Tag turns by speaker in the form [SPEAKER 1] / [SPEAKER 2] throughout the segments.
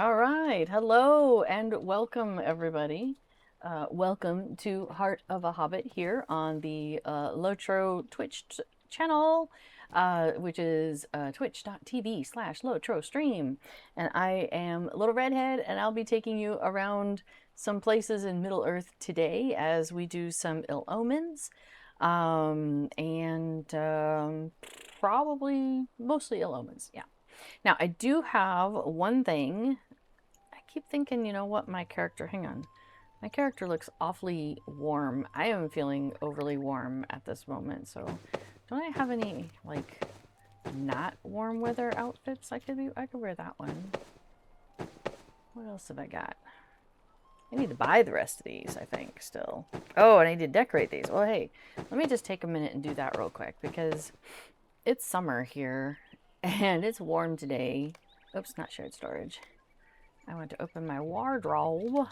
[SPEAKER 1] All right. Hello and welcome, everybody. Welcome to Heart of a Hobbit here on the Lotro Twitch channel, which is twitch.tv/Lotro stream. And I am Little Redhead, and I'll be taking you around some places in Middle Earth today as we do some Ill Omens. And probably mostly Ill Omens. Yeah. Now, I do have one thing. I keep thinking, you know what, my character, hang on. My character looks awfully warm. I am feeling overly warm at this moment, so don't I have any, like, not warm weather outfits? I could wear that one. What else have I got? I need to buy the rest of these, I think, still. Oh, and I need to decorate these. Well, hey, let me just take a minute and do that real quick, because it's summer here, and it's warm today. Oops, not shared storage. I want to open my wardrobe.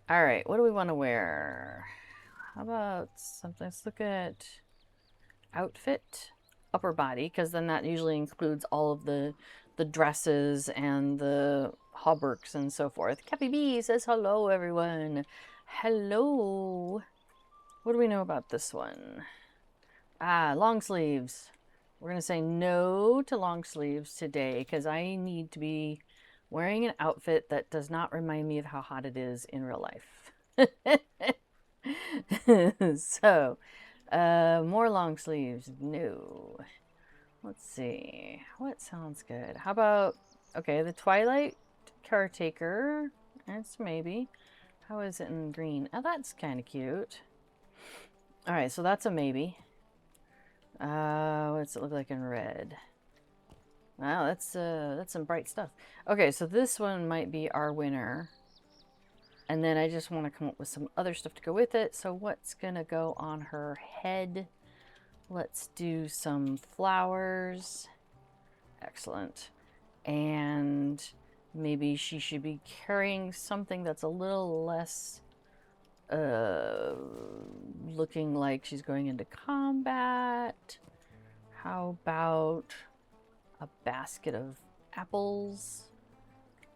[SPEAKER 1] All right, what do we want to wear? How about something? Let's look at outfit, upper body, because then that usually includes all of the dresses and the hauberks and so forth. Cappy B says hello, everyone. Hello. What do we know about this one? Long sleeves. We're going to say no to long sleeves today because I need to be wearing an outfit that does not remind me of how hot it is in real life. So, more long sleeves. No. Let's see. What sounds good? How about, okay, the Twilight Caretaker. That's maybe. How is it in green? Oh, that's kind of cute. All right, so that's a maybe. What's it look like in red? Wow, that's some bright stuff. Okay, so this one might be our winner. And then I just want to come up with some other stuff to go with it. So what's gonna go on her head? Let's do some flowers. Excellent. And maybe she should be carrying something that's a little less looking like she's going into combat. How about a basket of apples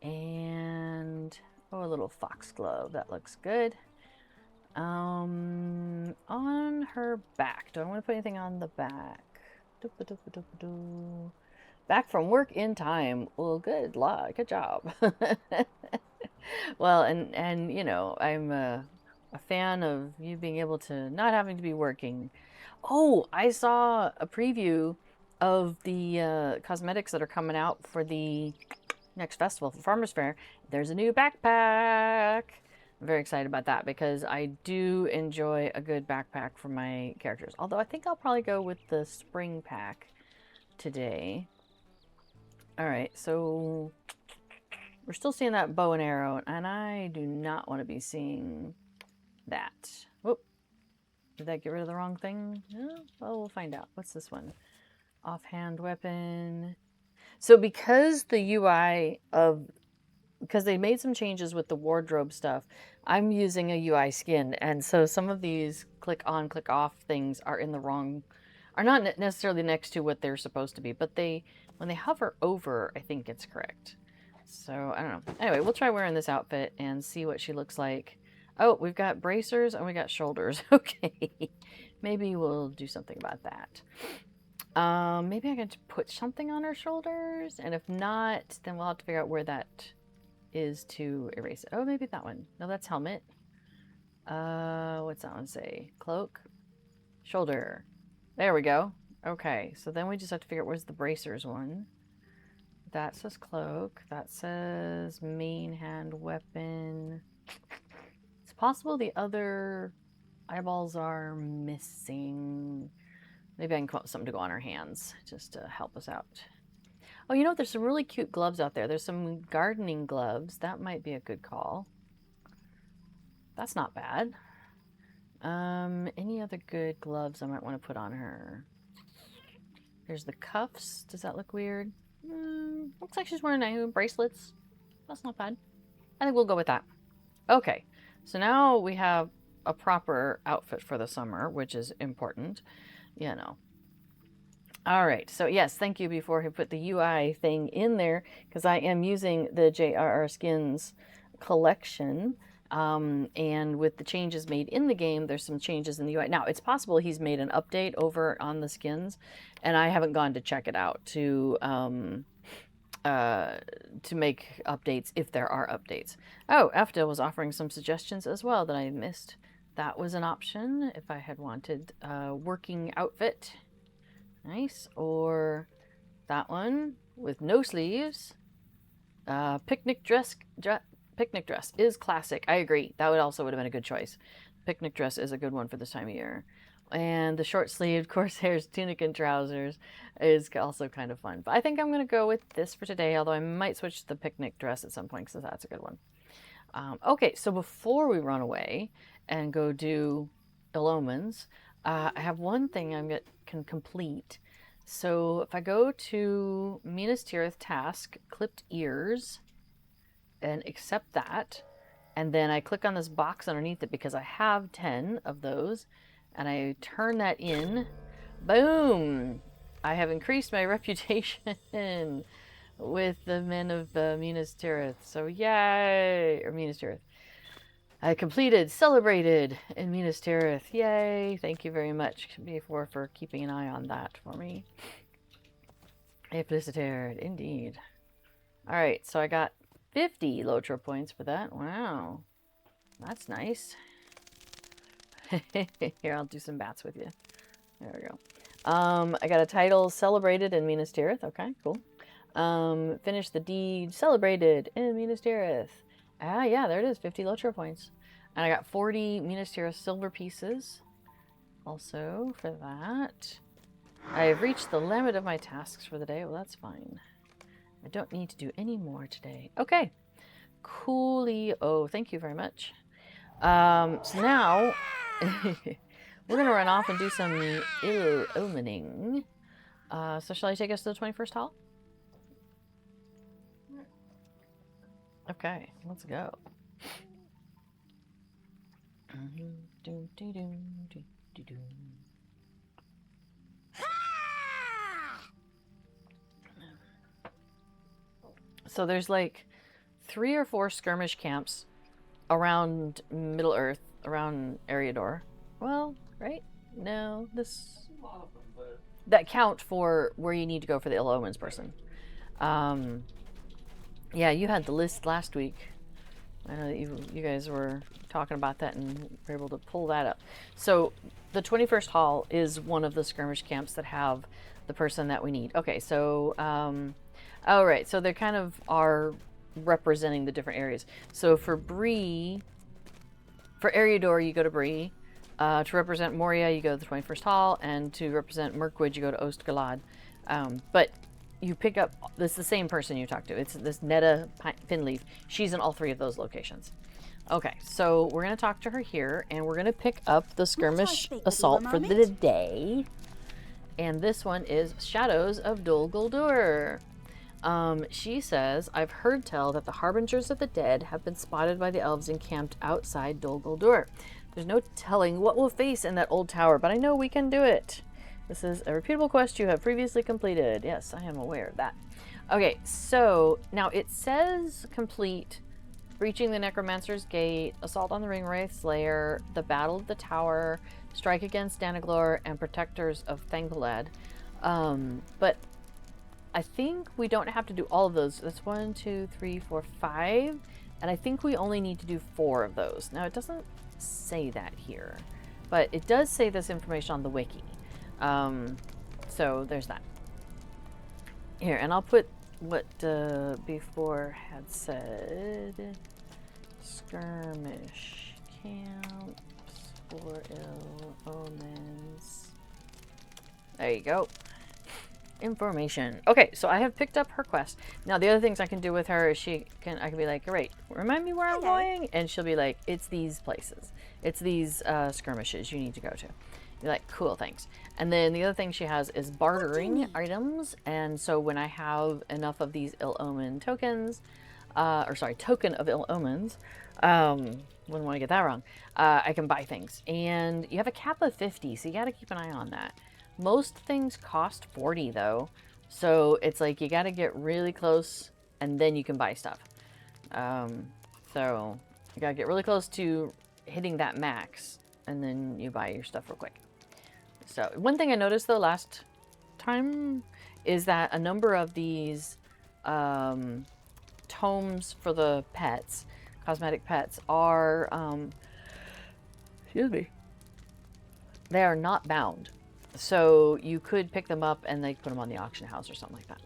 [SPEAKER 1] and a little foxglove? That looks good. On her back, do I want to put anything on the back? Back from work in time. Well, good luck. Good job. Well, and you know, I'm a fan of you being able to not having to be working. Oh, I saw a preview of the cosmetics that are coming out for the next festival, for Farmers Fair. There's a new backpack. I'm very excited about that because I do enjoy a good backpack for my characters. Although I think I'll probably go with the spring pack today. All right, so we're still seeing that bow and arrow, and I do not want to be seeing that. Whoop. Did that get rid of the wrong thing? No? Well, we'll find out. What's this one? Offhand weapon. So because the UI of, because they made some changes with the wardrobe stuff, I'm using a UI skin. And so some of these click on, click off things are in the wrong, are not necessarily next to what they're supposed to be, but they, when they hover over, I think it's correct. So I don't know. Anyway, we'll try wearing this outfit and see what she looks like. Oh, we've got bracers and we got shoulders. Okay. Maybe we'll do something about that. Maybe I can put something on her shoulders, and if not, then we'll have to figure out where that is to erase it. Oh, maybe that one. No, that's helmet. What's that one say? Cloak? Shoulder. There we go. Okay, so then we just have to figure out where's the bracers one. That says cloak. That says main hand weapon. It's possible the other eyeballs are missing. Maybe I can come up with something to go on her hands just to help us out. Oh, you know, there's some really cute gloves out there. There's some gardening gloves. That might be a good call. That's not bad. Any other good gloves I might want to put on her? There's the cuffs. Does that look weird? Looks like she's wearing bracelets. That's not bad. I think we'll go with that. Okay, so now we have a proper outfit for the summer, which is important, you know. All right, so yes, thank you before he put the UI thing in there, because I am using the JRR Skins collection, and with the changes made in the game, there's some changes in the UI. Now, it's possible he's made an update over on the skins, and I haven't gone to check it out to make updates if there are updates. Oh, EFTA was offering some suggestions as well that I missed. That was an option if I had wanted a working outfit. Nice. Or that one with no sleeves. Picnic dress. Picnic dress is classic. I agree. That would have been a good choice. Picnic dress is a good one for this time of year. And the short sleeved Corsairs tunic and trousers is also kind of fun. But I think I'm going to go with this for today, although I might switch to the picnic dress at some point because that's a good one. Okay, so before we run away and go do Ill Omens, I have one thing I can complete. So if I go to Minas Tirith task, clipped ears, and accept that, and then I click on this box underneath it because I have 10 of those, and I turn that in, boom! I have increased my reputation with the men of Minas Tirith. So yay! Or Minas Tirith. I completed, celebrated in Minas Tirith. Yay! Thank you very much for keeping an eye on that for me. A felicitated, indeed. Alright, so I got 50 Lotro points for that. Wow. That's nice. Here, I'll do some bats with you. There we go. I got a title, celebrated in Minas Tirith. Okay, cool. Finished the deed, celebrated in Minas Tirith. Ah, yeah, there it is, 50 Lotro points. And I got 40 Minas Tirith silver pieces also for that. I have reached the limit of my tasks for the day. Well, that's fine. I don't need to do any more today. Okay. Coolio. Oh, thank you very much. So now we're going to run off and do some Ill Omening. So shall I take us to the 21st hall? Okay, let's go. So there's like 3 or 4 skirmish camps around Middle Earth, around Eriador. Well, right? No, this... that count for where you need to go for the Ill Omens person. Yeah, you had the list last week. I know that you guys were talking about that and were able to pull that up. So the 21st hall is one of the skirmish camps that have the person that we need. Okay, so oh right, so they kind of are representing the different areas. So for Bree, for Eriador, you go to Bree. To represent Moria, you go to the 21st hall, and to represent Mirkwood, you go to Ostgalad. But you pick up, it's the same person you talk to. It's this Netta Pinleaf. She's in all 3 of those locations. Okay, so we're going to talk to her here, and we're going to pick up the skirmish assault for the day. And this one is Shadows of Dol Guldur. She says, I've heard tell that the Harbingers of the Dead have been spotted by the elves encamped outside Dol Guldur. There's no telling what we'll face in that old tower, but I know we can do it. This is a reputable quest you have previously completed. Yes, I am aware of that. Okay, so now it says complete Breaching the Necromancer's Gate, Assault on the Ringwraith's Lair, the Battle of the Tower, Strike Against Danaglor, and Protectors of Thangolad. But I think we don't have to do all of those. That's 1, 2, 3, 4, 5. And I think we only need to do 4 of those. Now, it doesn't say that here, but it does say this information on the wiki. So there's that. Here, and I'll put what before had said. Skirmish camps for Ill Omens. There you go. Information. Okay, so I have picked up her quest. Now the other things I can do with her is I can be like, great, remind me where I'm going, and she'll be like, it's these places, it's these skirmishes you need to go to. You're like, cool, thanks. And then the other thing she has is bartering items, and so when I have enough of these Ill Omen tokens, token of Ill Omens, wouldn't want to get that wrong, I can buy things. And you have a cap of 50, so you got to keep an eye on that. Most things cost 40 though. So it's like you got to get really close and then you can buy stuff. So you got to get really close to hitting that max and then you buy your stuff real quick. So one thing I noticed though last time is that a number of these tomes for the pets, cosmetic pets, are, excuse me, they are not bound. So you could pick them up and put them on the auction house or something like that.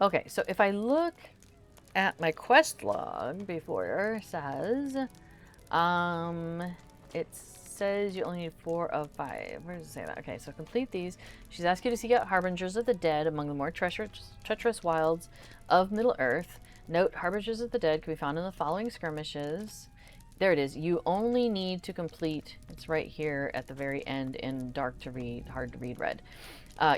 [SPEAKER 1] Okay, so if I look at my quest log before, it says you only need 4 of 5. Where does it say that? Okay, so complete these. She's asked you to seek out harbingers of the dead among the more treacherous wilds of Middle Earth. Note, harbingers of the dead can be found in the following skirmishes. There it is. You only need to complete, it's right here at the very end in dark to read, hard to read red.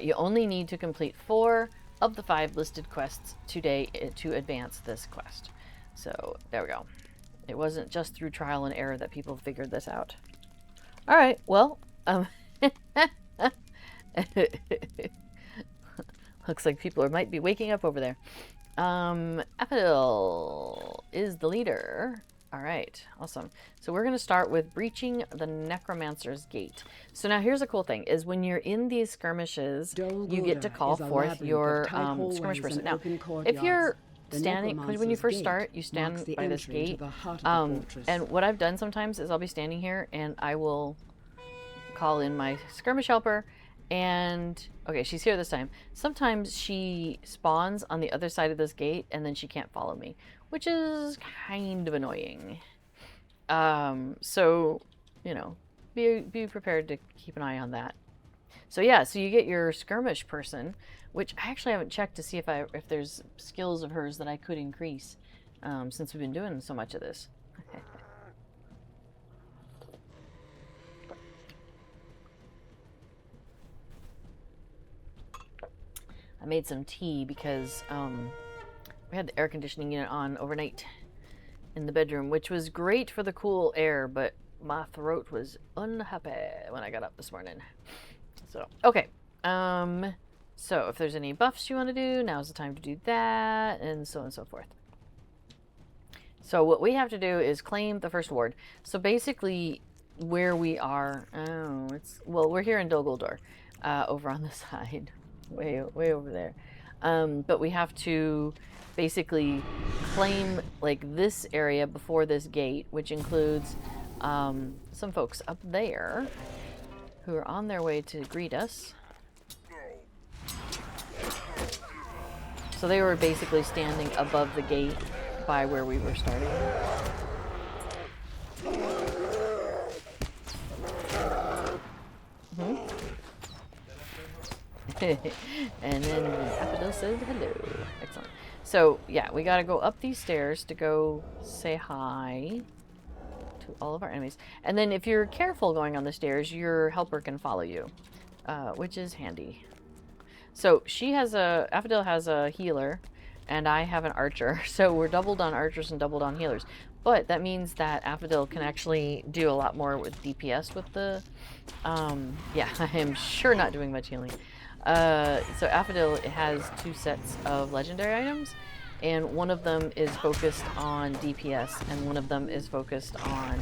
[SPEAKER 1] You only need to complete 4 of the 5 listed quests today to advance this quest. So there we go. It wasn't just through trial and error that people figured this out. All right, well, looks like people might be waking up over there. Apodil is the leader. All right, awesome. So we're going to start with breaching the Necromancer's Gate. So now here's a cool thing, is when you're in these skirmishes, you get to call forth your skirmish person. Now, if you're standing, when you first start, you stand by this gate. And what I've done sometimes is I'll be standing here and I will call in my skirmish helper. And, okay, she's here this time. Sometimes she spawns on the other side of this gate and then she can't follow me, which is kind of annoying. So, you know, be prepared to keep an eye on that. So yeah, so you get your skirmish person, which I actually haven't checked to see if there's skills of hers that I could increase, since we've been doing so much of this. I made some tea because we had the air conditioning unit on overnight in the bedroom, which was great for the cool air, but my throat was unhappy when I got up this morning. So, okay. So if there's any buffs you want to do, now's the time to do that, and so on and so forth. So what we have to do is claim the first ward. So basically where we are, we're here in Dol Guldur, over on the side. Way over there. But we have to basically claim like this area before this gate, which includes some folks up there who are on their way to greet us. So they were basically standing above the gate by where we were starting. And then Apodil says hello. Excellent. So yeah, we gotta go up these stairs to go say hi to all of our enemies. And then if you're careful going on the stairs, your helper can follow you, which is handy. So Apodil has a healer, and I have an archer. So we're doubled on archers and doubled on healers. But that means that Apodil can actually do a lot more with DPS with the, yeah, I am sure not doing much healing. So Apodil has 2 sets of legendary items, and one of them is focused on DPS, and one of them is focused on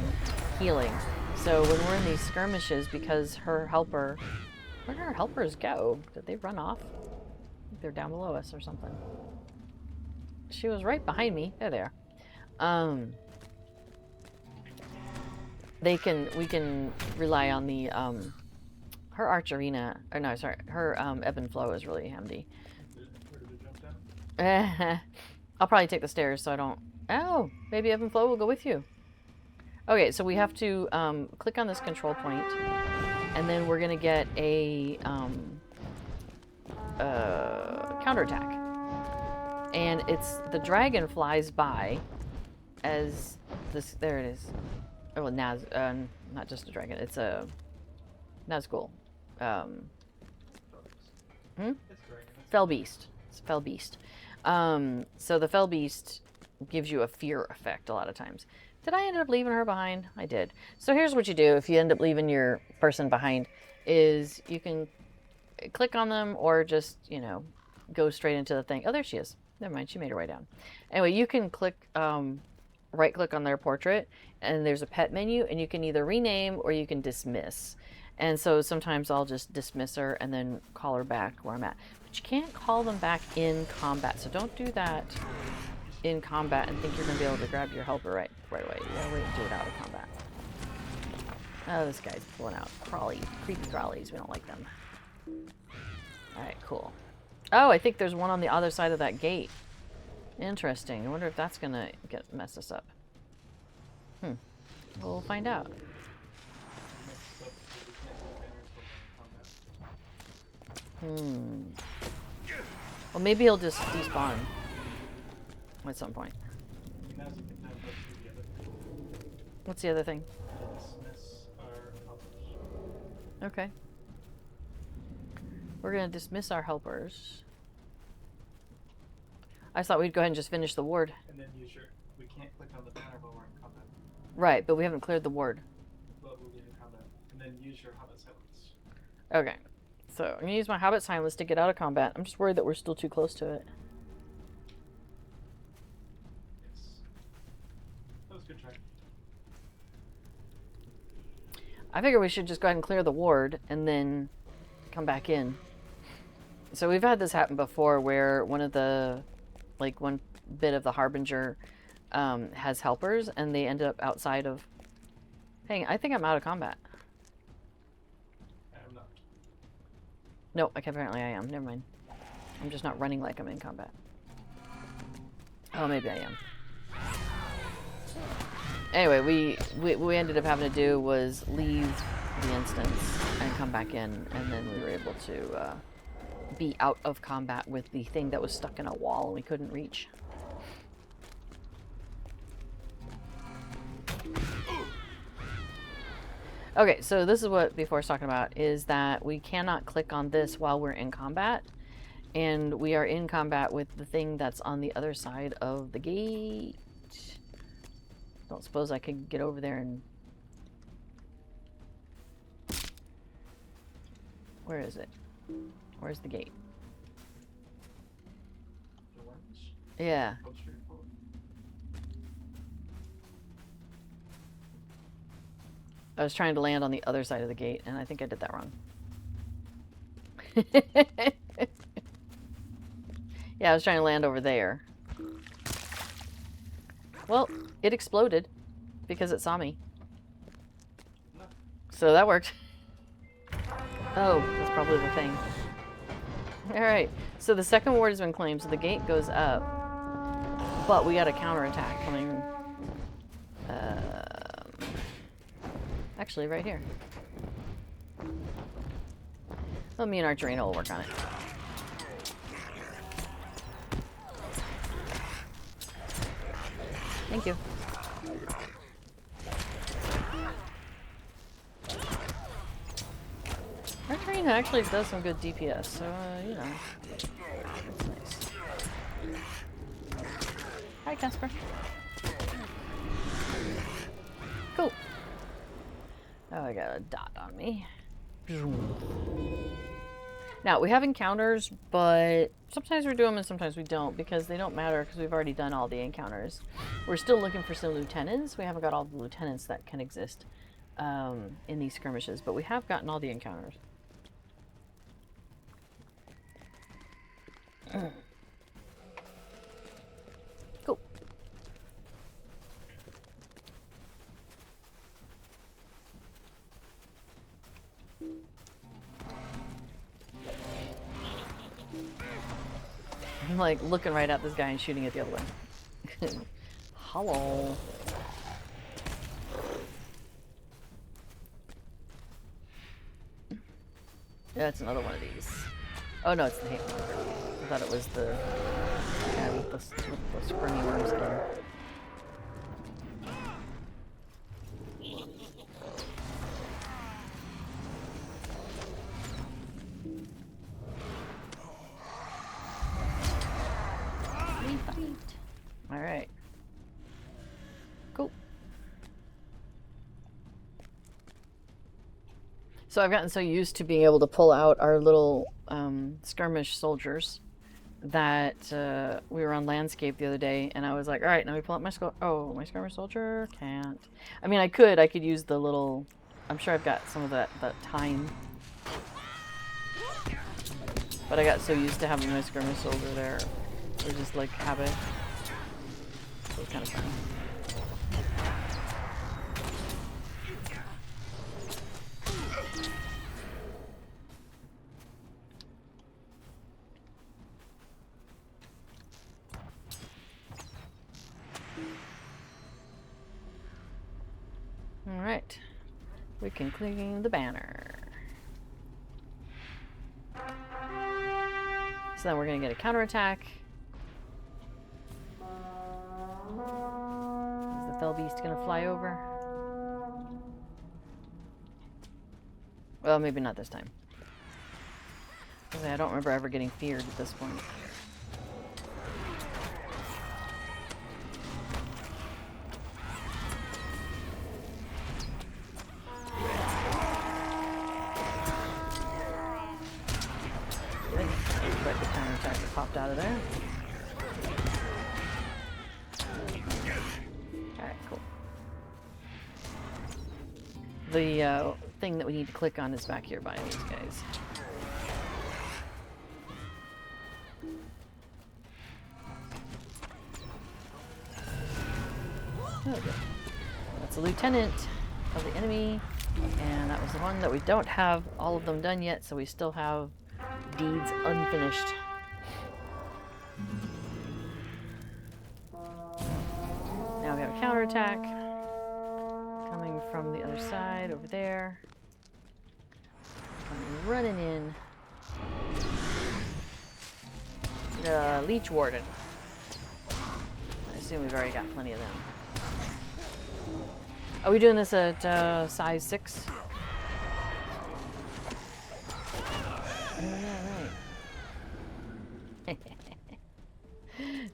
[SPEAKER 1] healing. So when we're in these skirmishes, because her helper, where did our helpers go? Did they run off? I think they're down below us or something. She was right behind me. There they are. We can rely on the, her Archerina, or no, sorry, her ebb and flow is really handy.
[SPEAKER 2] Where did it jump down?
[SPEAKER 1] I'll probably take the stairs so I don't... Oh, maybe ebb and flow will go with you. Okay, so we have to click on this control point, and then we're going to get a counterattack. And it's the dragon flies by as this... There it is. Oh, well, not just a dragon, it's a Nazgul. Fell Beast. It's Fell Beast. So the Fell Beast gives you a fear effect a lot of times. Did I end up leaving her behind? I did. So here's what you do if you end up leaving your person behind, is you can click on them or just, you know, go straight into the thing. Oh, there she is. Never mind, she made her way down. Anyway, you can click, right click on their portrait, and there's a pet menu, and you can either rename or you can dismiss. And so sometimes I'll just dismiss her and then call her back where I'm at. But you can't call them back in combat, so don't do that in combat and think you're going to be able to grab your helper right away. You gotta wait and do it out of combat. Oh, this guy's pulling out creepy crawlies. We don't like them. Alright, cool. Oh, I think there's one on the other side of that gate. Interesting. I wonder if that's gonna mess us up. We'll find out. Well, maybe he'll just despawn at some point. What's the other thing? Okay. We're gonna dismiss our helpers. I thought we'd go ahead and just finish the ward.
[SPEAKER 2] And then use your... We can't click on the banner while we're in combat.
[SPEAKER 1] Right, but we haven't cleared the ward.
[SPEAKER 2] But we'll be in combat. And then use your Hobbit silence.
[SPEAKER 1] Okay. So, I'm gonna use my Hobbit silence to get out of combat. I'm just worried that we're still too close to it.
[SPEAKER 2] Yes. That was a good try.
[SPEAKER 1] I figure we should just go ahead and clear the ward and then come back in. So we've had this happen before where one bit of the Harbinger has helpers and they end up outside of... Hey, I think I'm out of combat.
[SPEAKER 2] I'm not.
[SPEAKER 1] No, apparently I am. Never mind. I'm just not running like I'm in combat. Oh, maybe I am. Anyway, what we ended up having to do was leave the instance and come back in, and then we were able to be out of combat with the thing that was stuck in a wall and we couldn't reach. Okay, so this is what Before was talking about, is that we cannot click on this while we're in combat, and we are in combat with the thing that's on the other side of the gate. Don't suppose I could get over there and... Where is it? Where's the gate?
[SPEAKER 2] The ones?
[SPEAKER 1] Yeah.
[SPEAKER 2] Go straight forward.
[SPEAKER 1] I was trying to land on the other side of the gate, and I think I did that wrong. Yeah, I was trying to land over there. Well, it exploded because it saw me.
[SPEAKER 2] No.
[SPEAKER 1] So that worked. Oh, that's probably the thing. Alright, so the second ward has been claimed, so the gate goes up. But we got a counterattack coming. Actually, right here. Well, me and Archerino will work on it. Thank you. Archerino actually does some good DPS, so, you know. That's nice. Hi, Casper. Cool. Oh, I got a dot on me. Now, we have encounters, but sometimes we do them and sometimes we don't, because they don't matter because we've already done all the encounters. We're still looking for some lieutenants. We haven't got all the lieutenants that can exist in these skirmishes, but we have gotten all the encounters. Cool. I'm like looking right at this guy and shooting at the other one. Hello. Yeah, it's another one of these. Oh no, it's the hate one. I thought it was the guy with the springy worm skin. Alright. Cool. So I've gotten so used to being able to pull out our little skirmish soldiers that we were on landscape the other day, and I was like, all right, now we pull out my my skirmish soldier can't. I mean, I could use the little. I'm sure I've got some of that time, but I got so used to having my skirmish soldier there, or just like have it. So it's kind of fun. All right, we can clean the banner. So then we're gonna get a counterattack. Is the fell beast gonna fly over? Well, maybe not this time. I don't remember ever getting feared at this point. Quite the counterattack that popped out of there. Alright, cool. The thing that we need to click on is back here by these guys. Okay. That's a lieutenant of the enemy, and that was the one that we don't have all of them done yet, so we still have deeds unfinished. Now we have a counterattack coming from the other side over there. I'm running in. The Leech Warden. I assume we've already got plenty of them. Are we doing this at size 6?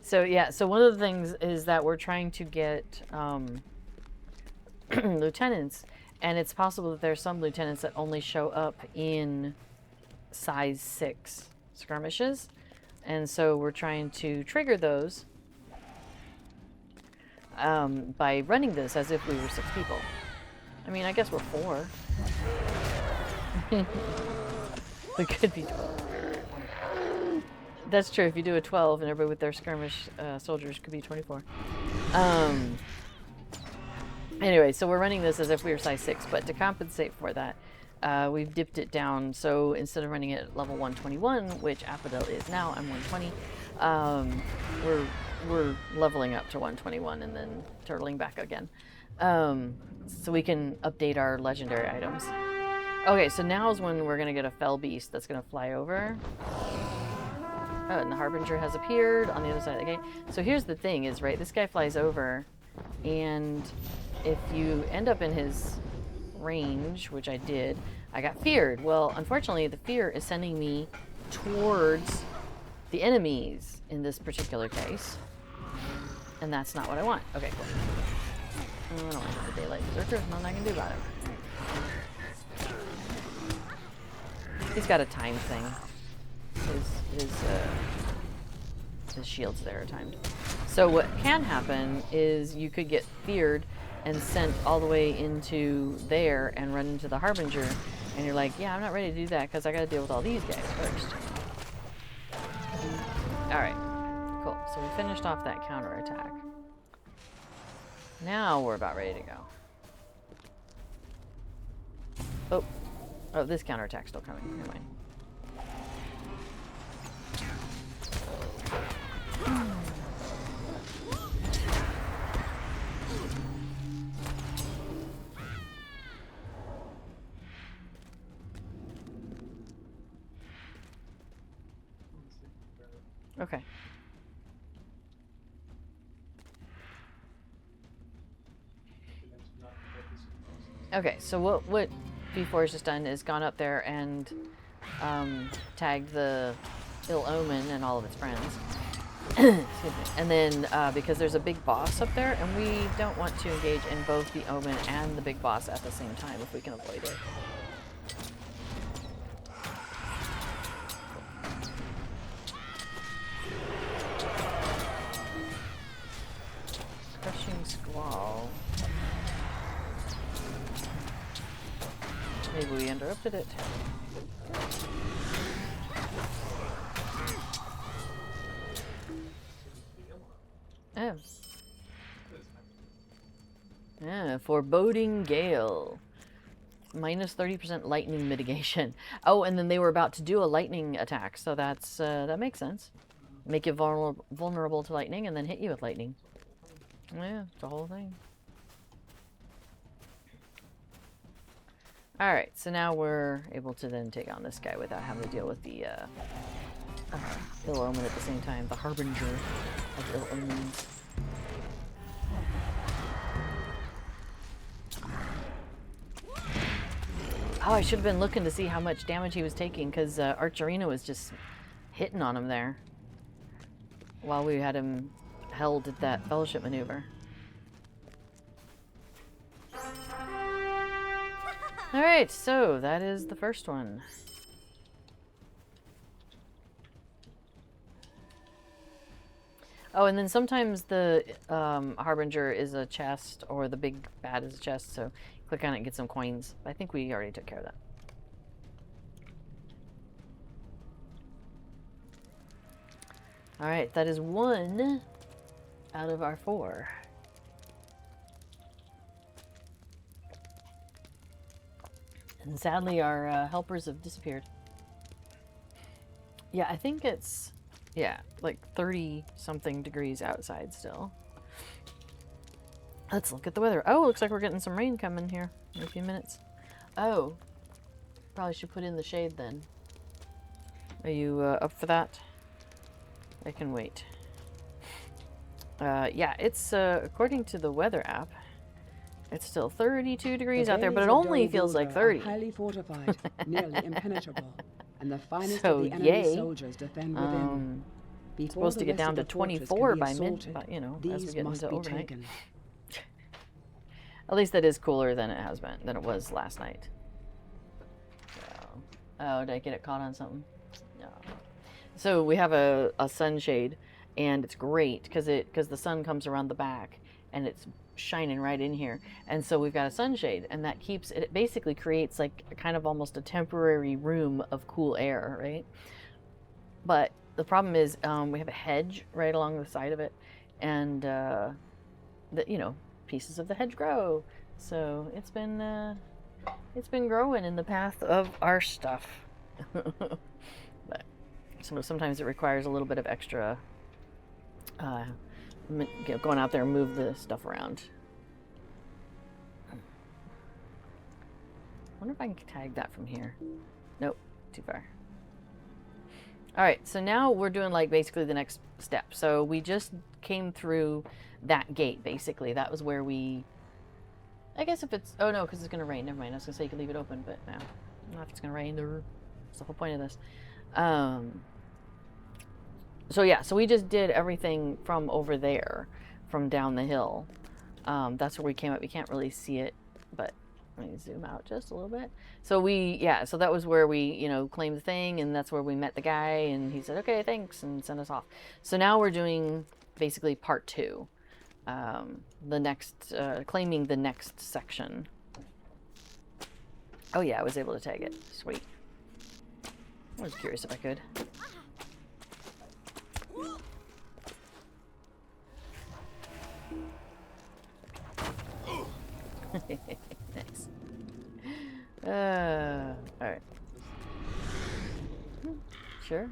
[SPEAKER 1] So yeah, so one of the things is that we're trying to get lieutenants, and it's possible that there's some lieutenants that only show up in size 6 skirmishes, and so we're trying to trigger those by running this as if we were 6 people. I mean, I guess we're 4. We could be 12. That's true. If you do a 12 and everybody with their skirmish soldiers could be 24. Anyway, so we're running this as if we were size 6, but to compensate for that, we've dipped it down. So instead of running it at level 121, which Apodel is now, I'm 120, we're leveling up to 121 and then turtling back again. So we can update our legendary items. Okay, so now is when we're going to get a fell beast that's going to fly over. Oh, and the Harbinger has appeared on the other side of the gate. So here's the thing is, right, this guy flies over, and if you end up in his range, which I did, I got feared. Well, unfortunately, the fear is sending me towards the enemies in this particular case, and that's not what I want. Okay, cool. I don't want the daylight berserker. There's nothing I can do about it. He's got a time thing. His shields there are timed. So what can happen is you could get feared and sent all the way into there and run into the Harbinger, and you're like, yeah, I'm not ready to do that because I got to deal with all these guys first. All right, cool. So we finished off that counterattack. Now we're about ready to go. Oh, this counterattack's still coming. Never mind. Okay. Okay, so what B4 has just done is gone up there and tagged the Ill Omen and all of its friends. Excuse me. And then because there's a big boss up there, and we don't want to engage in both the Omen and the big boss at the same time if we can avoid it. interrupted it. Oh. Yeah, foreboding gale. Minus 30% lightning mitigation. Oh, and then they were about to do a lightning attack, so that's that makes sense. Make you vulnerable to lightning and then hit you with lightning. Yeah, it's the whole thing. Alright, so now we're able to then take on this guy without having to deal with the Ill Omen at the same time. The Harbinger of Ill Omens. Oh, I should have been looking to see how much damage he was taking, because Archerina was just hitting on him there while we had him held at that fellowship maneuver. Alright, so that is the first one. Oh, and then sometimes the Harbinger is a chest, or the big bad is a chest, so click on it and get some coins. I think we already took care of that. Alright, that is 1 out of our 4. And sadly, our helpers have disappeared. Yeah, I think it's, yeah, like 30-something degrees outside still. Let's look at the weather. Oh, looks like we're getting some rain coming here in a few minutes. Oh, probably should put in the shade then. Are you up for that? I can wait. Yeah, it's according to the weather app, it's still 32 degrees out there, but it only feels like 30.
[SPEAKER 3] Highly fortified, nearly impenetrable, and the finest
[SPEAKER 1] So,
[SPEAKER 3] of the enemy soldiers defend within.
[SPEAKER 1] It's supposed to get down to 24 by you know, as we get into overnight. At least that is cooler than it has been, than it was last night. So, oh, did I get it caught on something? No. So we have a sunshade, and it's great because the sun comes around the back, and it's shining right in here. And so we've got a sunshade, and that keeps it basically creates like a kind of almost a temporary room of cool air, right? But the problem is we have a hedge right along the side of it, and you know, pieces of the hedge grow. So it's been growing in the path of our stuff. But sometimes it requires a little bit of extra going out there and move the stuff around. I wonder if I can tag that from here. Nope, too far. Alright, so now we're doing like basically the next step. So we just came through that gate basically. That was where we, I guess if it's, oh no, because it's going to rain. Never mind, I was going to say you could leave it open, but no. Not if it's going to rain. That's the whole point of this. So yeah, so we just did everything from over there, from down the hill. That's where we came up. You can't really see it, but let me zoom out just a little bit. So so that was where we, you know, claimed the thing, and that's where we met the guy, and he said, okay, thanks, and sent us off. So now we're doing basically part 2. The next, claiming the next section. Oh yeah, I was able to tag it. Sweet. I was curious if I could. Nice. Alright. Sure.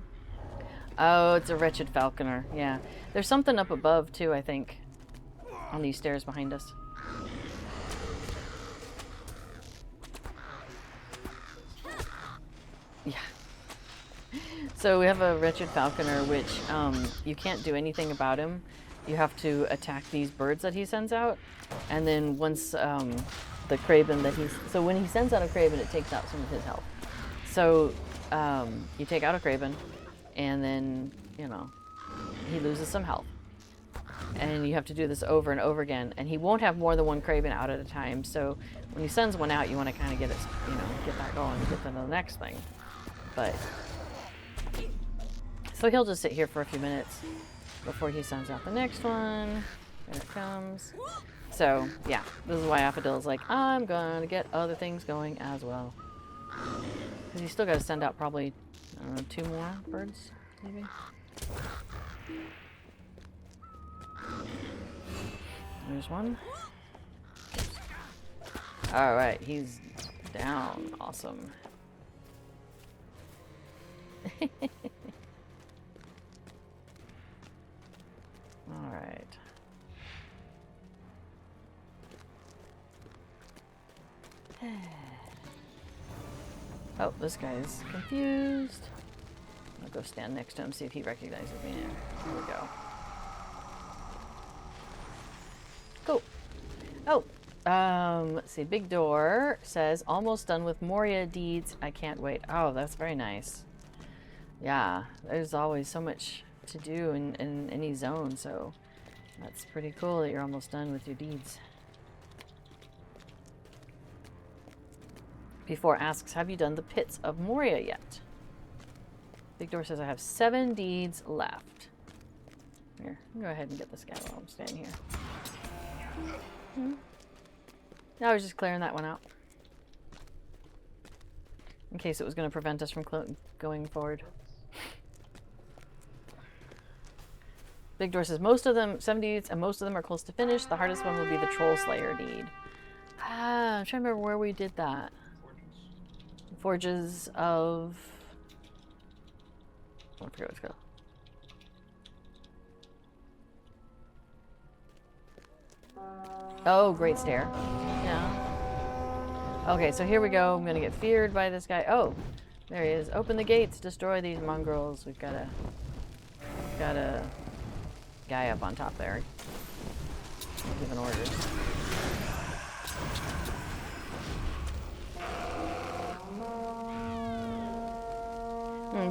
[SPEAKER 1] Oh, it's a wretched falconer. Yeah. There's something up above, too, I think. On these stairs behind us. Yeah. So we have a wretched falconer, which you can't do anything about him. You have to attack these birds that he sends out. And then once the craven that so when he sends out a craven, it takes out some of his health. So you take out a craven, and then, you know, he loses some health. And you have to do this over and over again. And he won't have more than one craven out at a time. So when he sends one out, you want to kind of get it, you know, get that going and get to the next thing. But so he'll just sit here for a few minutes before he sends out the next one. There it comes. So, yeah, this is why Affadil's like, I'm gonna get other things going as well. Because you still got to send out probably, I don't know, 2 more birds, maybe? There's one. Alright, he's down. Awesome. Alright. Oh, this guy's confused. I'll go stand next to him, see if he recognizes me. Here we go. Cool. Oh, let's see. Big Door says, almost done with Moria deeds. I can't wait. Oh, that's very nice. Yeah, there's always so much to do in any zone, so that's pretty cool that you're almost done with your deeds. Before asks, have you done the Pits of Moria yet? Big Door says, I have 7 deeds left. Here, go ahead and get this guy while I'm standing here. I was just clearing that one out. In case it was going to prevent us from going forward. Big Door says, most of them, 7 deeds, and most of them are close to finish. The hardest one will be the Troll Slayer deed. Ah, I'm trying to remember where we did that. Forges of... I forget what it's called. Oh, Great Stair. Yeah. Okay, so here we go. I'm gonna get feared by this guy. Oh, there he is. Open the gates. Destroy these mongrels. We've got a guy up on top there. Giving orders.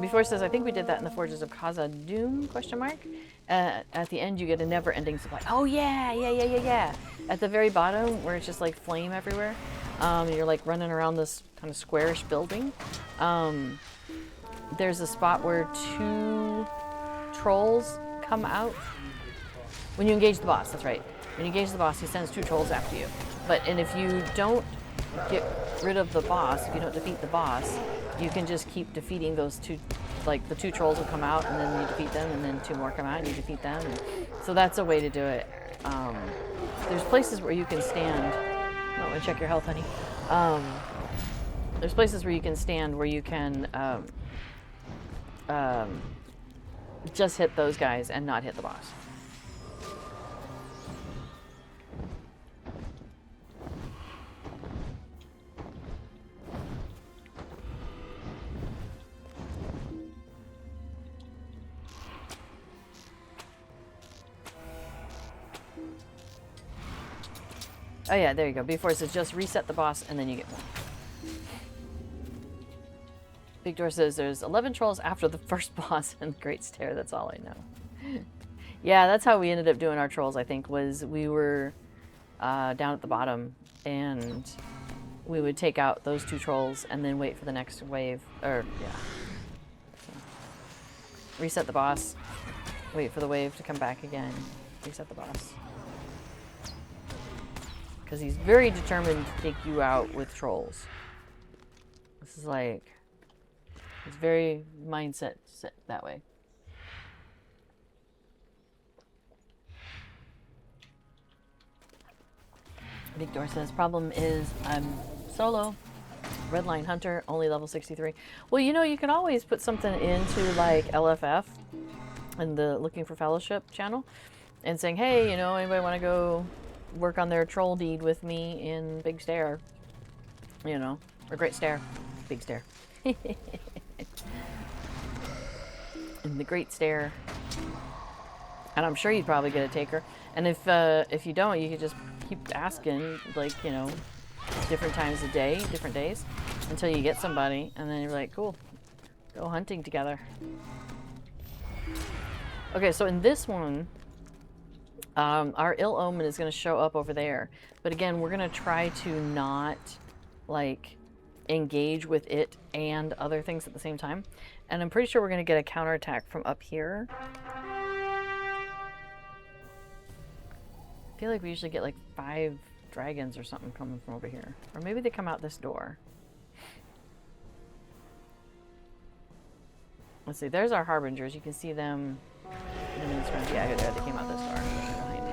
[SPEAKER 1] Before it says, I think we did that in the Forges of Khazad-dûm, question mark. At the end, you get a never-ending supply. Oh, yeah. At the very bottom, where it's just like flame everywhere, you're like running around this kind of squarish building. There's a spot where 2 trolls come out. When you engage the boss, that's right. When you engage the boss, he sends 2 trolls after you. And if you don't get rid of the boss, if you don't defeat the boss, you can just keep defeating those 2, like the 2 trolls will come out and then you defeat them and then 2 more come out and you defeat them. And so that's a way to do it. There's places where you can stand. Oh, want to check your health, honey. There's places where you can stand where you can just hit those guys and not hit the boss. Oh yeah, there you go. Before it says just reset the boss and then you get one. Big Door says there's 11 trolls after the first boss and Great Stair. That's all I know. Yeah, that's how we ended up doing our trolls, I think, was we were down at the bottom and we would take out those 2 trolls and then wait for the next wave. Or, yeah. So, reset the boss. Wait for the wave to come back again. Reset the boss. Because he's very determined to take you out with trolls. This is like, it's very mindset set that way. Big Door says, problem is I'm solo, Redline Hunter, only level 63. Well, you know, you can always put something into like LFF and the Looking for Fellowship channel and saying, hey, you know, anybody want to go work on their troll deed with me in Big Stair, you know, or Great Stair, Big Stair. In the Great Stair. And I'm sure you'd probably get a taker. And if you don't, you could just keep asking, like, you know, different times of day, different days, until you get somebody, and then you're like, cool, go hunting together. Okay, so in this one, our Ill Omen is going to show up over there. But again, we're going to try to not, like, engage with it and other things at the same time. And I'm pretty sure we're going to get a counterattack from up here. I feel like we usually get like 5 dragons or something coming from over here. Or maybe they come out this door. Let's see, there's our harbingers. You can see them in the front. Yeah, there, they came out this door. Behind me.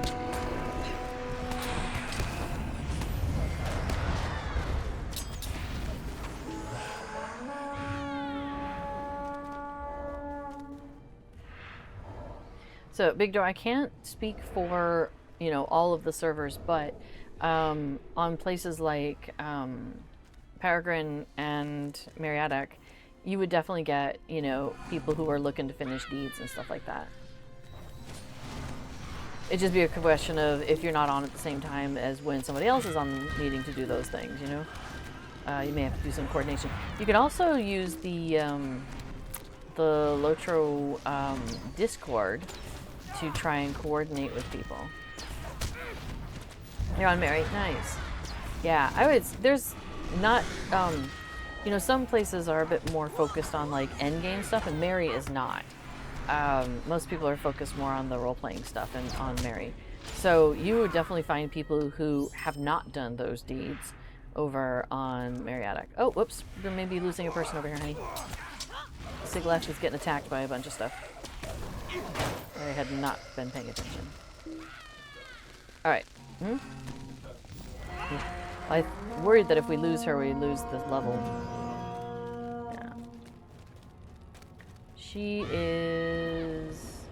[SPEAKER 1] So, Big Door, I can't speak for, you know, all of the servers, but on places like Peregrine and Meriadoc, you would definitely get, you know, people who are looking to finish deeds and stuff like that. It'd just be a question of if you're not on at the same time as when somebody else is on needing to do those things, you know? You may have to do some coordination. You could also use the Lotro Discord to try and coordinate with people. You're on Mary. Nice. Yeah, I would. There's not. You know, some places are a bit more focused on like end game stuff, and Mary is not. Most people are focused more on the role playing stuff and on Mary. So you would definitely find people who have not done those deeds over on Meriadoc. Oh, whoops! We're maybe losing a person over here, honey. Siglef is getting attacked by a bunch of stuff. I had not been paying attention. Alright. Hmm? Yeah. I'm worried that if we lose her, we lose this level. Yeah. She is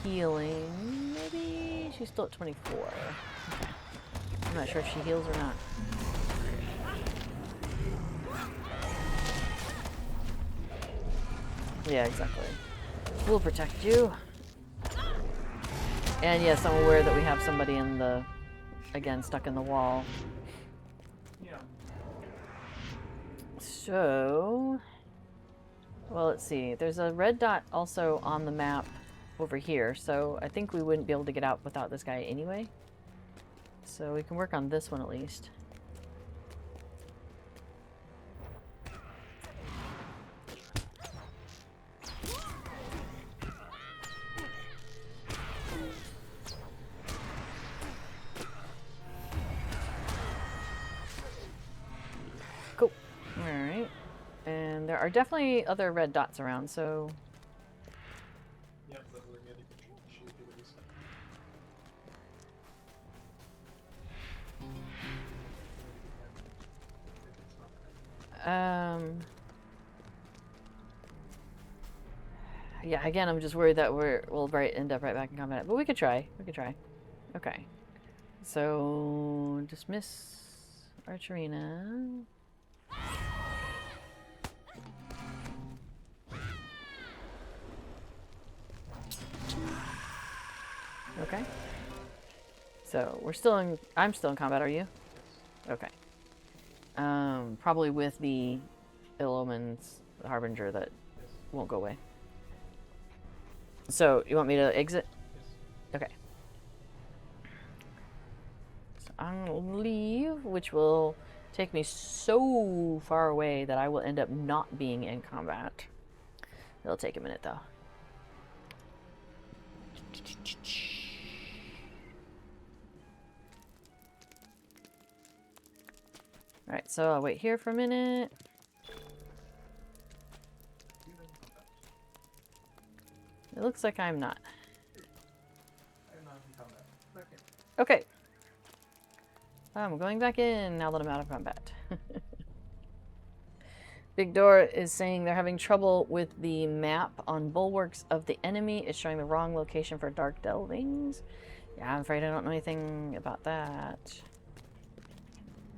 [SPEAKER 1] healing, maybe? She's still at 24. Okay. I'm not sure if she heals or not. Yeah, exactly. We'll protect you. And yes, I'm aware that we have somebody in the, again, stuck in the wall.
[SPEAKER 2] Yeah.
[SPEAKER 1] So, well, let's see. There's a red dot also on the map over here, so I think we wouldn't be able to get out without this guy anyway. So we can work on this one at least. Cool. Alright. And there are definitely other red dots around, so...
[SPEAKER 2] Yeah, but we're getting should be what you said.
[SPEAKER 1] Yeah, again, I'm just worried that we'll end up right back in combat. But we could try. We could try. Okay. So, dismiss Archerina. Okay. So, I'm still in combat, are you? Okay. Probably with the Ill Omens Harbinger that won't go away. So, you want me to exit?
[SPEAKER 2] Yes.
[SPEAKER 1] Okay. So I'll leave, which will take me so far away that I will end up not being in combat. It'll take a minute, though. Alright, so I'll wait here for a minute. It looks like I'm not.
[SPEAKER 2] I'm not in combat. Okay.
[SPEAKER 1] Okay. I'm going back in now that I'm out of combat. Big Door is saying they're having trouble with the map on bulwarks of the enemy. It's showing the wrong location for dark delvings. Yeah, I'm afraid I don't know anything about that.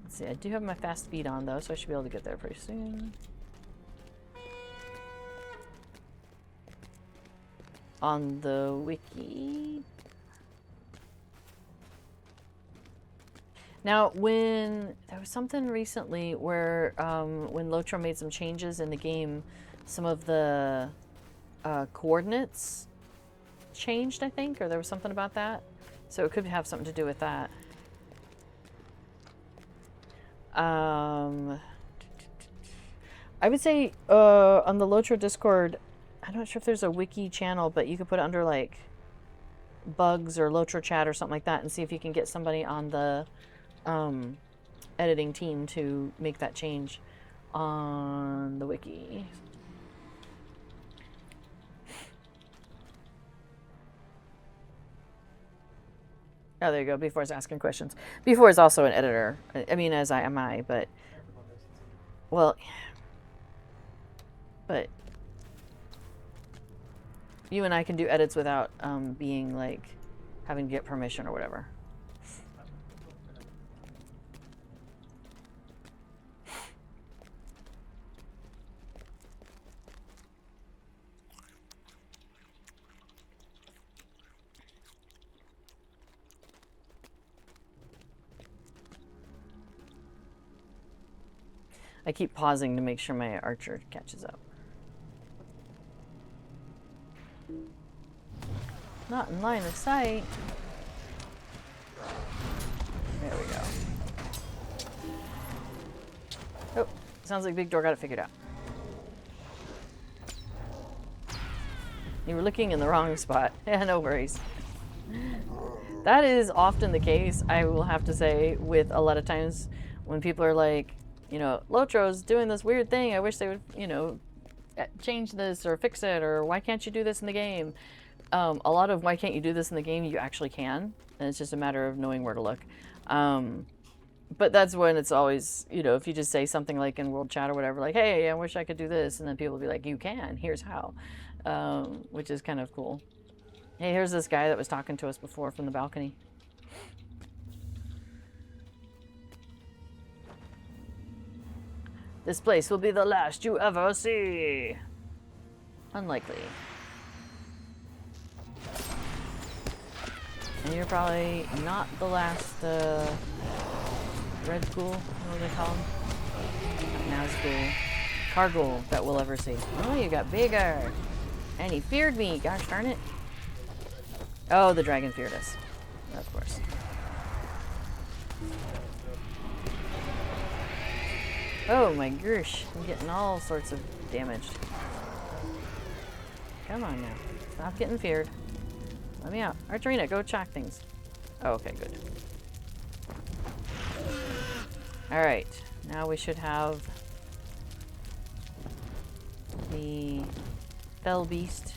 [SPEAKER 1] Let's see, I do have my fast speed on though, so I should be able to get there pretty soon. On the wiki. Now, when there was something recently where when Lotro made some changes in the game, some of the coordinates changed, I think, or there was something about that. So it could have something to do with that. I would say on the Lotro Discord, I'm not sure if there's a wiki channel, but you could put it under like bugs or Lotro chat or something like that and see if you can get somebody on the editing team to make that change on the wiki. Oh, there you go. Before is asking questions. Before is also an editor. I mean, as I am I, but well, but you and I can do edits without being like having to get permission or whatever. I keep pausing to make sure my archer catches up. Not in line of sight. There we go. Oh, sounds like Big Door got it figured out. You were looking in the wrong spot. Yeah, no worries. That is often the case, I will have to say, with a lot of times when people are like, you know, Lotro's doing this weird thing. I wish they would, you know, change this or fix it, or why can't you do this in the game? A lot of why can't you do this in the game, you actually can. And it's just a matter of knowing where to look. But that's when it's always, you know, if you just say something like in World Chat or whatever, like, hey, I wish I could do this. And then people will be like, you can, here's how. Which is kind of cool. Hey, here's this guy that was talking to us before from the balcony. This place will be the last you ever see. Unlikely. And you're probably not the last red ghoul, what do they call them? Nazgul. Cargul that we'll ever see. Oh, you got bigger. And he feared me, gosh darn it. Oh, the dragon feared us. Of course. Oh my gosh, I'm getting all sorts of damaged. Come on now. Stop getting feared. Let me out. Archerina, go track things. Oh, okay, good. Alright, now we should have the fell beast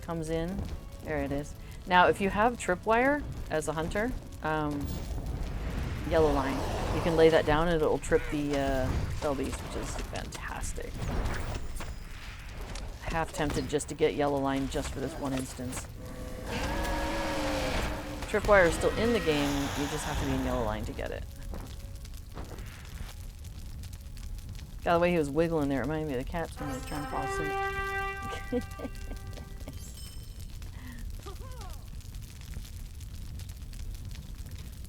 [SPEAKER 1] comes in. There it is. Now, if you have tripwire as a hunter, yellow line, you can lay that down and it'll trip the fell beast, which is fantastic. Half tempted just to get yellow line just for this one instance. Tripwire is still in the game, you just have to be in yellow line to get it. God, the way he was wiggling there reminded me of the cats when they were trying to fall asleep.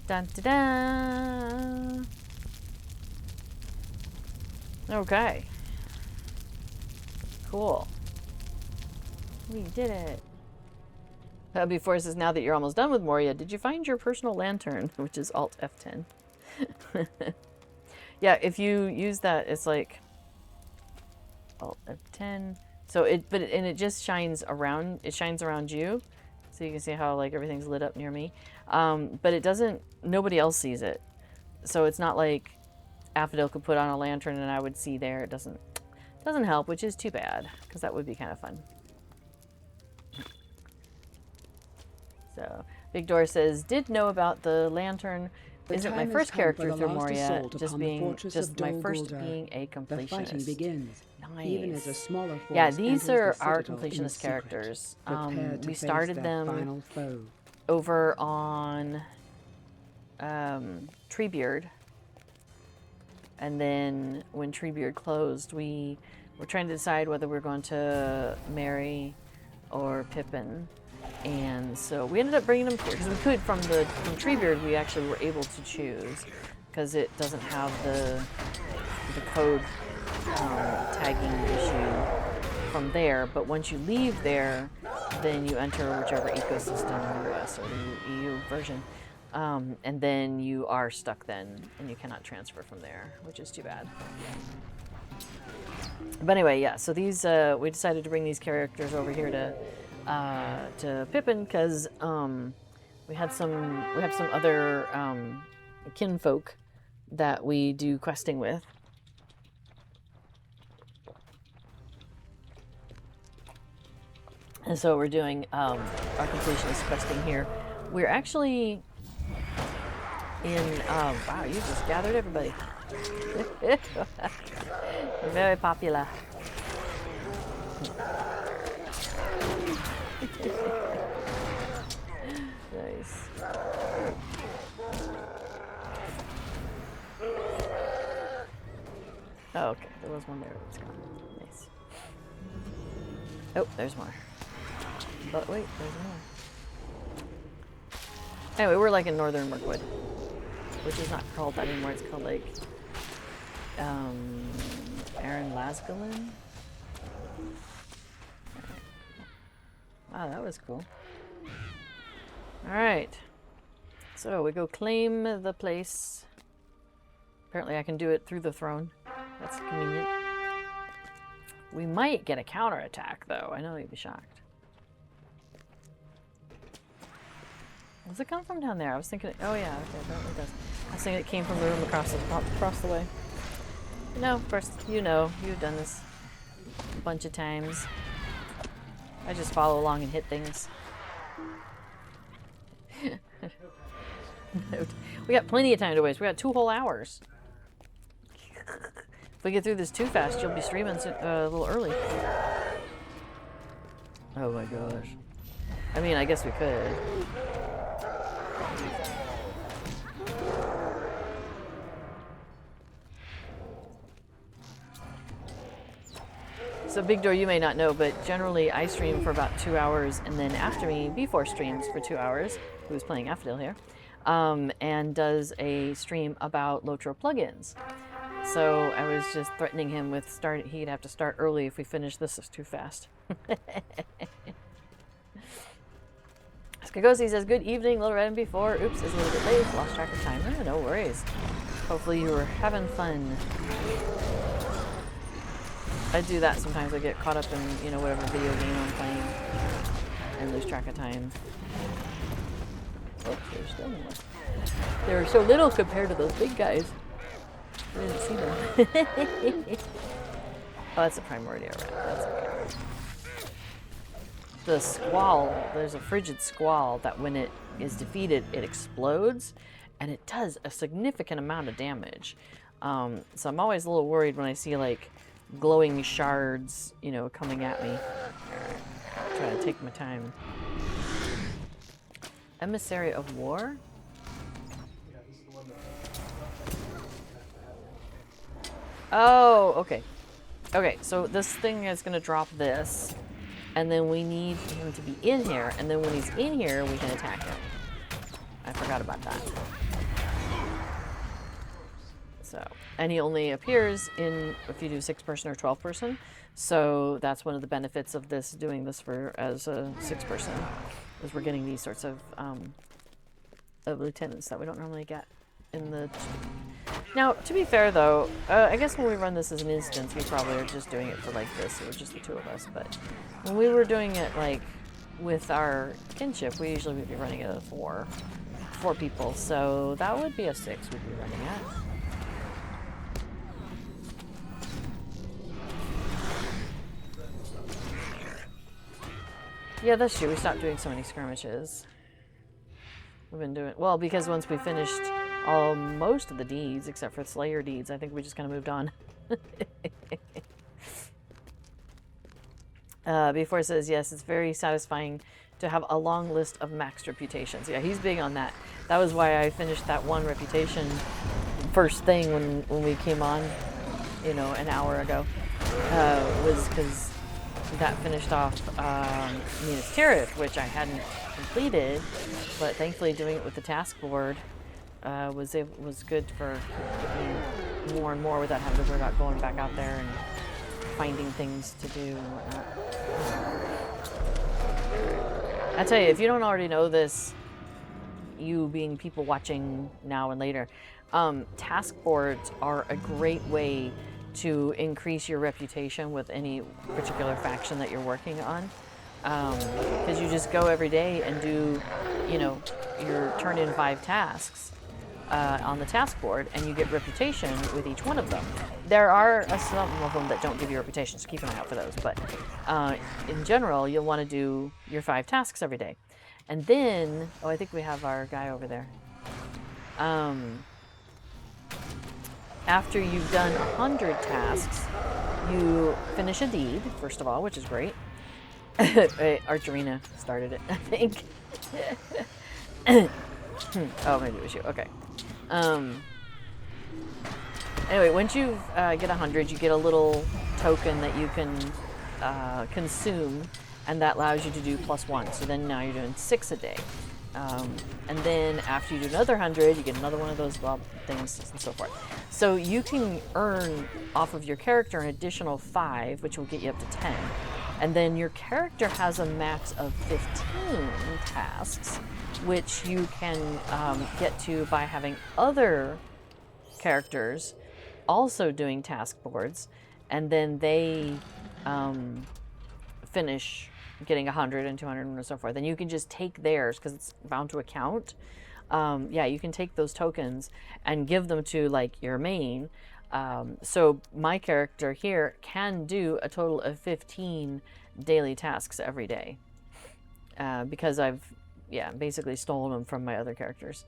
[SPEAKER 1] Dun da da. Okay. Cool. We did it. Before it says, now that you're almost done with Moria, did you find your personal lantern? Which is Alt F10. Yeah, if you use that, it's like Alt F10. So it just shines around. It shines around you, so you can see how like everything's lit up near me. But it doesn't. Nobody else sees it, so it's not like Affodil could put on a lantern and I would see there. It doesn't help, which is too bad because that would be kind of fun. So Big Door says, did know about the lantern. Isn't my first character through Moria, just my first being a completionist.
[SPEAKER 3] The fighting begins.
[SPEAKER 1] Nice.
[SPEAKER 3] Even as a smaller force
[SPEAKER 1] yeah, these are
[SPEAKER 3] the
[SPEAKER 1] our
[SPEAKER 3] citadel
[SPEAKER 1] completionist characters. We
[SPEAKER 3] face
[SPEAKER 1] started
[SPEAKER 3] their
[SPEAKER 1] them
[SPEAKER 3] final foe.
[SPEAKER 1] over on Treebeard. And then when Treebeard closed, we were trying to decide whether we were going to Merry or Pippin. And so we ended up bringing them because we could from Treebeard. We actually were able to choose because it doesn't have the code tagging issue from there. But once you leave there, then you enter whichever ecosystem, US or the EU version, and then you are stuck then, and you cannot transfer from there, which is too bad. But anyway, yeah. So these we decided to bring these characters over here to Pippin because we have some other kinfolk that we do questing with. And so we're doing our completionist questing here. We're actually in, wow, you just gathered everybody. You're very popular. Nice. Oh, okay. There was one there. It's gone. Nice. Oh, there's more. But wait, there's more. Anyway, we're like in northern Mirkwood, which is not called that anymore. It's called like Aaron Lasgalin. Wow, that was cool. Alright. So we go claim the place. Apparently I can do it through the throne. That's convenient. We might get a counterattack though. I know you'd be shocked. Does it come from down there? I was thinking, oh yeah, okay, apparently it does. I was thinking it came from the room across the way. No, of course, you know, you've done this a bunch of times. I just follow along and hit things. We got plenty of time to waste. We got 2 whole hours. If we get through this too fast, you'll be streaming a little early. Oh my gosh. I mean, I guess we could. So Big Door, you may not know, but generally I stream for about 2 hours, and then after me, B4 streams for 2 hours, who's playing Affodil here, and does a stream about Lotro plugins. So I was just threatening him with he'd have to start early if we finish this too fast. Skagosi says, good evening, Little Red M4. Oops, it's a little bit late, lost track of time. No worries. Hopefully you were having fun. I do that sometimes. I get caught up in, you know, whatever video game I'm playing and lose track of time. Oh, there's still more. They're so little compared to those big guys. I didn't see them. Oh, that's a primordial rat. That's okay. The squall, there's a frigid squall that when it is defeated, it explodes, and it does a significant amount of damage. So I'm always a little worried when I see like glowing shards, you know, coming at me. I'll try to take my time. Emissary of War?
[SPEAKER 2] Yeah, this is the one that.
[SPEAKER 1] Oh, okay. Okay, so this thing is going to drop this, and then we need him to be in here, and then when he's in here, we can attack him. I forgot about that. So, and he only appears in if you do 6-person or 12-person. So that's one of the benefits of this, doing this for as a 6-person, is we're getting these sorts of lieutenants that we don't normally get in the. Now, to be fair though, I guess when we run this as an instance, we probably are just doing it for like this. It was just the 2 of us. But when we were doing it like with our kinship, we usually would be running it at 4 people. So that would be a 6 we'd be running at. Yeah, that's true. We stopped doing so many skirmishes. We've been doing well because once we finished most of the deeds, except for Slayer deeds, I think we just kind of moved on. Before it says yes, it's very satisfying to have a long list of maxed reputations. Yeah, he's big on that. That was why I finished that 1 reputation first thing when we came on, you know, an hour ago. Was because that finished off Minas Tirith, which I hadn't completed, but thankfully doing it with the task board was good for getting more and more without having to worry about going back out there and finding things to do and whatnot. I tell you, if you don't already know this, you being people watching now and later, task boards are a great way to increase your reputation with any particular faction that you're working on, because you just go every day and do, you know, your turn in 5 tasks on the task board, and you get reputation with each one of them. There are some of them that don't give you reputation, so keep an eye out for those, but in general you'll want to do your 5 tasks every day. And then, oh, I think we have our guy over there. After you've done 100 tasks, you finish a deed, first of all, which is great. Archerina started it, I think. Oh, maybe it was you. Okay. Anyway, once you get 100, you get a little token that you can consume, and that allows you to do +1. So then now you're doing 6 a day. And then after you do another 100, you get another one of those things and so forth. So you can earn off of your character an additional 5, which will get you up to 10. And then your character has a max of 15 tasks, which you can get to by having other characters also doing task boards, and then they finish getting 100 and 200 and so forth. And you can just take theirs because it's bound to a count. Yeah, you can take those tokens and give them to like your main. So my character here can do a total of 15 daily tasks every day because I've basically stolen them from my other characters.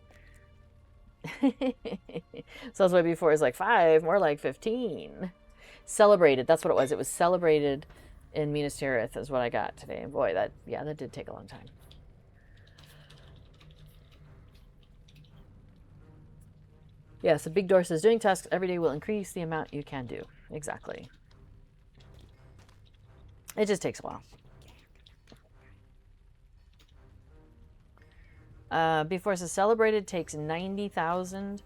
[SPEAKER 1] So that's why before it was like 5, more like 15. Celebrated, that's what it was. It was celebrated in Minas Tirith is what I got today. And boy, that did take a long time. Yes, the big door says doing tasks every day will increase the amount you can do. Exactly. It just takes a while. Before it says celebrated takes 90,000.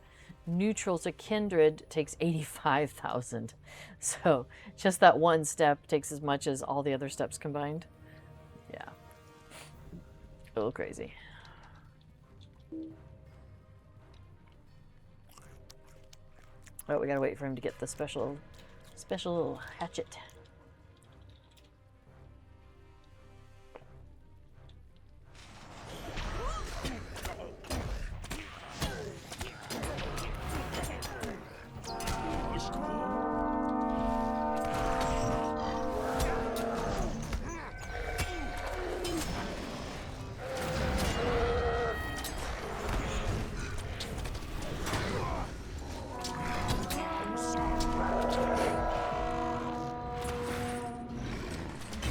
[SPEAKER 1] Neutral to kindred takes 85,000. So just that one step takes as much as all the other steps combined. Yeah. A little crazy. Oh, we gotta wait for him to get the special hatchet.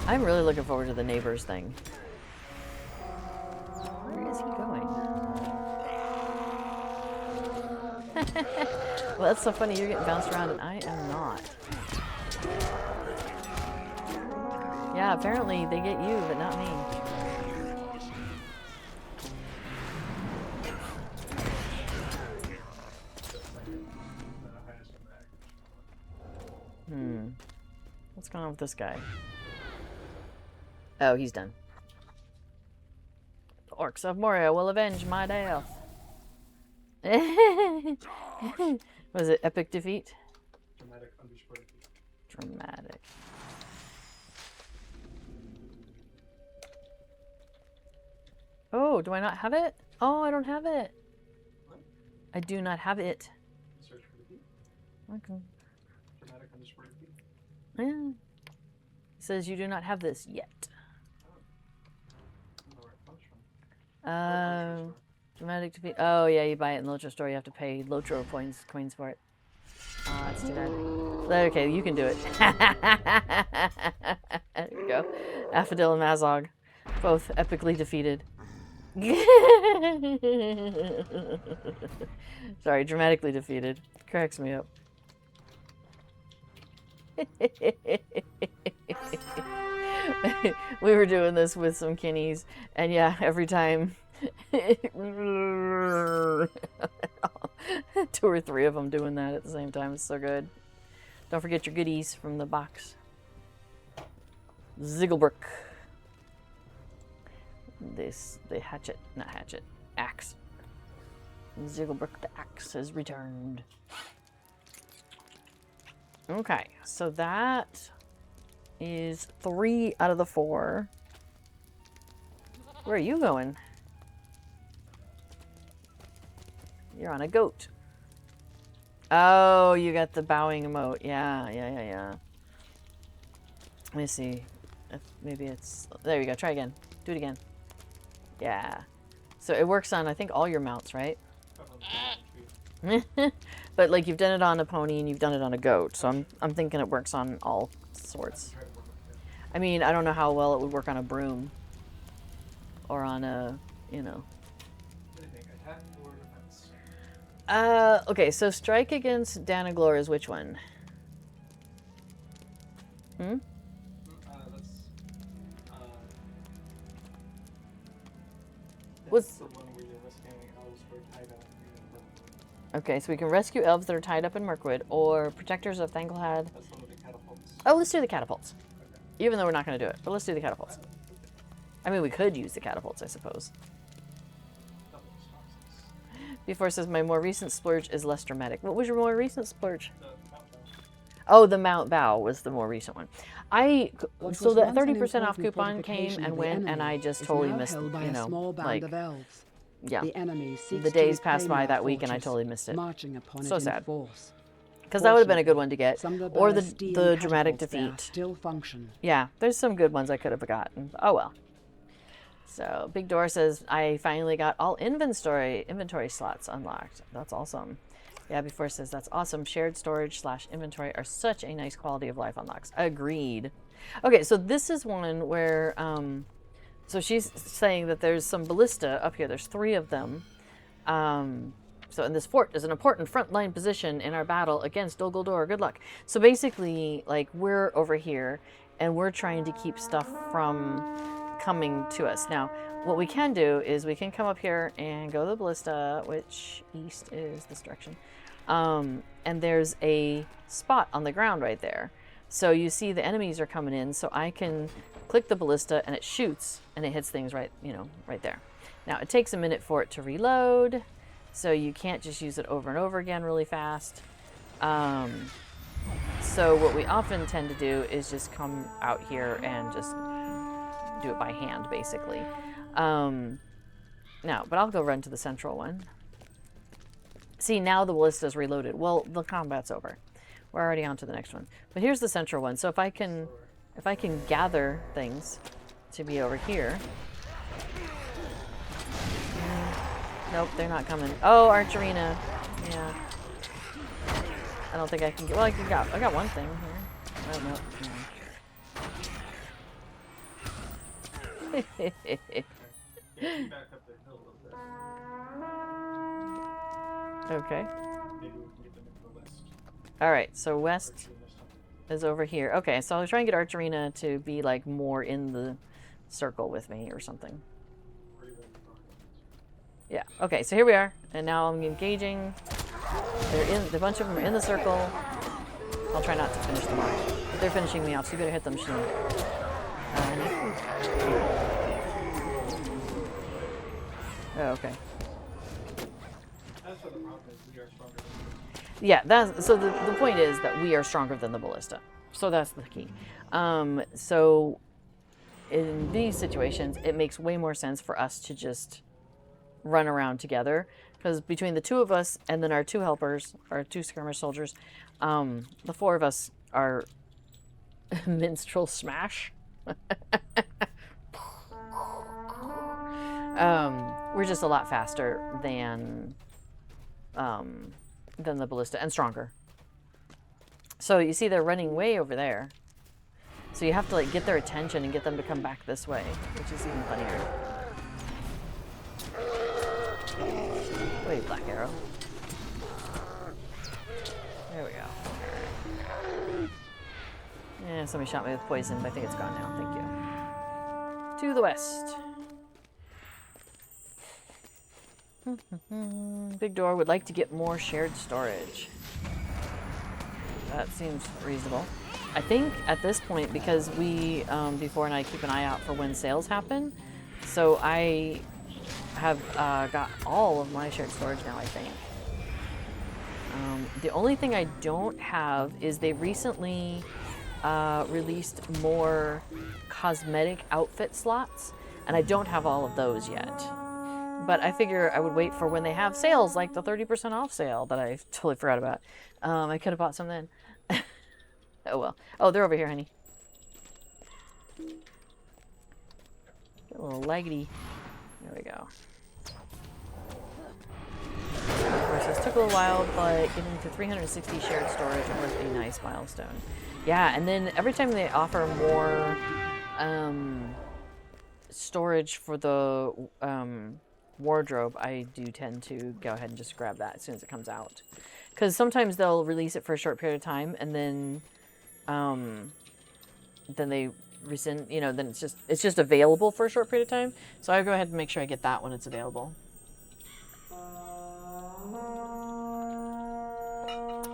[SPEAKER 1] I'm really looking forward to the neighbors thing. Where is he going? Well, that's so funny. You're getting bounced around and I am not. Yeah, apparently they get you, but not me. What's going on with this guy? Oh, he's done. The orcs of Moria will avenge my death. Was it epic defeat?
[SPEAKER 2] Dramatic underscore defeat.
[SPEAKER 1] Dramatic. Oh, do I not have it? Oh, I don't have it.
[SPEAKER 2] What?
[SPEAKER 1] I do not have it.
[SPEAKER 2] Search for defeat.
[SPEAKER 1] Okay.
[SPEAKER 2] Dramatic underscore defeat.
[SPEAKER 1] Yeah. It says you do not have this yet. Dramatic defeat. Oh yeah, you buy it in Lotro store. You have to pay Lotro coins for it. Oh, that's too bad. Okay, you can do it. There you go. Affadil and Mazog, both epically defeated. Sorry, dramatically defeated. Cracks me up. We were doing this with some kinnies, and yeah, every time 2 or 3 of them doing that at the same time. It's so good. Don't forget your goodies from the box. Zigglebrook. The hatchet, not hatchet, axe. Zigglebrook the axe has returned. Okay, so that is 3 out of the 4. Where are you going? You're on a goat. Oh, you got the bowing emote. Yeah. Let me see. Maybe it's... There you go. Try again. Do it again. Yeah. So it works on, I think, all your mounts, right? But like you've done it on a pony and you've done it on a goat, so I'm thinking it works on all sorts.
[SPEAKER 2] Try one of them.
[SPEAKER 1] I mean, I don't know how well it would work on a broom or on a, you know.
[SPEAKER 2] What do you think? Attack or defense?
[SPEAKER 1] Okay, so strike against Danaglor is which one? Hmm?
[SPEAKER 2] That's
[SPEAKER 1] What's
[SPEAKER 2] the one where you're rescuing elves who are tied up in
[SPEAKER 1] okay? So we can rescue elves that are tied up in Mirkwood, or protectors of Thanglehad.
[SPEAKER 2] That's one of the catapults.
[SPEAKER 1] Oh, let's do the catapults.
[SPEAKER 2] Okay.
[SPEAKER 1] Even though we're not going to do it, but let's do the catapults. I mean, we could use the catapults, I suppose.
[SPEAKER 2] Double toxins.
[SPEAKER 1] Before says my more recent splurge is less dramatic. What was your more recent splurge?
[SPEAKER 2] The countdown.
[SPEAKER 1] Oh, the Mount Bow was the more recent one.
[SPEAKER 3] What
[SPEAKER 1] So
[SPEAKER 3] was
[SPEAKER 1] the
[SPEAKER 3] once an
[SPEAKER 1] 30% off
[SPEAKER 3] important
[SPEAKER 1] coupon came
[SPEAKER 3] fortification
[SPEAKER 1] and
[SPEAKER 3] of the
[SPEAKER 1] went, and
[SPEAKER 3] enemy
[SPEAKER 1] I just
[SPEAKER 3] is
[SPEAKER 1] totally
[SPEAKER 3] now
[SPEAKER 1] missed,
[SPEAKER 3] held by
[SPEAKER 1] you
[SPEAKER 3] a
[SPEAKER 1] know,
[SPEAKER 3] small band
[SPEAKER 1] like,
[SPEAKER 3] of elves.
[SPEAKER 1] yeah.
[SPEAKER 3] The enemy seeks
[SPEAKER 1] The
[SPEAKER 3] to
[SPEAKER 1] days passed
[SPEAKER 3] reclaim
[SPEAKER 1] by
[SPEAKER 3] our
[SPEAKER 1] that week and I
[SPEAKER 3] fortress,
[SPEAKER 1] totally missed it.
[SPEAKER 3] marching upon
[SPEAKER 1] So
[SPEAKER 3] it in
[SPEAKER 1] sad.
[SPEAKER 3] force.
[SPEAKER 1] Because that would have been a good one to get.
[SPEAKER 3] Some of
[SPEAKER 1] Or the
[SPEAKER 3] Ballestean
[SPEAKER 1] dramatic
[SPEAKER 3] catapults there
[SPEAKER 1] defeat.
[SPEAKER 3] still function.
[SPEAKER 1] Yeah, there's some good ones I could have forgotten. Oh well. So Big Door says I finally got all inventory slots unlocked. That's awesome. Yeah, before says that's awesome. Shared storage / inventory are such a nice quality of life unlocks. Agreed. Okay, so this is one where so she's saying that there's some ballista up here. There's 3 of them. So in this fort is an important frontline position in our battle against Dol Guldur. Good luck. So basically, like, we're over here and we're trying to keep stuff from coming to us. Now, what we can do is we can come up here and go to the ballista, which east is this direction. And there's a spot on the ground right there. So you see the enemies are coming in, so I can click the ballista and it shoots and it hits things right, you know, right there. Now it takes a minute for it to reload, so you can't just use it over and over again really fast. So what we often tend to do is just come out here and just do it by hand, basically. Now, but I'll go run to the central one. See, now the ballista's reloaded. Well, the combat's over. We're already on to the next one. But here's the central one. So if I can gather things to be over here. Nope, they're not coming. Oh, Archerina. Yeah. I don't think I can get. Well, I got one thing here. Oh no.
[SPEAKER 2] Yeah, you back up the hill a little bit.
[SPEAKER 1] Okay.
[SPEAKER 2] Maybe we can get them into the west.
[SPEAKER 1] All right. So west
[SPEAKER 2] Or there's something.
[SPEAKER 1] is over here. Okay. So I'll try and get Archerina to be like more in the circle with me or something.
[SPEAKER 2] Or even
[SPEAKER 1] Yeah. Okay. So here we are, and now I'm engaging. The bunch of them are in the circle. I'll try not to finish them off, but they're finishing me off. So you better hit them, Sheen. Oh, okay.
[SPEAKER 2] That's what the problem is. We are stronger than
[SPEAKER 1] Yeah. So the point is that we are stronger than the ballista. So that's the key. So in these situations, it makes way more sense for us to just run around together, because between the 2 of us and then our 2 helpers, our 2 skirmish soldiers, the 4 of us are minstrel smash. We're just a lot faster than the ballista, and stronger. So you see they're running way over there. So you have to like get their attention and get them to come back this way, which is even funnier. Wait, Black Arrow. There we go. Yeah, somebody shot me with poison, but I think it's gone now. Thank you. To the west. Big Door would like to get more shared storage. That seems reasonable. I think at this point, because we, before and I keep an eye out for when sales happen, so I have got all of my shared storage now, I think. The only thing I don't have is they recently released more cosmetic outfit slots, and I don't have all of those yet. But I figure I would wait for when they have sales, like the 30% off sale that I totally forgot about. I could have bought some then. Oh well. Oh, they're over here, honey. Get a little laggedy. There we go. Of course, says, took a little while, but getting to 360 shared storage was a nice milestone. Yeah, and then every time they offer more storage for the wardrobe, I do tend to go ahead and just grab that as soon as it comes out. Because sometimes they'll release it for a short period of time, and then they rescind, you know, then it's just available for a short period of time. So I go ahead and make sure I get that when it's available.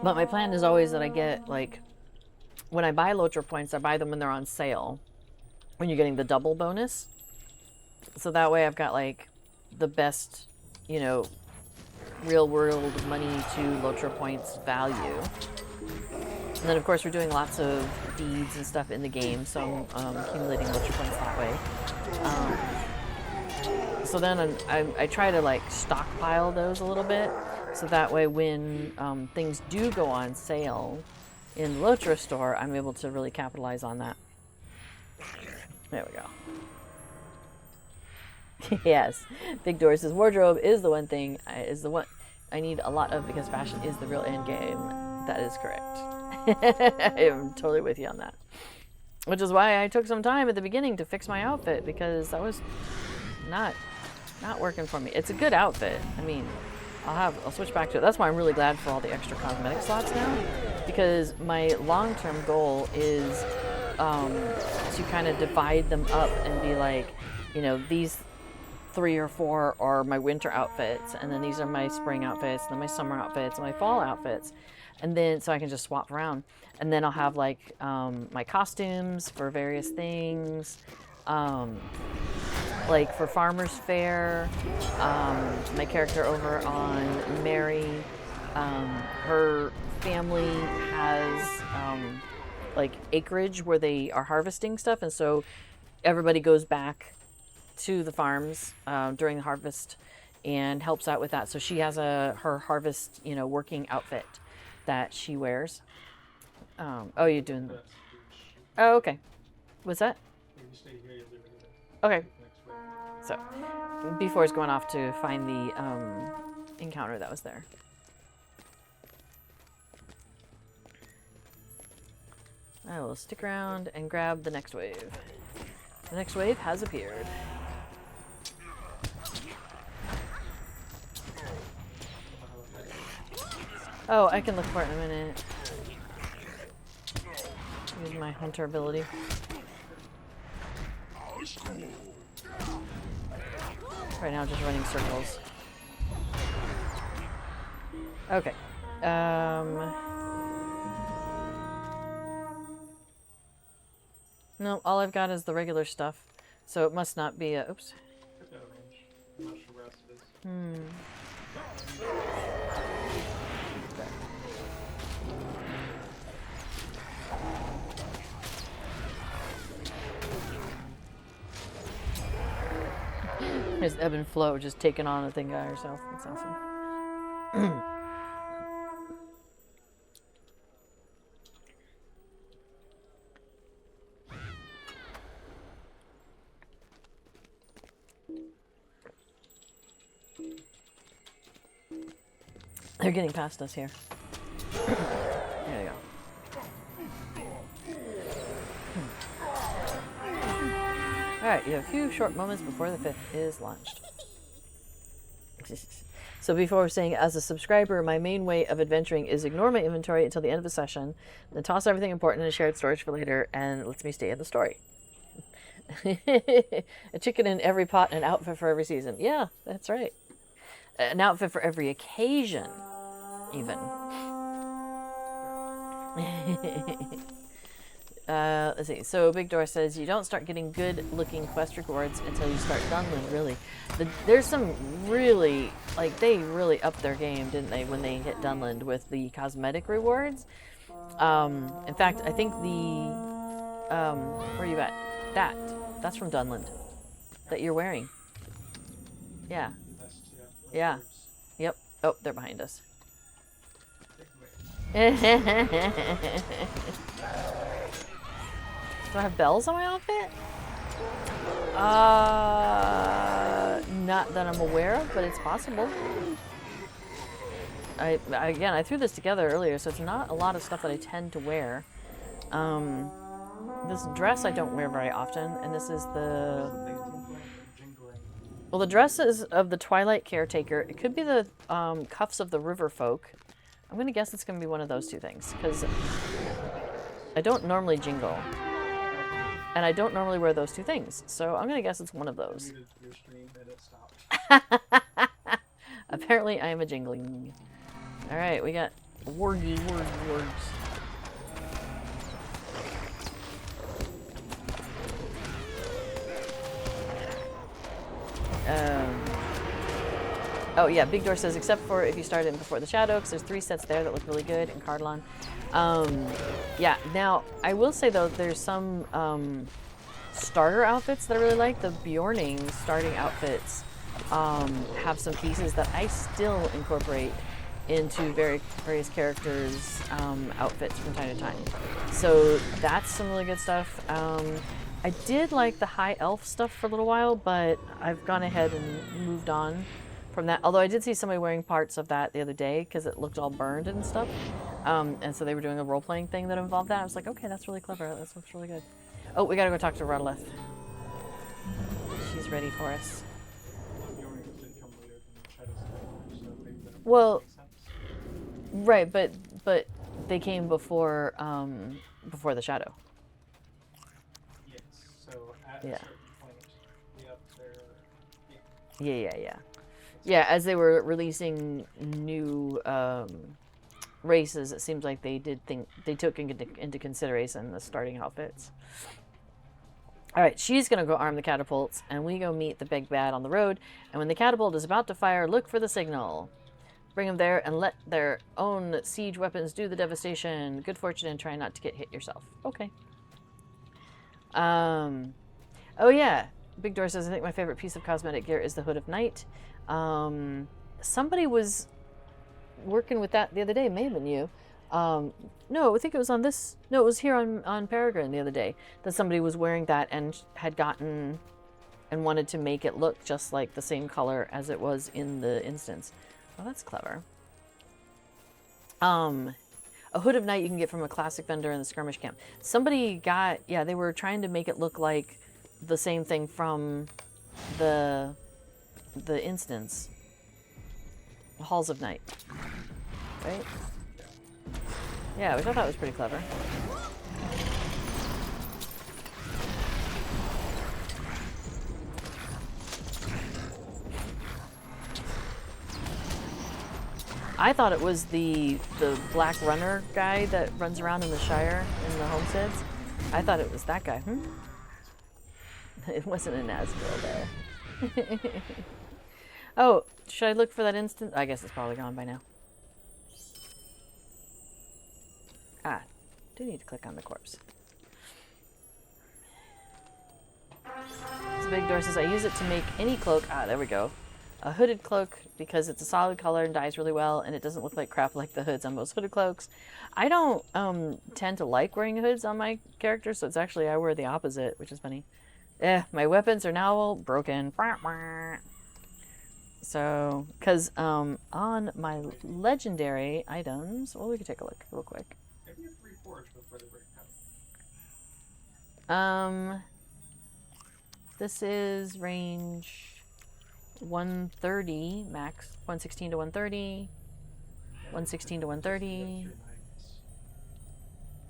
[SPEAKER 1] But my plan is always that I get, like, when I buy Lotra points, I buy them when they're on sale, when you're getting the double bonus. So that way I've got, like, the best, you know, real world money to Lotra points value. And then, of course, we're doing lots of deeds and stuff in the game, so I'm accumulating Lotra points that way. So then I try to, like, stockpile those a little bit, so that way when things do go on sale in the Lotra store, I'm able to really capitalize on that. There we go. Yes, Big Door says wardrobe is the one thing I need a lot of, because fashion is the real end game. That is correct. I'm totally with you on that. Which is why I took some time at the beginning to fix my outfit, because that was not working for me. It's a good outfit. I mean, I'll switch back to it. That's why I'm really glad for all the extra cosmetic slots now, because my long-term goal is to kind of divide them up and be like, you know, these 3 or 4 are my winter outfits, and then these are my spring outfits, and then my summer outfits, and my fall outfits, and then so I can just swap around. And then I'll have, like, my costumes for various things, like for Farmer's Fair, my character over on Mary, her family has like acreage where they are harvesting stuff, and so everybody goes back to the farms during the harvest and helps out with that. So she has her harvest, you know, working outfit that she wears. Oh, you're doing that. Oh, okay. What's that? Okay. So, before it's going off to find the encounter that was there. I will stick around and grab the next wave. The next wave has appeared. Oh, I can look for it in a minute. Use my hunter ability. Right now, just running circles. Okay. No, all I've got is the regular stuff, so it must not be a. Oops.
[SPEAKER 2] I'm not sure where else it is.
[SPEAKER 1] There's ebb and flow, just taking on a thing by herself. That's awesome. They're getting past us here. There we go. Alright, you have a few short moments before the 5th is launched. So before we're saying, as a subscriber, my main way of adventuring is ignore my inventory until the end of a session, then toss everything important in shared storage for later, and it lets me stay in the story. A chicken in every pot and an outfit for every season. Yeah, that's right. An outfit for every occasion, even. Let's see. So Big Door says you don't start getting good-looking quest rewards until you start Dunland. Really, there's some really, like, they really upped their game, didn't they, when they hit Dunland with the cosmetic rewards? In fact, I think the where are you at? That's from Dunland that you're wearing. Yeah. Yeah. Yep. Oh, they're behind us. Do I have bells on my outfit? Not that I'm aware of, but it's possible. Again, I threw this together earlier, so it's not a lot of stuff that I tend to wear. This dress I don't wear very often, and this is the...
[SPEAKER 2] Something tinkling or jingling.
[SPEAKER 1] Well, the dress is of the Twilight Caretaker. It could be the cuffs of the River Folk. I'm going to guess it's going to be one of those two things, because I don't normally jingle. And I don't normally wear those two things, so I'm going to guess it's one of
[SPEAKER 2] I
[SPEAKER 1] those.
[SPEAKER 2] muted your stream and it stopped.
[SPEAKER 1] Apparently, I am a jingling. Alright, we got wargy words. Oh yeah, Big Door says, except for if you start in before the Shadow, because there's 3 sets there that look really good in Cardalon. Yeah, now, I will say though, there's some starter outfits that I really like. The Bjorning starting outfits have some pieces that I still incorporate into various characters' outfits from time to time. So that's some really good stuff. I did like the High Elf stuff for a little while, but I've gone ahead and moved on from that. Although I did see somebody wearing parts of that the other day because it looked all burned and stuff. And so they were doing a role-playing thing that involved that. I was like, okay, that's really clever. That looks really good. Oh, we gotta go talk to Rodolith. She's ready for us.
[SPEAKER 2] Bjorn did come later than Shadow Sky, so maybe that
[SPEAKER 1] Well,
[SPEAKER 2] makes sense.
[SPEAKER 1] right, but they came before before the Shadow.
[SPEAKER 2] Yes, so at
[SPEAKER 1] Yeah.
[SPEAKER 2] a certain point, we up there.
[SPEAKER 1] Yeah. Yeah, as they were releasing new races, it seems like they took into consideration the starting outfits. All right, she's gonna go arm the catapults, and we go meet the big bad on the road. And when the catapult is about to fire, look for the signal. Bring them there and let their own siege weapons do the devastation. Good fortune and try not to get hit yourself. Okay. Oh yeah, Big Door says, I think my favorite piece of cosmetic gear is the Hood of Night. Somebody was working with that the other day. It may have been you. No, I think it was on this. No, it was here on Peregrine the other day that somebody was wearing that and had gotten and wanted to make it look just like the same color as it was in the instance. Oh, that's clever. A Hood of Night you can get from a classic vendor in the skirmish camp. Somebody got, yeah, they were trying to make it look like the same thing from the instance. Halls of Night. Right? Yeah, which I thought was pretty clever. I thought it was the black runner guy that runs around in the Shire in the homesteads. I thought it was that guy. It wasn't a Nazgul though. Oh, should I look for that instant? I guess it's probably gone by now. Ah, do need to click on the corpse. This Big Door says, I use it to make any cloak. Ah, there we go. A hooded cloak because it's a solid color and dyes really well, and it doesn't look like crap like the hoods on most hooded cloaks. I don't tend to like wearing hoods on my characters, so it's actually I wear the opposite, which is funny. My weapons are now all broken. So, because on my legendary items, well, we could take a look real quick.
[SPEAKER 2] Maybe you have to reforge before they break out.
[SPEAKER 1] This is range 130 max, 116 to 130, 116 to 130,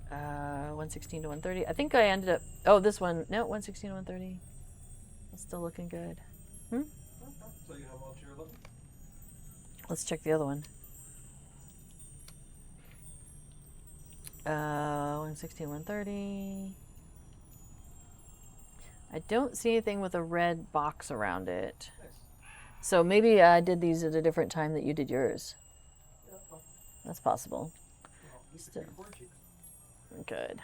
[SPEAKER 1] 116 to 130. I think I ended up, oh, this one, no, 116 to 130. It's still looking good.
[SPEAKER 2] Okay, so you have all tier 11.
[SPEAKER 1] Let's check the other one. 116, 130. I don't see anything with a red box around it.
[SPEAKER 2] Nice.
[SPEAKER 1] So maybe I did these at a different time that you did yours.
[SPEAKER 2] Yeah, well,
[SPEAKER 1] That's possible.
[SPEAKER 2] you could
[SPEAKER 1] Still.
[SPEAKER 2] reforge even.
[SPEAKER 1] Good.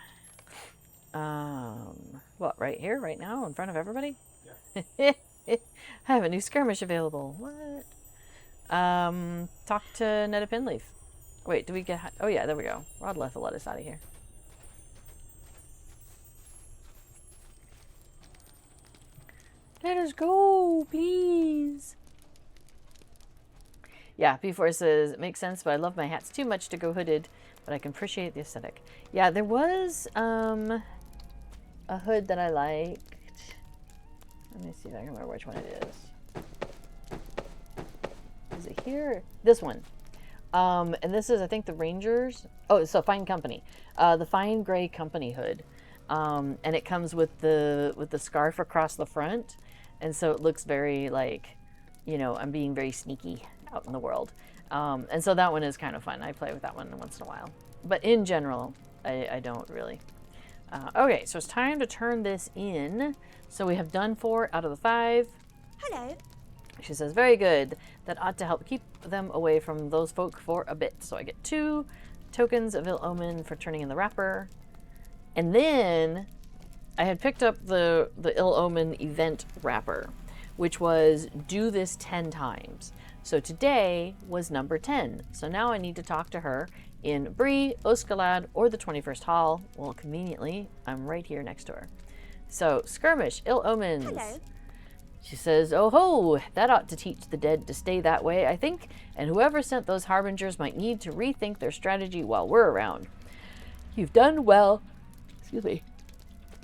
[SPEAKER 1] What, right here, right now, in front of everybody?
[SPEAKER 2] Yeah.
[SPEAKER 1] I have a new skirmish available. What? Talk to Netta Pinleaf. Wait, do we get... Oh, yeah, there we go. Rodolith will let us out of here. Let us go, please. Yeah, P4 says, it makes sense, but I love my hats too much to go hooded, but I can appreciate the aesthetic. Yeah, there was a hood that I liked. Let me see if I can remember which one it is. Is it here? This one. And this is, I think, the Rangers. Oh, so Fine Company. The Fine Gray Company hood. And it comes with the scarf across the front. And so it looks very like, you know, I'm being very sneaky out in the world. And so that one is kind of fun. I play with that one once in a while. But in general, I don't really. Okay, so it's time to turn this in. So we have done 4 out of the 5.
[SPEAKER 4] Hello.
[SPEAKER 1] She says, very good. That ought to help keep them away from those folk for a bit. So I get 2 tokens of Ill Omen for turning in the wrapper. And then I had picked up the Ill Omen event wrapper, which was do this 10 times. So today was number 10. So now I need to talk to her in Bree, Oskalad, or the 21st Hall. Well, conveniently, I'm right here next to her. So, Skirmish, Ill Omens.
[SPEAKER 4] Hello.
[SPEAKER 1] She says, oh ho, that ought to teach the dead to stay that way, I think, and whoever sent those harbingers might need to rethink their strategy while we're around. You've done well. Excuse me.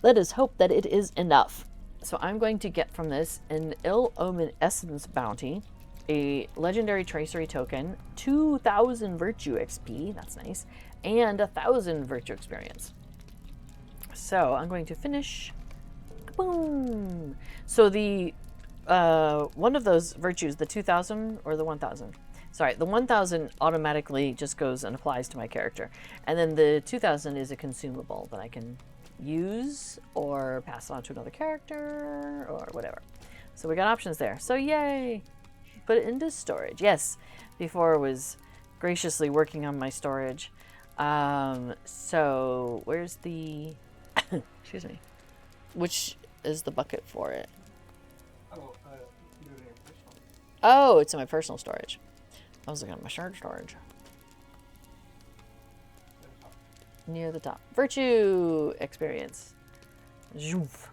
[SPEAKER 1] Let us hope that it is enough. So I'm going to get from this an Ill Omen Essence bounty, a legendary tracery token, 2,000 virtue XP, that's nice, and 1,000 virtue experience. So I'm going to finish. Boom. So the one of those virtues, the 2,000 or the 1,000? Sorry, the 1,000 automatically just goes and applies to my character. And then the 2,000 is a consumable that I can use or pass on to another character or whatever. So we got options there. So yay. Put it into storage. Yes, before was graciously working on my storage. So where's the... Excuse me. Which is the bucket for it?
[SPEAKER 2] Oh, you do it in your personal.
[SPEAKER 1] Oh, it's in my personal storage. I was looking at my shared storage. Near the top. Virtue experience. Zhoof.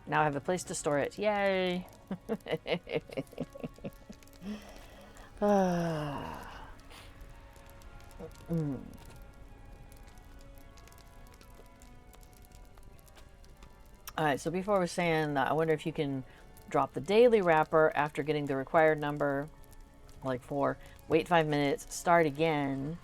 [SPEAKER 1] Now I have a place to store it. Yay! Alright, so before I was saying, I wonder if you can drop the daily wrapper after getting the required number, like 4, wait 5 minutes, start again,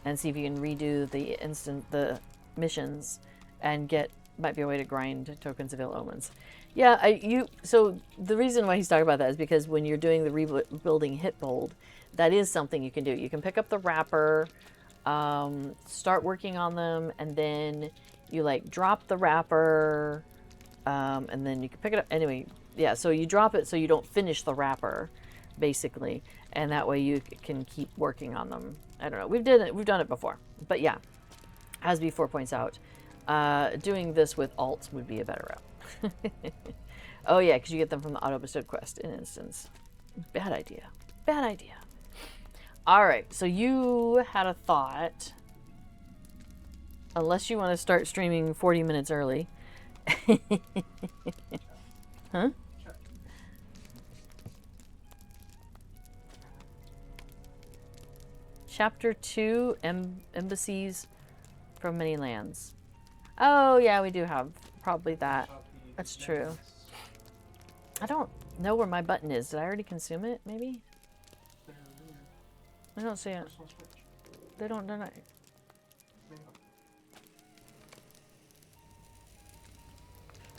[SPEAKER 1] and see if you can redo the missions and might be a way to grind tokens of Ill Omens. Yeah, so the reason why he's talking about that is because when you're doing the rebuilding hit bold, that is something you can do. You can pick up the wrapper, start working on them, and then you like drop the wrapper, and then you can pick it up. Anyway, yeah, so you drop it so you don't finish the wrapper, basically, and that way you can keep working on them. I don't know. We've done it before, but yeah, as before points out, doing this with alts would be a better route. Oh yeah, because you get them from the auto bestowed quest in instance. Bad idea. Bad idea. All right, so you had a thought. Unless you want to start streaming 40 minutes early. Huh? Chapter 2, Embassies from Many Lands. Oh, yeah, we do have probably that. That's true. I don't know where my button is. Did I already consume it, maybe? I don't see it. They don't deny it.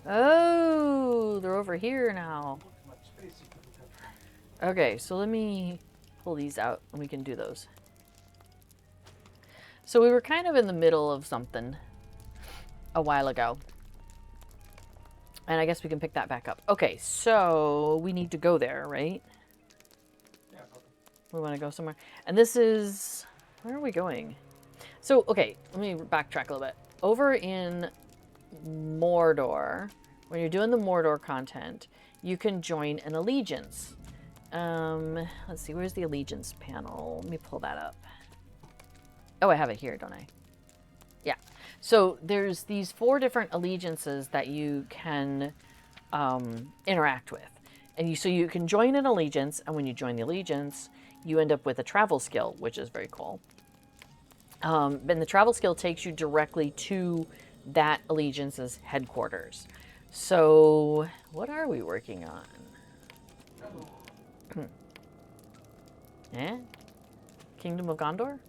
[SPEAKER 1] Oh, they're over here now. Okay, so let me pull these out and we can do those. So we were kind of in the middle of something a while ago. And I guess we can pick that back up. Okay, so we need to go there, right?
[SPEAKER 2] Yeah, probably.
[SPEAKER 1] We want to go somewhere. And this is... Where are we going? So, okay, let me backtrack a little bit. Over in Mordor, when you're doing the Mordor content, you can join an allegiance. Let's see, where's the allegiance panel? Let me pull that up. Oh, I have it here, don't I? Yeah. So there's these 4 different allegiances that you can interact with. And so you can join an allegiance, and when you join the allegiance, you end up with a travel skill, which is very cool. And the travel skill takes you directly to that allegiance's headquarters. So, what are we working on? Eh? Kingdom of Gondor?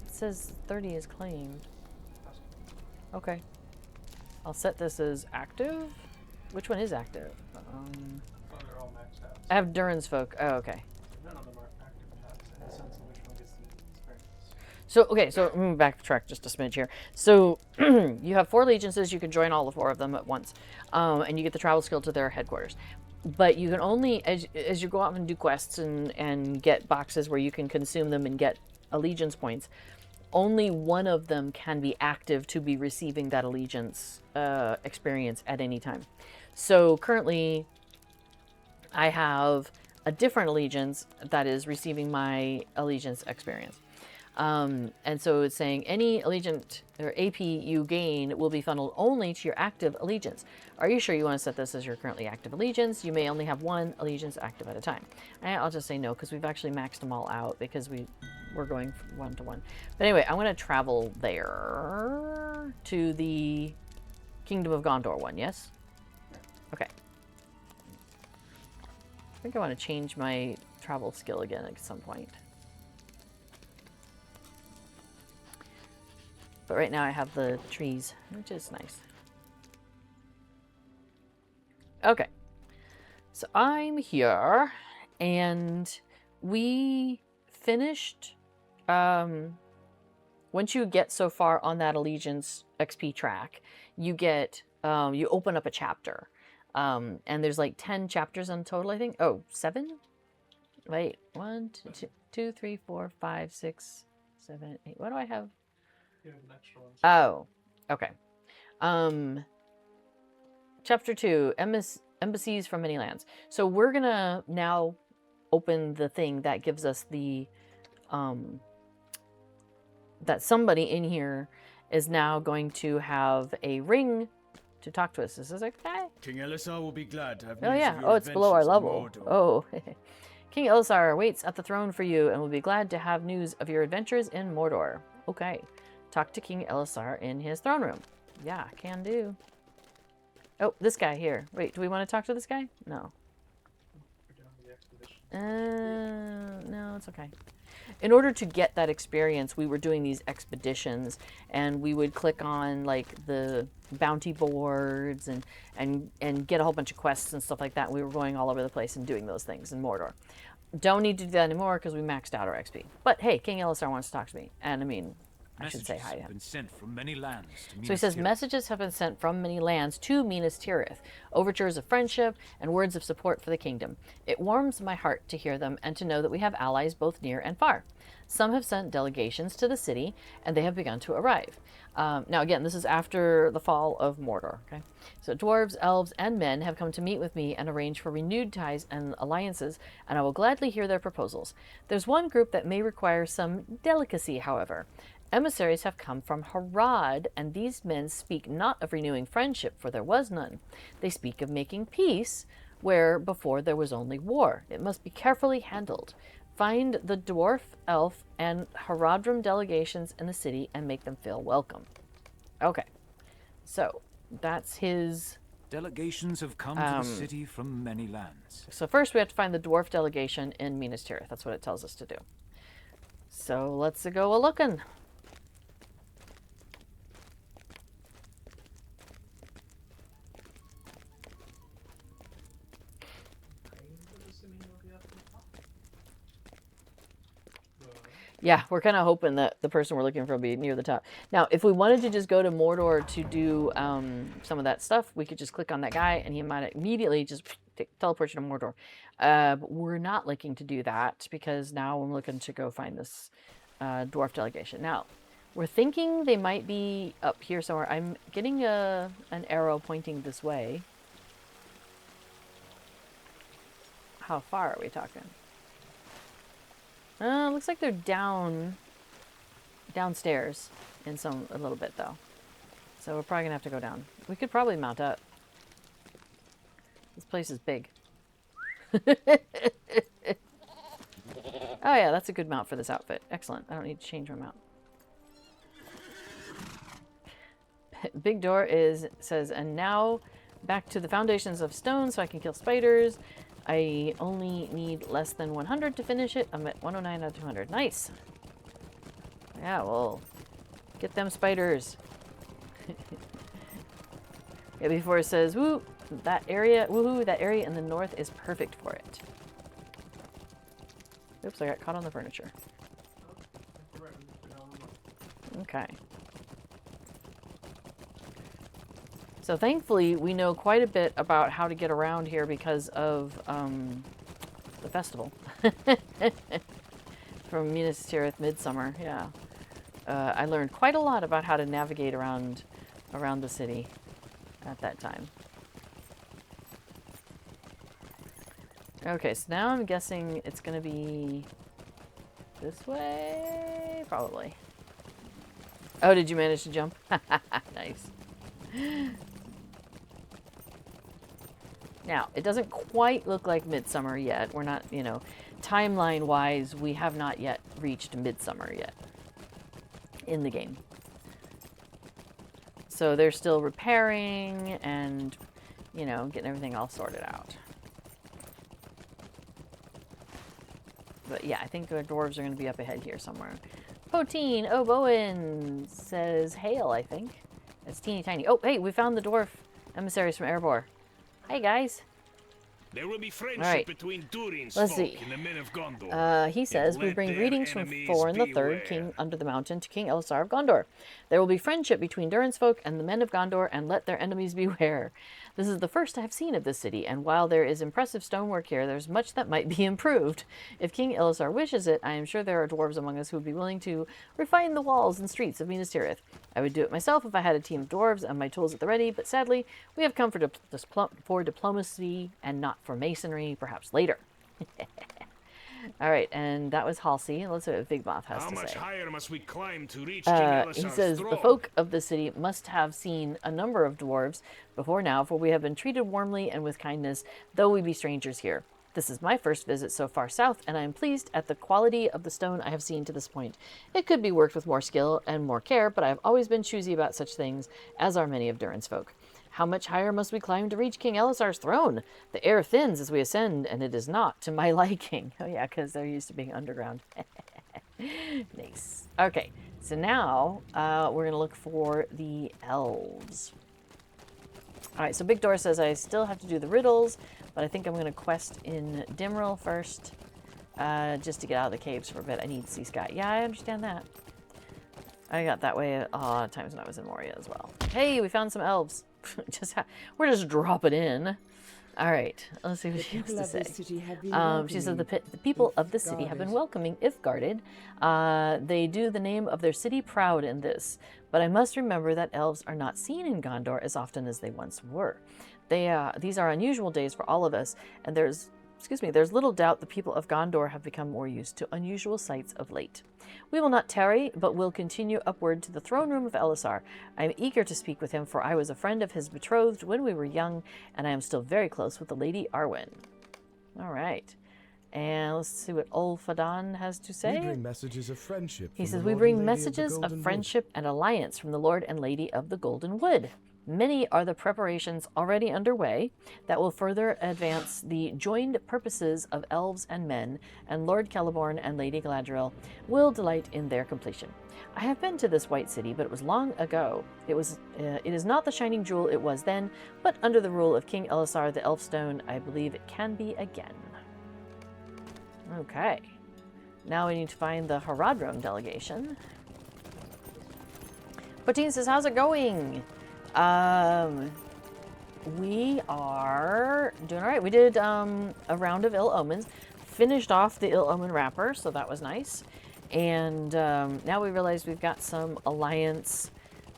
[SPEAKER 1] It says 30 is claimed. Okay. I'll set this as active. Which one is active?
[SPEAKER 2] Well, they're all maxed out.
[SPEAKER 1] I have Durin's Folk. Oh, okay.
[SPEAKER 2] None of them are active tabs in the sense of which one gets the experience.
[SPEAKER 1] So, okay, so backtrack just a smidge here. So, you have 4 allegiances. You can join all the 4 of them at once. And you get the travel skill to their headquarters. But you can only, as you go out and do quests and get boxes where you can consume them and get allegiance points, only one of them can be active to be receiving that allegiance experience at any time. So currently, I have a different allegiance that is receiving my allegiance experience. And so it's saying any allegiant or AP you gain will be funneled only to your active allegiance. Are you sure you want to set this as your currently active allegiance? You may only have 1 allegiance active at a time. And I'll just say no, because we've actually maxed them all out because we're going 1 to 1. But anyway, I'm going to travel there to the Kingdom of Gondor one, yes? Okay. I think I want to change my travel skill again at some point. But right now I have the trees, which is nice. Okay. So I'm here, and we finished, once you get so far on that Allegiance XP track, you get, you open up a chapter. And there's like 10 chapters in total, I think. Oh, 7? Wait, 1, 2, 3, 4, 5, 6, 7, 8. What do I have?
[SPEAKER 2] You have an extra one.
[SPEAKER 1] Oh, okay. Chapter 2, Embassies from Many Lands. So we're gonna now open the thing that gives us the, that somebody in here is now going to have a ring to talk to us. Is this okay?
[SPEAKER 4] King Elisar will be glad to have
[SPEAKER 1] Oh
[SPEAKER 4] news
[SPEAKER 1] yeah.
[SPEAKER 4] of your
[SPEAKER 1] Oh, it's below our
[SPEAKER 4] adventures in
[SPEAKER 1] level.
[SPEAKER 4] Mordor.
[SPEAKER 1] Oh. King Elisar waits at the throne for you and will be glad to have news of your adventures in Mordor. Okay. Talk to King Elisar in his throne room. Yeah, can do. Oh, this guy here. Wait, do we want to talk to this guy? No.
[SPEAKER 2] We're doing the expedition.
[SPEAKER 1] No, it's okay. In order to get that experience, we were doing these expeditions, and we would click on like the bounty boards and get a whole bunch of quests and stuff like that. We were going all over the place and doing those things in Mordor. Don't need to do that anymore because we maxed out our XP. But hey, King Elisar wants to talk to me, and I mean, I should say hi to
[SPEAKER 4] Messages have
[SPEAKER 1] him.
[SPEAKER 4] been sent from many lands to
[SPEAKER 1] So he
[SPEAKER 4] Minas
[SPEAKER 1] says,
[SPEAKER 4] Tirith.
[SPEAKER 1] messages have been sent from many lands to Minas Tirith, overtures of friendship and words of support for the kingdom. It warms my heart to hear them and to know that we have allies both near and far. Some have sent delegations to the city, and they have begun to arrive. Now, again, this is after the fall of Mordor. Okay, so dwarves, elves, and men have come to meet with me and arrange for renewed ties and alliances, and I will gladly hear their proposals. There's one group that may require some delicacy, however. Emissaries have come from Harad, and these men speak not of renewing friendship, for there was none. They speak of making peace, where before there was only war. It must be carefully handled. Find the dwarf, elf, and Haradrim delegations in the city and make them feel welcome. Okay, so that's his...
[SPEAKER 4] Delegations have come to the city from many lands.
[SPEAKER 1] So first we have to find the dwarf delegation in Minas Tirith. That's what it tells us to do. So let's go a-looking. Yeah, we're kind of hoping that the person we're looking for will be near the top. Now, if we wanted to just go to Mordor to do some of that stuff, we could just click on that guy and he might immediately just teleport you to Mordor. But we're not looking to do that because now I'm looking to go find this dwarf delegation. Now, we're thinking they might be up here somewhere. I'm getting an arrow pointing this way. How far are we talking? Looks like they're downstairs in a little bit though. So we're probably gonna have to go down. We could probably mount up. This place is big. Oh yeah, that's a good mount for this outfit. Excellent. I don't need to change my mount. Big Door says, and now back to the foundations of stone so I can kill spiders. I only need less than 100 to finish it. I'm at 109 out of 200. Nice. Yeah, well, get them spiders. Yeah, before it says, woo, that area, woohoo, that area in the north is perfect for it. Oops, I got caught on the furniture. Okay. So thankfully, we know quite a bit about how to get around here because of the festival. From Minas Tirith Midsummer, yeah. I learned quite a lot about how to navigate around the city at that time. Okay, so now I'm guessing it's going to be this way? Probably. Oh, did you manage to jump? Nice. Now, it doesn't quite look like Midsummer yet. We're not, you know, timeline-wise, we have not yet reached Midsummer yet in the game. So they're still repairing and, you know, getting everything all sorted out. But yeah, I think the dwarves are going to be up ahead here somewhere. Poteen Oboen says hail, I think. It's teeny tiny. Oh, hey, we found the dwarf emissaries from Erebor. Hey, guys.
[SPEAKER 5] There will be friendship between Durin's
[SPEAKER 1] Let's
[SPEAKER 5] folk
[SPEAKER 1] see.
[SPEAKER 5] and the men of Gondor.
[SPEAKER 1] He says, we
[SPEAKER 5] let
[SPEAKER 1] bring
[SPEAKER 5] their
[SPEAKER 1] greetings from
[SPEAKER 5] enemies
[SPEAKER 1] Thorin the Third,
[SPEAKER 5] beware.
[SPEAKER 1] King under the mountain, to King Elisar of Gondor. There will be friendship between Durin's folk and the men of Gondor, and let their enemies beware. This is the first I have seen of this city, and while there is impressive stonework here, there's much that might be improved. If King Elisar wishes it, I am sure there are dwarves among us who would be willing to refine the walls and streets of Minas Tirith. I would do it myself if I had a team of dwarves and my tools at the ready, but sadly, we have come for diplomacy and not for masonry, perhaps later. All right, and that was Halsey. Let's see what Big Moth has
[SPEAKER 5] How
[SPEAKER 1] to
[SPEAKER 5] much
[SPEAKER 1] say.
[SPEAKER 5] higher must we climb to reach King
[SPEAKER 1] He
[SPEAKER 5] Elisar's
[SPEAKER 1] says,
[SPEAKER 5] throne?
[SPEAKER 1] the folk of the city must have seen a number of dwarves before now, for we have been treated warmly and with kindness, though we be strangers here. This is my first visit so far south, and I am pleased at the quality of the stone I have seen to this point. It could be worked with more skill and more care, but I have always been choosy about such things, as are many of Durin's folk. How much higher must we climb to reach King Elisar's throne? The air thins as we ascend, and it is not to my liking. Oh yeah, because they're used to being underground. Nice. Okay, so now we're going to look for the elves. All right, so Big Door says I still have to do the riddles, but I think I'm going to quest in Dimril first, just to get out of the caves for a bit. I need to see Sky. Yeah, I understand that. I got that way a lot of times when I was in Moria as well. Hey, we found some elves. We're just dropping in. All right, let's see what she has to say. She says the people of the city have been welcoming if guarded. They do the name of their city proud in this, but I must remember that elves are not seen in Gondor as often as they once were. These are unusual days for all of us, and there's little doubt the people of Gondor have become more used to unusual sights of late. We will not tarry, but will continue upward to the throne room of Elisar. I am eager to speak with him, for I was a friend of his betrothed when we were young, and I am still very close with the Lady Arwen. All right. And let's see what Olfadan has to say.
[SPEAKER 6] We bring messages of friendship.
[SPEAKER 1] He says, we bring messages of friendship and alliance from the Lord and Lady of the Golden Wood. Many are the preparations already underway that will further advance the joined purposes of elves and men, and Lord Celeborn and Lady Galadriel will delight in their completion. I have been to this white city, but it was long ago. It is not the shining jewel it was then, but under the rule of King Elisar the Elfstone, I believe it can be again. Okay. Now we need to find the Haradrim delegation. Poteen says, how's it going? We are doing all right. We did a round of Ill Omens, finished off the Ill Omen wrapper, so that was nice. And now we realize we've got some Alliance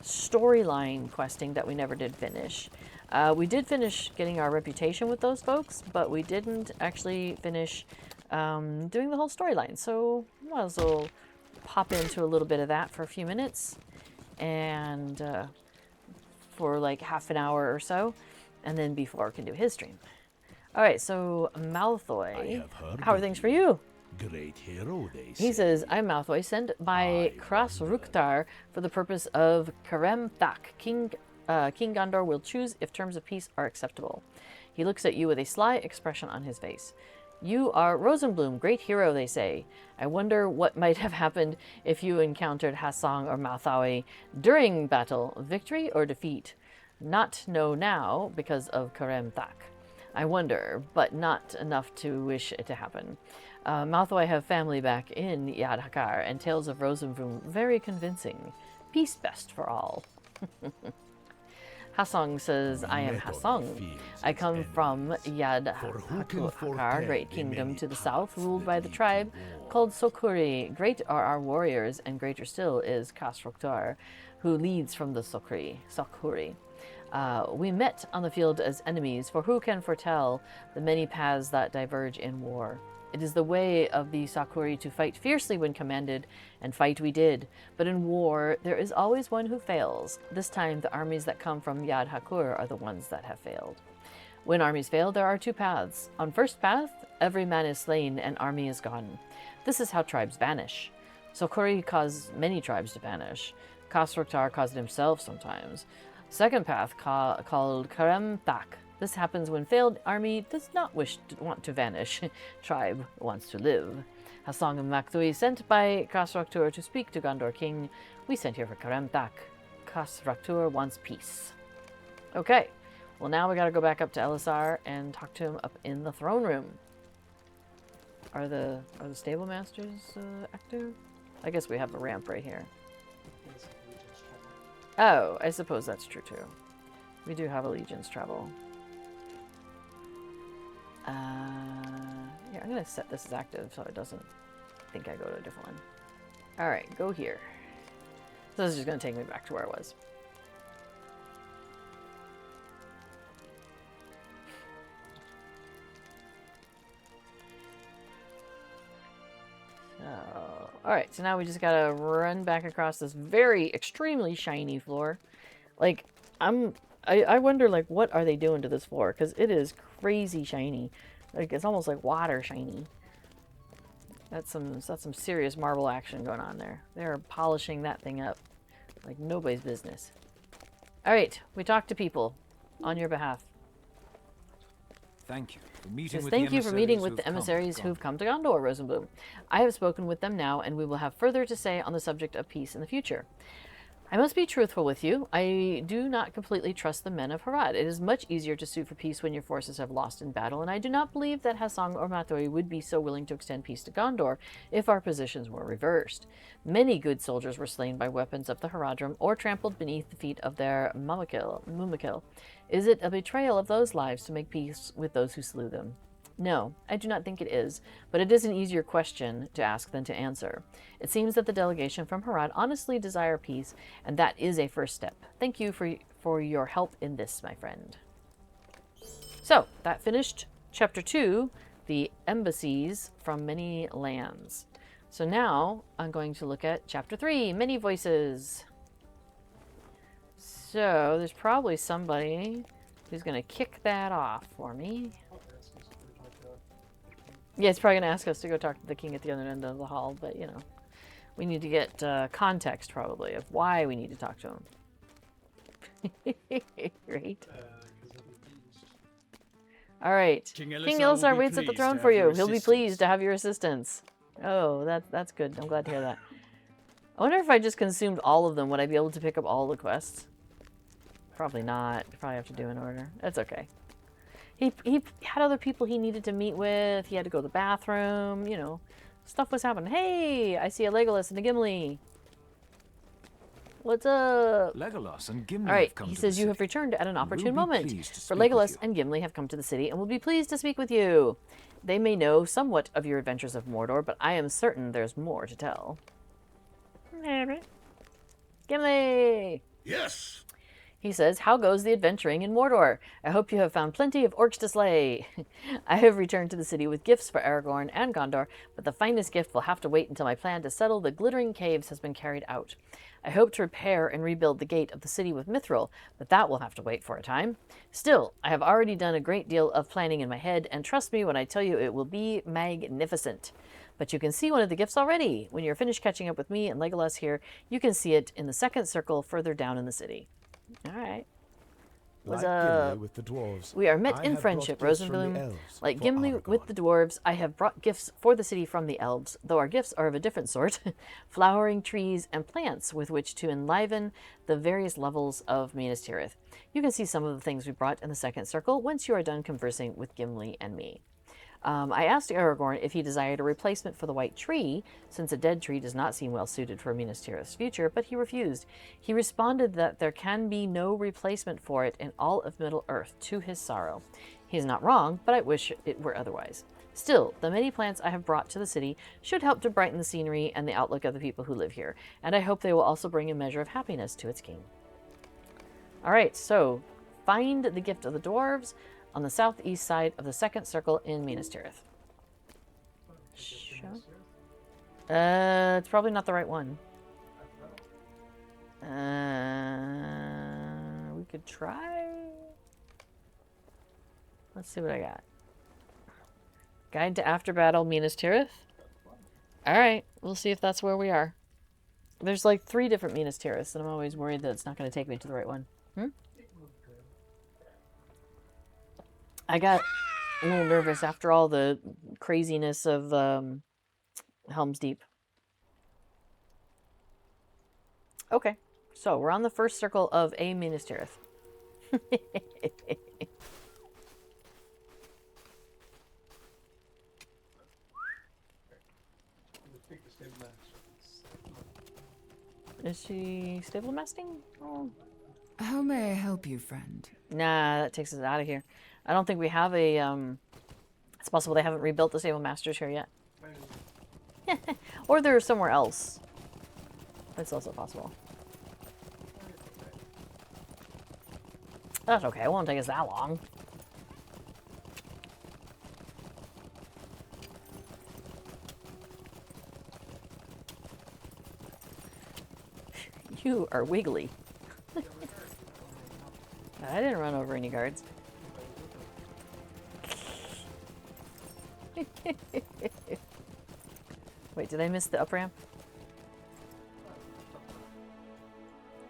[SPEAKER 1] storyline questing that we never did finish. We did finish getting our reputation with those folks, but we didn't actually finish doing the whole storyline. So might as well pop into a little bit of that for a few minutes, and for like half an hour or so, and then B4 can do his stream. All right, so Malfoy, how are things for you?
[SPEAKER 5] Great hero, they
[SPEAKER 1] He says, I'm Malfoy, sent by Krasruktar for the purpose of Karemthak. King Gondor will choose if terms of peace are acceptable. He looks at you with a sly expression on his face. You are Rosenbloom, great hero, they say. I wonder what might have happened if you encountered Hassan or Malfoy during battle, victory or defeat. Not know now because of Karemthak. I wonder, but not enough to wish it to happen. Malfoy have family back in Yadhakar, and tales of Rosenbloom very convincing. Peace best for all. Hasong says, I am Hasong. I come from Yadhakar, great kingdom to the south, ruled by the tribe called Sokuri. Great are our warriors, and greater still is Kasroktar, who leads from the Sokuri. We met on the field as enemies, for who can foretell the many paths that diverge in war? It is the way of the Sakuri to fight fiercely when commanded, and fight we did. But in war, there is always one who fails. This time, the armies that come from Yadhakur are the ones that have failed. When armies fail, there are two paths. On first path, every man is slain and army is gone. This is how tribes vanish. Sakuri caused many tribes to vanish. Kasroktar caused it himself sometimes. Second path, called Karemthak. This happens when failed army does not want to vanish. Tribe wants to live. Hasong and Maktui sent by Kasraktur to speak to Gondor King. We sent here for Karemthak. Kasraktur wants peace. Okay. Well, now we gotta go back up to Elisar and talk to him up in the throne room. Are the stable masters active? I guess we have a ramp right here. Oh, I suppose that's true too. We do have Allegiance travel. Yeah, I'm gonna set this as active so it doesn't think I go to a different one. Alright, go here. So this is just gonna take me back to where I was. Alright, so now we just gotta run back across this very extremely shiny floor. Like, I wonder, like, what are they doing to this floor? Because it is crazy shiny. Like, it's almost like water shiny. That's some serious marble action going on there. They're polishing that thing up like nobody's business. Alright, we talked to people on your behalf.
[SPEAKER 4] Thank you for meeting
[SPEAKER 1] Yes,
[SPEAKER 4] with
[SPEAKER 1] thank
[SPEAKER 4] the
[SPEAKER 1] you for meeting with
[SPEAKER 4] who've
[SPEAKER 1] the emissaries
[SPEAKER 4] come.
[SPEAKER 1] who've come to Gondor, Rosenbloom. I have spoken with them now, and we will have further to say on the subject of peace in the future. I must be truthful with you. I do not completely trust the men of Harad. It is much easier to sue for peace when your forces have lost in battle, and I do not believe that Hassan or Mathoi would be so willing to extend peace to Gondor if our positions were reversed. Many good soldiers were slain by weapons of the Haradrim or trampled beneath the feet of their Mumakil. Is it a betrayal of those lives to make peace with those who slew them? No, I do not think it is, but it is an easier question to ask than to answer. It seems that the delegation from Harad honestly desire peace, and that is a first step. Thank you for your help in this, my friend. So, that finished Chapter 2, the embassies from many lands. So now, I'm going to look at Chapter 3, many voices. So, there's probably somebody who's going to kick that off for me. Yeah, it's probably going to ask us to go talk to the king at the other end of the hall, but, you know, we need to get context, probably, of why we need to talk to him. Right? All right. King Ilsar waits at the throne for you. He'll be pleased to have your assistance. Oh, that's good. I'm glad to hear that. I wonder if I just consumed all of them, would I be able to pick up all the quests? Probably not. Probably have to do in order. That's okay. He had other people he needed to meet with. He had to go to the bathroom. You know, stuff was happening. Hey, I see a Legolas and a Gimli. What's up?
[SPEAKER 4] Legolas and Gimli
[SPEAKER 1] All right,
[SPEAKER 4] have come
[SPEAKER 1] he
[SPEAKER 4] to
[SPEAKER 1] says
[SPEAKER 4] the
[SPEAKER 1] you have
[SPEAKER 4] city.
[SPEAKER 1] returned at an
[SPEAKER 4] We'll
[SPEAKER 1] opportune
[SPEAKER 4] be
[SPEAKER 1] moment.
[SPEAKER 4] pleased to
[SPEAKER 1] For
[SPEAKER 4] speak with
[SPEAKER 1] Legolas
[SPEAKER 4] you.
[SPEAKER 1] and Gimli have come to the city and will be pleased to speak with you. They may know somewhat of your adventures of Mordor, but I am certain there's more to tell. Gimli!
[SPEAKER 5] Yes.
[SPEAKER 1] He says, "How goes the adventuring in Mordor? I hope you have found plenty of orcs to slay." I have returned to the city with gifts for Aragorn and Gondor, but the finest gift will have to wait until my plan to settle the glittering caves has been carried out. I hope to repair and rebuild the gate of the city with Mithril, but that will have to wait for a time. Still, I have already done a great deal of planning in my head, and trust me when I tell you it will be magnificent. But you can see one of the gifts already. When you're finished catching up with me and Legolas here, you can see it in the second circle further down in the city. All right.
[SPEAKER 5] Like Gimli with the dwarves,
[SPEAKER 1] We are met
[SPEAKER 5] I
[SPEAKER 1] in
[SPEAKER 5] have
[SPEAKER 1] friendship,
[SPEAKER 5] brought gifts from the
[SPEAKER 1] Rosenbloom.
[SPEAKER 5] elves
[SPEAKER 1] Like
[SPEAKER 5] for
[SPEAKER 1] Gimli with
[SPEAKER 5] Aragorn.
[SPEAKER 1] the dwarves, I have brought gifts for the city from the elves, though our gifts are of a different sort. Flowering trees and plants with which to enliven the various levels of Minas Tirith. You can see some of the things we brought in the second circle once you are done conversing with Gimli and me. I asked Aragorn if he desired a replacement for the white tree, since a dead tree does not seem well suited for Minas Tirith's future, but he refused. He responded that there can be no replacement for it in all of Middle-earth, to his sorrow. He is not wrong, but I wish it were otherwise. Still, the many plants I have brought to the city should help to brighten the scenery and the outlook of the people who live here, and I hope they will also bring a measure of happiness to its king. All right, so find the gift of the dwarves on the southeast side of the second circle in Minas Tirith. Sure. It's probably not the right one. We could try. Let's see what I got. Guide to After Battle Minas Tirith. All right, we'll see if that's where we are. There's like 3 different Minas Tiriths, and I'm always worried that it's not going to take me to the right one. I got a little nervous after all the craziness of Helm's Deep. Okay, so we're on the first circle of a Minas Tirith. Is she stable masting? Oh.
[SPEAKER 6] How may I help you, friend?
[SPEAKER 1] Nah, that takes us out of here. I don't think we have a, it's possible they haven't rebuilt the Stable Masters here yet. Or they're somewhere else. That's also possible. That's okay, it won't take us that long. You are wiggly. I didn't run over any guards. Wait, did I miss the up ramp?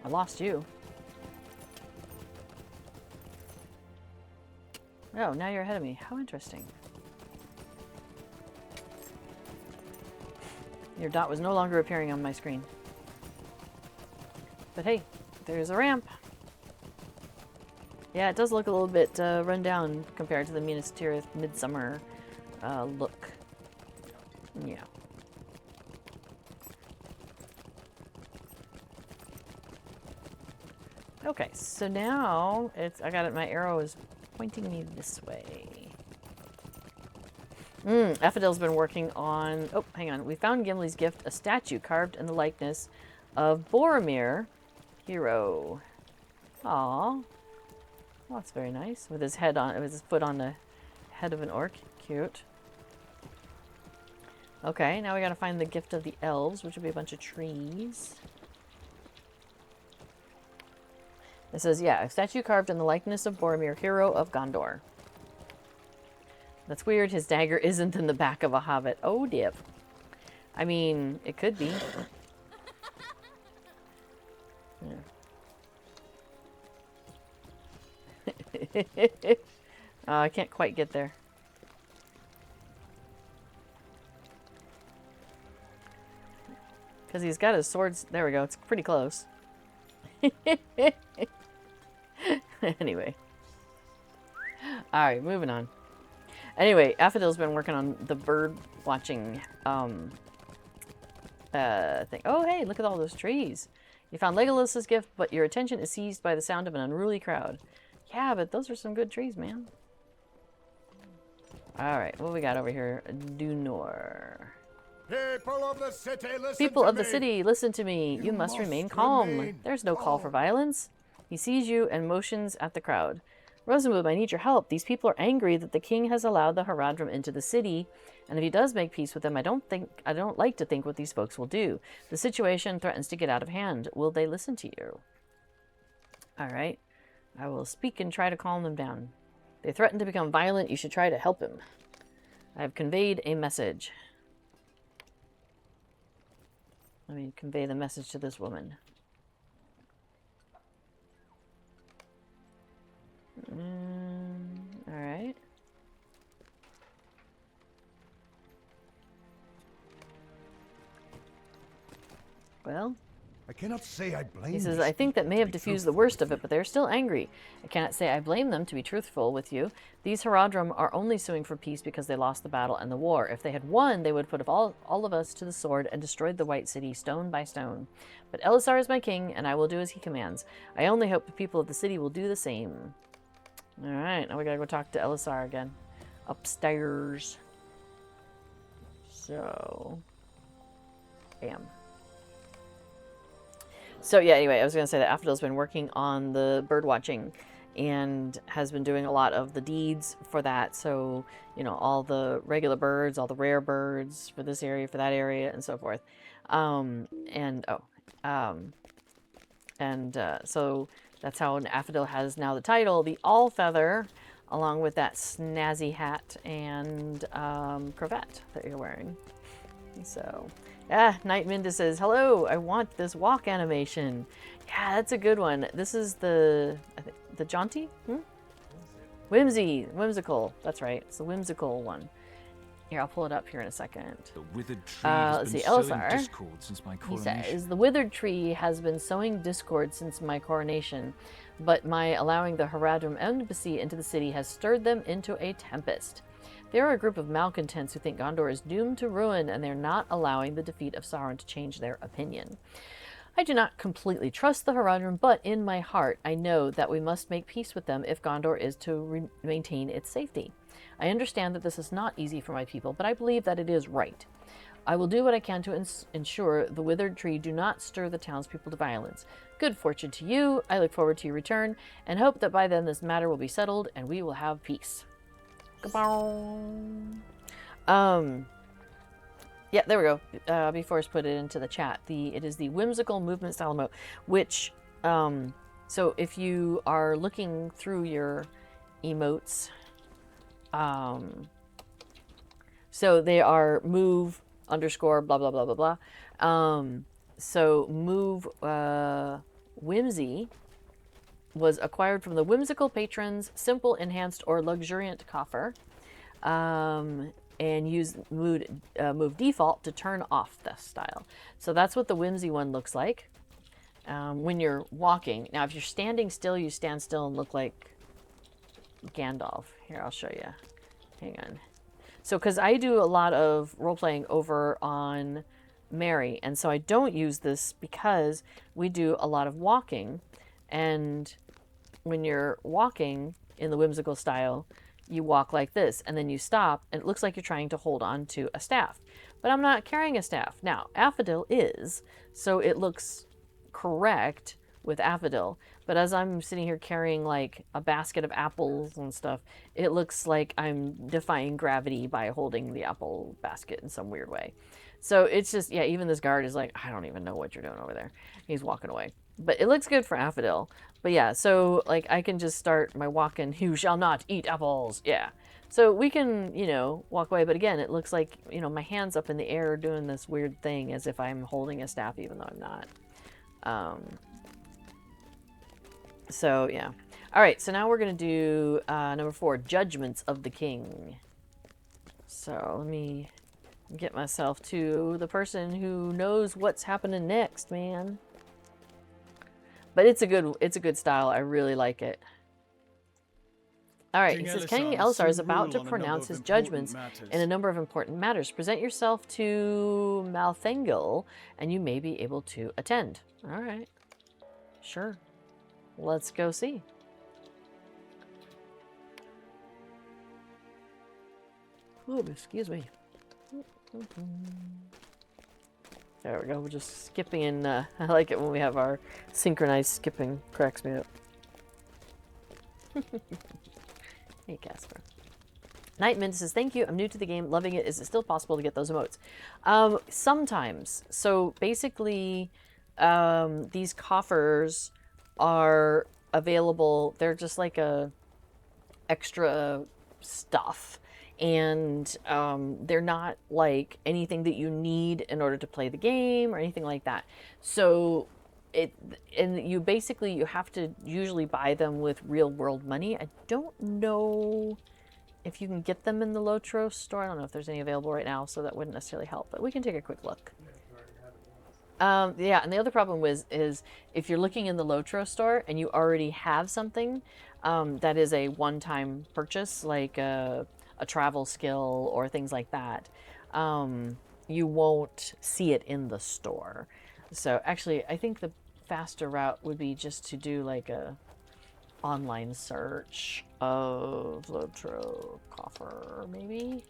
[SPEAKER 1] I lost you. Oh, now you're ahead of me. How interesting. Your dot was no longer appearing on my screen. But hey, there's a ramp. Yeah, it does look a little bit run down compared to the Minas Tirith Midsummer look. Yeah. Okay, so now I got it. My arrow is pointing me this way. Ephadil's been working on. Oh, hang on. We found Gimli's gift, a statue carved in the likeness of Boromir, hero. Aww. Well, that's very nice. With his head on, with his foot on the head of an orc. Cute. Okay, now we gotta find the gift of the elves, which will be a bunch of trees. It says, yeah, a statue carved in the likeness of Boromir, hero of Gondor. That's weird, his dagger isn't in the back of a hobbit. Oh, dip. I mean, it could be. Yeah. I can't quite get there. Because he's got his swords. There we go. It's pretty close. Anyway. Alright, moving on. Anyway, Affadil's been working on the bird watching thing. Oh, hey, look at all those trees. You found Legolas's gift, but your attention is seized by the sound of an unruly crowd. Yeah, but those are some good trees, man. Alright, what we got over here? Dunor.
[SPEAKER 5] People of the city, listen
[SPEAKER 1] People
[SPEAKER 5] to
[SPEAKER 1] of the
[SPEAKER 5] me.
[SPEAKER 1] city, listen to me. You must remain calm. There's no call for violence. He sees you and motions at the crowd. Rosenwood, I need your help. These people are angry that the king has allowed the Haradrim into the city, and if he does make peace with them, I don't like to think what these folks will do. The situation threatens to get out of hand. Will they listen to you? All right. I will speak and try to calm them down. They threaten to become violent. You should try to help him. I have conveyed a message. Let me convey the message to this woman. All right. Well,
[SPEAKER 5] I cannot say I blame
[SPEAKER 1] he says,
[SPEAKER 5] these
[SPEAKER 1] I think that may
[SPEAKER 5] people
[SPEAKER 1] have
[SPEAKER 5] to be
[SPEAKER 1] diffused the
[SPEAKER 5] truthful
[SPEAKER 1] worst
[SPEAKER 5] with
[SPEAKER 1] of it, but they're still angry. I cannot say I blame them, to be truthful with you. These Haradrim are only suing for peace because they lost the battle and the war. If they had won, they would put all of us to the sword and destroyed the White City stone by stone. But Elisar is my king, and I will do as he commands. I only hope the people of the city will do the same. All right, now we gotta go talk to Elisar again. Upstairs. So, bam. So yeah, anyway, I was going to say that Affadil's been working on the bird watching and has been doing a lot of the deeds for that. So, you know, all the regular birds, all the rare birds for this area, for that area, and so forth. So that's how Affadil has now the title, the All-Feather, along with that snazzy hat and cravat that you're wearing. So, yeah, Night Minda says, hello, I want this walk animation. Yeah, that's a good one. This is the jaunty? Whimsical. That's right. It's the whimsical one. Here, I'll pull it up here in a second.
[SPEAKER 4] The withered tree has
[SPEAKER 1] let's
[SPEAKER 4] been
[SPEAKER 1] see,
[SPEAKER 4] sowing
[SPEAKER 1] Elisar.
[SPEAKER 4] discord since my
[SPEAKER 1] He
[SPEAKER 4] coronation.
[SPEAKER 1] says, the withered tree has been sowing discord since my coronation, but my allowing the Haradrim embassy into the city has stirred them into a tempest. They are a group of malcontents who think Gondor is doomed to ruin, and they're not allowing the defeat of Sauron to change their opinion. I do not completely trust the Haradrim, but in my heart I know that we must make peace with them if Gondor is to maintain its safety. I understand that this is not easy for my people, but I believe that it is right. I will do what I can to ensure the withered tree do not stir the townspeople to violence. Good fortune to you. I look forward to your return, and hope that by then this matter will be settled, and we will have peace. Yeah, there we go. Before put it into the chat. It is the whimsical movement style emote, which, so if you are looking through your emotes, so they are move _ blah, blah, blah, blah, blah. So move, whimsy was acquired from the whimsical patrons, simple, enhanced, or luxuriant coffer, and use move default to turn off the style. So that's what the whimsy one looks like when you're walking. Now, if you're standing still, you stand still and look like Gandalf. Here, I'll show you. Hang on. So, because I do a lot of role-playing over on Mary, and so I don't use this because we do a lot of walking, and when you're walking in the whimsical style, you walk like this, and then you stop, and it looks like you're trying to hold on to a staff. But I'm not carrying a staff. Now, Affadil is, so it looks correct with Affadil. But as I'm sitting here carrying like a basket of apples and stuff, it looks like I'm defying gravity by holding the apple basket in some weird way. So it's just, yeah, even this guard is like, I don't even know what you're doing over there. He's walking away. But it looks good for Affadil. But yeah, so like I can just start my walking, you shall not eat apples. Yeah. So we can, you know, walk away. But again, it looks like, you know, my hand's up in the air doing this weird thing as if I'm holding a staff, even though I'm not. So yeah. All right. So now we're going to do number 4, Judgments of the King. So let me get myself to the person who knows what's happening next, man. But it's a good style. I really like it. All right, he says, King Elisar is about to pronounce his judgments in a number of important matters. Present yourself to Malthengil, and you may be able to attend. All right. Sure. Let's go see. Oh, excuse me. There we go. We're just skipping in. I like it when we have our synchronized skipping. Cracks me up. Hey, Casper. Nightman says, thank you. I'm new to the game. Loving it. Is it still possible to get those emotes? Sometimes. So basically, these coffers are available. They're just like a extra stuff. And they're not like anything that you need in order to play the game or anything like that. So you have to usually buy them with real world money. I don't know if you can get them in the Lotro store. I don't know if there's any available right now, so that wouldn't necessarily help, but we can take a quick look. Yeah, and the other problem is if you're looking in the Lotro store and you already have something that is a one-time purchase, like a travel skill or things like that, you won't see it in the store. So actually, I think the faster route would be just to do like a online search of Lotro coffer, maybe.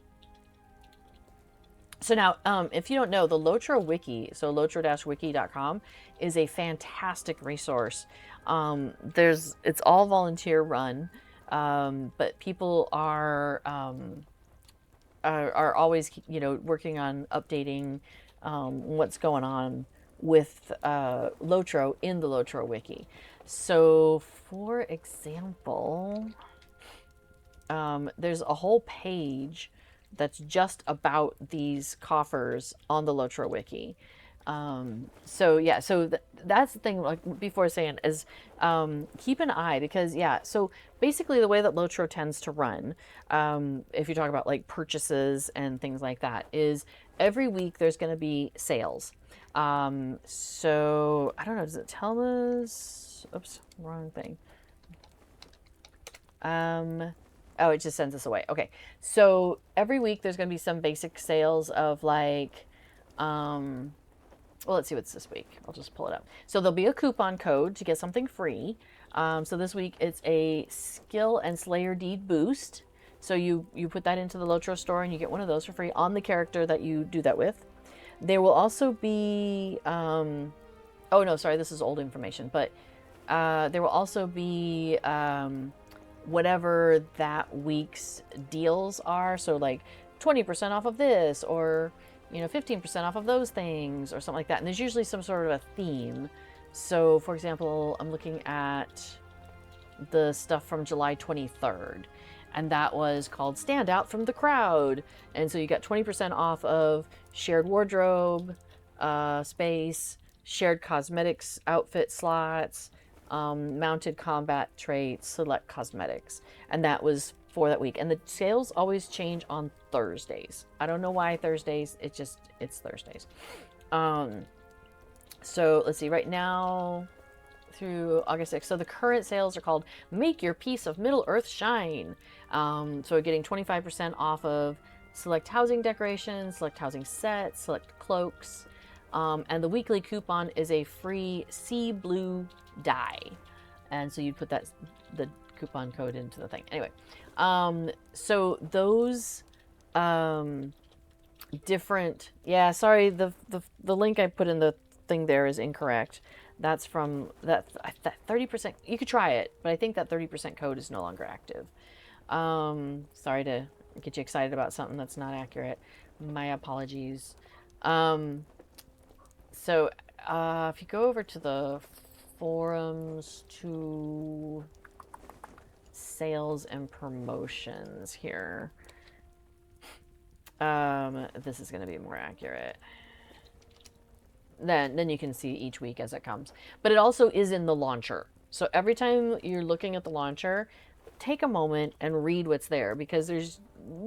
[SPEAKER 1] So now, if you don't know, the Lotro Wiki, so lotro-wiki.com, is a fantastic resource. It's all volunteer run, but people are always, working on updating what's going on with Lotro in the Lotro Wiki. So, for example, there's a whole page that's just about these coffers on the Lotro Wiki. So that's the thing, like before saying is keep an eye, because so basically the way that Lotro tends to run, if you talk about like purchases and things like that, is every week there's going to be sales. So I don't know, does it tell us? Oops, wrong thing. Oh, it just sends us away. Okay. So every week there's going to be some basic sales of like, well, let's see what's this week. I'll just pull it up. So there'll be a coupon code to get something free. So this week it's a skill and Slayer Deed boost. So you put that into the Lotro store and you get one of those for free on the character that you do that with. There will also be, oh no, sorry, this is old information, but there will also be whatever that week's deals are. So like 20% off of this, or 15% off of those things, or something like that. And there's usually some sort of a theme. So for example, I'm looking at the stuff from July 23rd, and that was called Stand Out from the Crowd. And so you got 20% off of shared wardrobe space, shared cosmetics outfit slots, mounted combat traits, select cosmetics. And that was for that week. And the sales always change on Thursdays. I don't know why Thursdays. It's Thursdays. So let's see, right now through August 6th. So the current sales are called Make Your Piece of Middle Earth Shine. So we're getting 25% off of select housing decorations, select housing sets, select cloaks. And the weekly coupon is a free sea blue dye. And so you put the coupon code into the thing. Anyway, so those different, sorry, the link I put in the thing there is incorrect. That's from that 30%. You could try it, but I think that 30% code is no longer active. Sorry to get you excited about something that's not accurate. My apologies. So if you go over to the forums to sales and promotions here, this is going to be more accurate. Then you can see each week as it comes. But it also is in the launcher. So every time you're looking at the launcher, take a moment and read what's there, because there's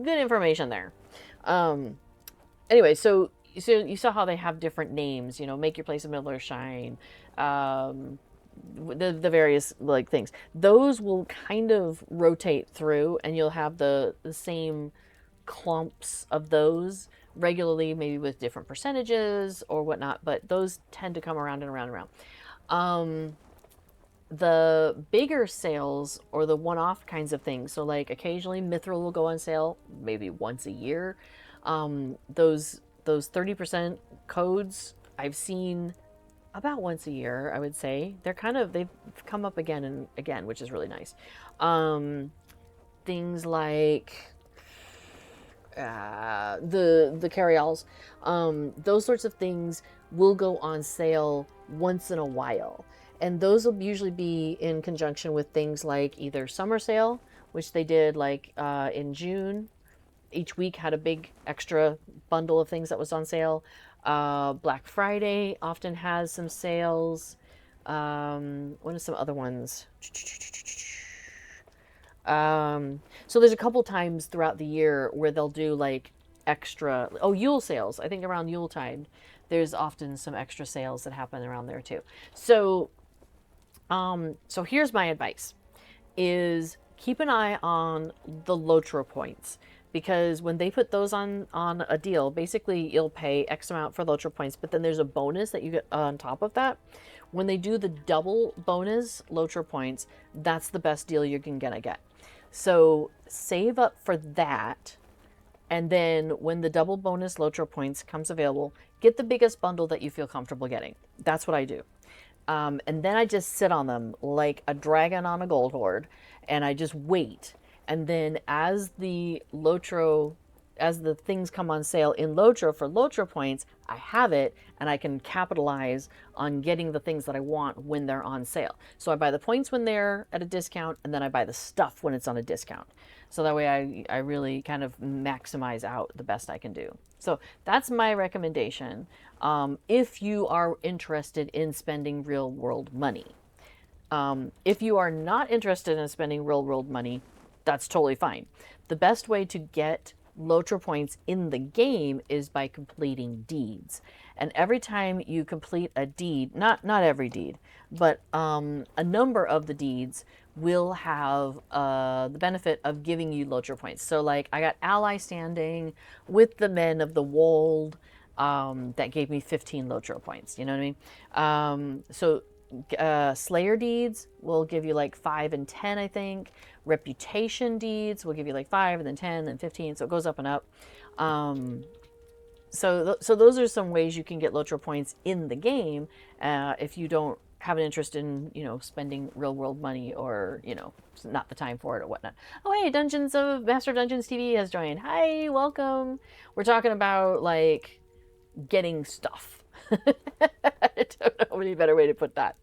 [SPEAKER 1] good information there. Anyway, so you saw how they have different names, Make Your Place of Middle-earth Shine, the various like things. Those will kind of rotate through, and you'll have the same clumps of those regularly, maybe with different percentages or whatnot, but those tend to come around and around and around. The bigger sales, or the one-off kinds of things, so like occasionally Mithril will go on sale, maybe once a year. Those 30% codes, I've seen about once a year, I would say. They've come up again and again, which is really nice. Things like the carryalls, those sorts of things will go on sale once in a while, and those will usually be in conjunction with things like either summer sale, which they did like in June. Each week had a big extra bundle of things that was on sale. Black Friday often has some sales. What are some other ones? So there's a couple times throughout the year where they'll do like extra, Yule sales. I think around Yuletide, there's often some extra sales that happen around there too. So, so here's my advice is keep an eye on the Lotro points, because when they put those on a deal, basically you'll pay X amount for Lotro points, but then there's a bonus that you get on top of that. When they do the double bonus Lotro points, that's the best deal you're gonna get. So save up for that, and then when the double bonus Lotro points comes available, get the biggest bundle that you feel comfortable getting. That's what I do. And then I just sit on them like a dragon on a gold hoard, and I just wait. And then as the things come on sale in Lotro for Lotro points, I have it and I can capitalize on getting the things that I want when they're on sale. So I buy the points when they're at a discount, and then I buy the stuff when it's on a discount. So that way I really kind of maximize out the best I can do. So that's my recommendation if you are interested in spending real world money. If you are not interested in spending real world money, that's totally fine. The best way to get Lotro points in the game is by completing deeds. And every time you complete a deed, not every deed, but a number of the deeds will have the benefit of giving you Lotro points. So like I got ally standing with the men of the wold, that gave me 15 Lotro points. You know what I mean? So Slayer deeds will give you like 5 and 10, I think. Reputation deeds will give you like 5 and then 10 and 15, so it goes up and up. So those are some ways you can get Lotro points in the game if you don't have an interest in, spending real world money, or, it's not the time for it or whatnot. Oh, hey, Master of Dungeons TV has joined. Hi, welcome. We're talking about like getting stuff. I don't know any better way to put that.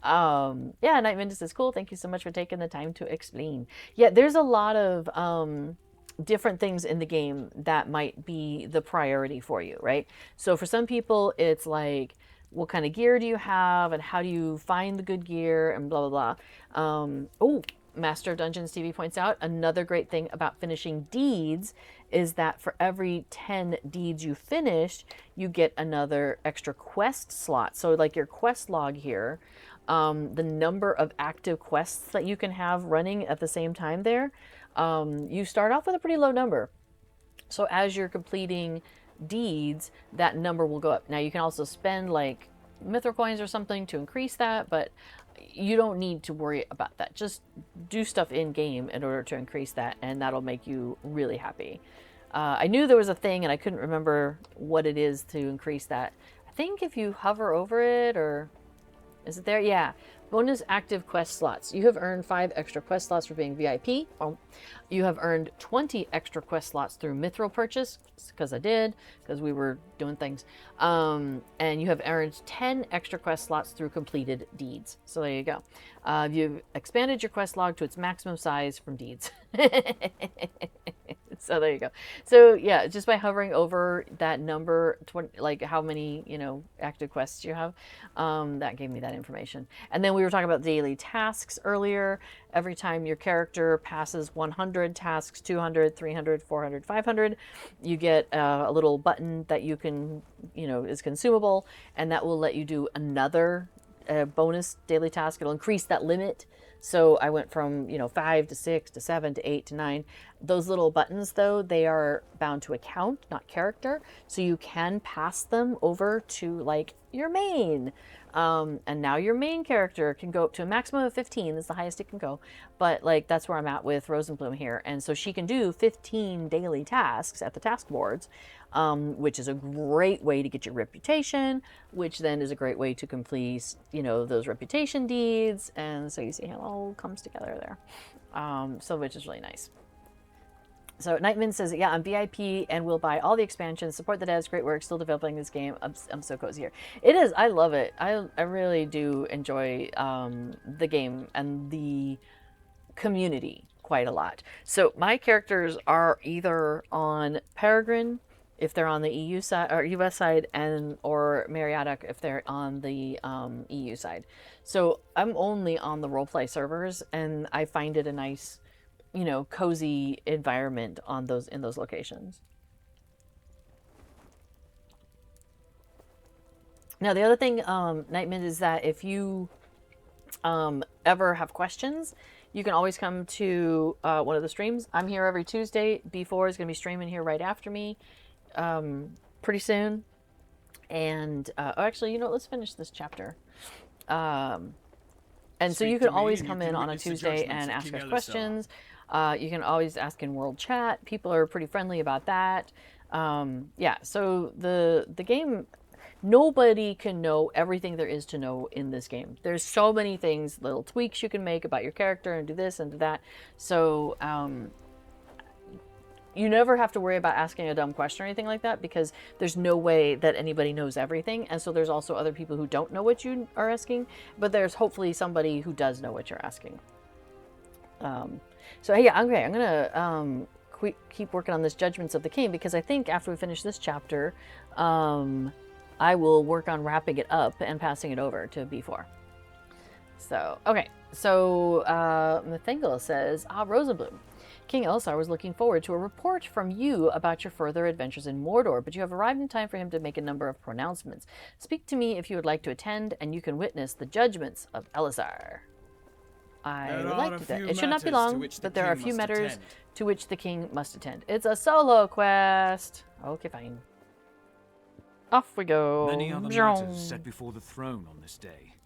[SPEAKER 1] Yeah, Night Ventus is cool. Thank you so much for taking the time to explain. Yeah, there's a lot of different things in the game that might be the priority for you, right? So for some people, it's like, what kind of gear do you have, and how do you find the good gear, and blah, blah, blah. Master of Dungeons TV points out another great thing about finishing deeds is that for every 10 deeds you finish, you get another extra quest slot. So like your quest log here, the number of active quests that you can have running at the same time there, you start off with a pretty low number. So as you're completing deeds, that number will go up. Now you can also spend like mithril coins or something to increase that, but you don't need to worry about that. Just do stuff in game in order to increase that, and that'll make you really happy. I knew there was a thing and I couldn't remember what it is to increase that. I think if you hover over it, or is it there? Yeah. Bonus active quest slots. You have earned 5 extra quest slots for being VIP. You have earned 20 extra quest slots through mithril purchase, because I did, because we were doing things. And you have earned 10 extra quest slots through completed deeds. So there you go. You've expanded your quest log to its maximum size from deeds. So there you go. So yeah, just by hovering over that number, like how many, active quests you have, that gave me that information. And then we were talking about daily tasks earlier. Every time your character passes 100 tasks, 200, 300, 400, 500, you get a little button that you can, is consumable, and that will let you do another bonus daily task. It'll increase that limit. So I went from, 5 to 6 to 7 to 8 to 9. Those little buttons, though, they are bound to account, not character. So you can pass them over to like your main. And now your main character can go up to a maximum of 15. That's the highest it can go. But like that's where I'm at with Rosenblum here. And so she can do 15 daily tasks at the task boards, which is a great way to get your reputation, which then is a great way to complete, you know, those reputation deeds. And so you see how it all comes together there. So which is really nice. So Nightman says, yeah, I'm VIP and will buy all the expansions, support the devs, great work, still developing this game. I'm so cozy here. It is, I love it. I really do enjoy the game and the community quite a lot. So my characters are either on Peregrine, if they're on the EU side or US side, and or Mariadoc if they're on the EU side. So I'm only on the roleplay servers, and I find it a nice, you know, cozy environment on those in those locations. Now the other thing, Nightman, is that if you ever have questions, you can always come to one of the streams. I'm here every Tuesday. B4 is going to be streaming here right after me pretty soon. And actually, you know, let's finish this chapter. And so you can always come in on a Tuesday and ask us questions. You can always ask in world chat. People are pretty friendly about that. Yeah, so the game, nobody can know everything there is to know in this game. There's so many things, little tweaks you can make about your character and do this and do that. So you never have to worry about asking a dumb question or anything like that, because there's no way that anybody knows everything. And so there's also other people who don't know what you are asking, but there's hopefully somebody who does know what you're asking. So yeah, okay, I'm gonna keep working on this Judgments of the King, because I think after we finish this chapter, I will work on wrapping it up and passing it over to B4. So, okay, so Methengel says, Rosenblum, King Elsar was looking forward to a report from you about your further adventures in Mordor, but you have arrived in time for him to make a number of pronouncements. Speak to me if you would like to attend, and you can witness the judgments of Elazar. I would like to. It should not be long, but there are a few matters to which the king must attend. It's a solo quest. Okay, fine. Off we go.
[SPEAKER 4] Many other matters set before the throne on this day.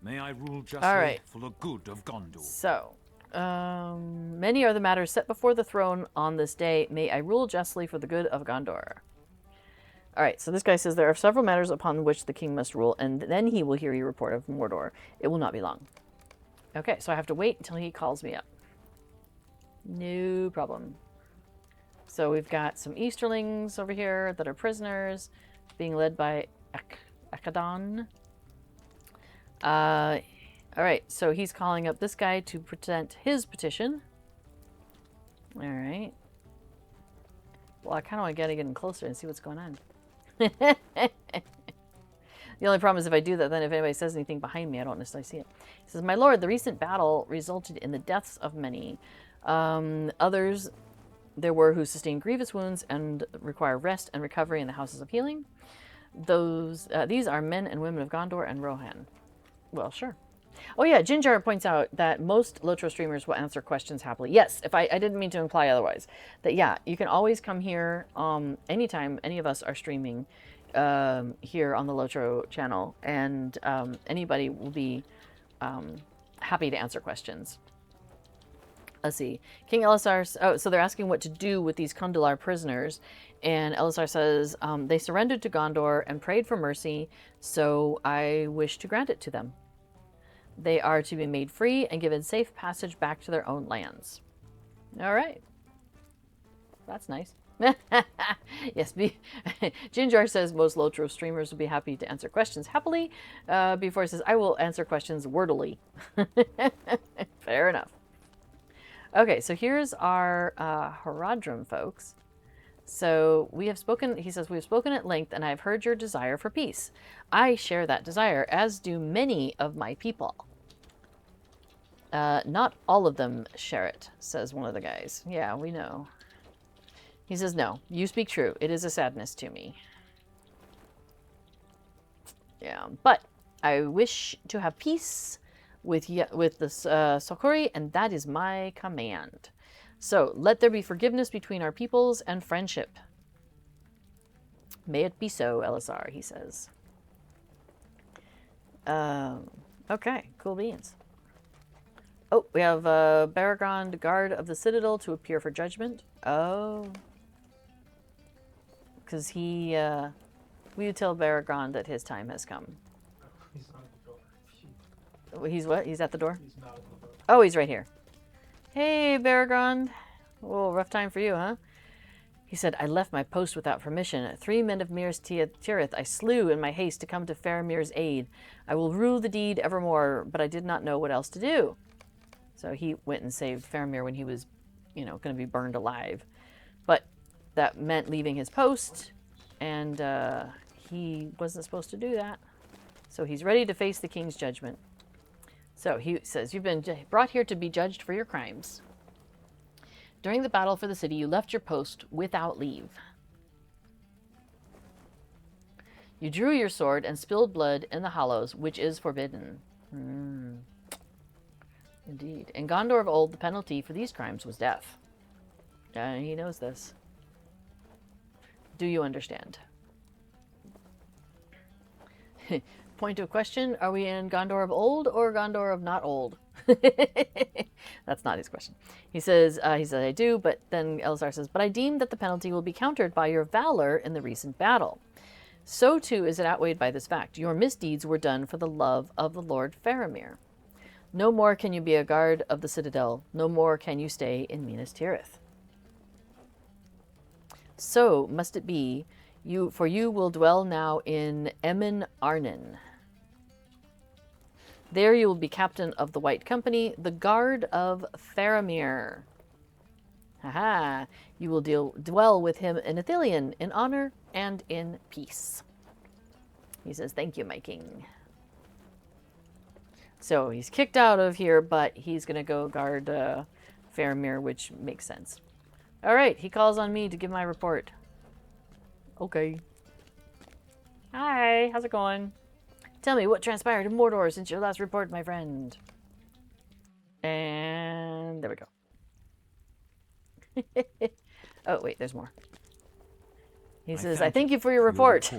[SPEAKER 4] May I rule justly for the good of Gondor.
[SPEAKER 1] So, many are the matters set before the throne on this day. May I rule justly for the good of Gondor. All right, so this guy says there are several matters upon which the king must rule, and then he will hear your report of Mordor. It will not be long. Okay, so I have to wait until he calls me up. No problem. So we've got some Easterlings over here that are prisoners, being led by Akadon. All right, so he's calling up this guy to present his petition. All right. Well, I kind of want to get in closer and see what's going on. The only problem is if I do that, then if anybody says anything behind me, I don't necessarily see it. He says, my lord, the recent battle resulted in the deaths of many. Others there were who sustained grievous wounds and require rest and recovery in the houses of healing. These are men and women of Gondor and Rohan. Well, sure. Oh yeah, Ginger points out that most Lotro streamers will answer questions happily. Yes, if I didn't mean to imply otherwise. That yeah, you can always come here anytime any of us are streaming here on the Lotro channel, and anybody will be happy to answer questions. Let's see. King Elazar, oh, so they're asking what to do with these Kundalar prisoners, and Elazar says, they surrendered to Gondor and prayed for mercy, so I wish to grant it to them. They are to be made free and given safe passage back to their own lands. All right. That's nice. Yes, Ginger says most Lotro streamers will be happy to answer questions happily. Before he says, I will answer questions wordily. Fair enough. Okay, so here's our Haradrim folks. So we have spoken, he says, we have spoken at length, and I have heard your desire for peace. I share that desire, as do many of my people. Not all of them share it, says one of the guys. Yeah, we know. He says, no, you speak true. It is a sadness to me. Yeah, but I wish to have peace with the Sokori, and that is my command. So let there be forgiveness between our peoples and friendship. May it be so, Elazar, he says. Okay, cool beans. Oh, we have Baragond, guard of the Citadel, to appear for judgment. Oh. Because he, we tell Baragond that his time has come.
[SPEAKER 2] He's not at the door.
[SPEAKER 1] He's what? He's at the door?
[SPEAKER 2] He's not at the door.
[SPEAKER 1] Oh, he's right here. Hey, Baragond. Whoa, rough time for you, huh? He said, I left my post without permission. 3 men of Minas Tirith I slew in my haste to come to Faramir's aid. I will rue the deed evermore, but I did not know what else to do. So he went and saved Faramir when he was, you know, going to be burned alive. But that meant leaving his post, and he wasn't supposed to do that. So he's ready to face the king's judgment. So he says, you've been brought here to be judged for your crimes. During the battle for the city, you left your post without leave. You drew your sword and spilled blood in the hollows, which is forbidden. Indeed. In Gondor of old, the penalty for these crimes was death. He knows this. Do you understand? Point of question, are we in Gondor of old or Gondor of not old? That's not his question. He says, I do, but then Elzar says, but I deem that the penalty will be countered by your valor in the recent battle. So too is it outweighed by this fact. Your misdeeds were done for the love of the Lord Faramir. No more can you be a guard of the Citadel. No more can you stay in Minas Tirith. So must it be, for you will dwell now in Emin Arnon. There you will be captain of the White Company, the guard of Faramir. Haha, you will dwell with him in Ithilien, in honor and in peace. He says, thank you, my king. So he's kicked out of here, but he's going to go guard Faramir, which makes sense. All right, he calls on me to give my report. Okay. Hi, how's it going? Tell me what transpired in Mordor since your last report, my friend. And there we go. Oh, wait, there's more. He says, I thank you for your report.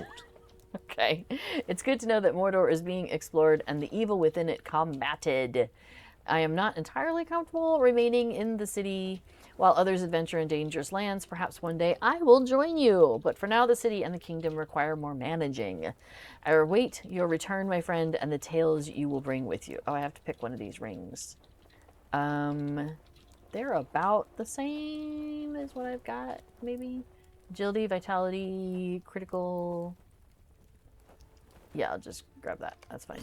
[SPEAKER 1] Okay. It's good to know that Mordor is being explored and the evil within it combated. I am not entirely comfortable remaining in the city while others adventure in dangerous lands. Perhaps one day I will join you. But for now, the city and the kingdom require more managing. I await your return, my friend, and the tales you will bring with you. Oh, I have to pick one of these rings. They're about the same as what I've got, maybe. Agility, vitality, critical. Yeah, I'll just grab that. That's fine.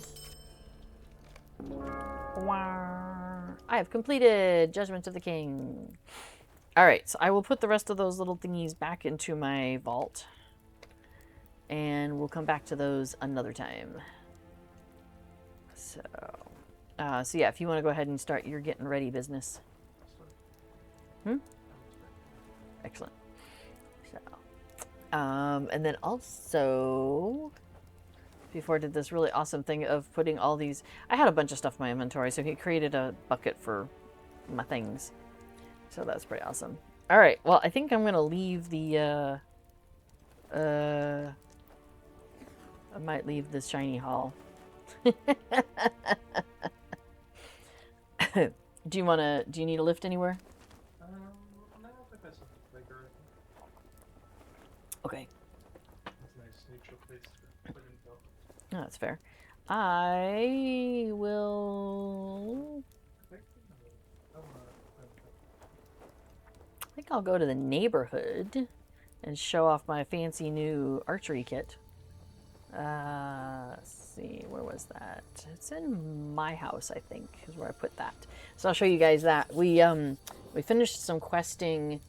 [SPEAKER 1] I have completed Judgment of the King. Alright, so I will put the rest of those little thingies back into my vault. And we'll come back to those another time. So yeah, if you want to go ahead and start your getting ready business. Excellent. So, and then also, before I did this really awesome thing of putting all these, I had a bunch of stuff in my inventory, so he created a bucket for my things. So that's pretty awesome. All right, well, I think I'm gonna leave the, I might leave this shiny hall. Do you need a lift anywhere?
[SPEAKER 2] No, I think that's something bigger.
[SPEAKER 1] Okay.
[SPEAKER 2] That's a nice neutral place to put info.
[SPEAKER 1] Oh, that's fair. I will... I think I'll go to the neighborhood and show off my fancy new archery kit. Let's see, where was that? It's in my house, I think, is where I put that. So I'll show you guys that. We finished some questing.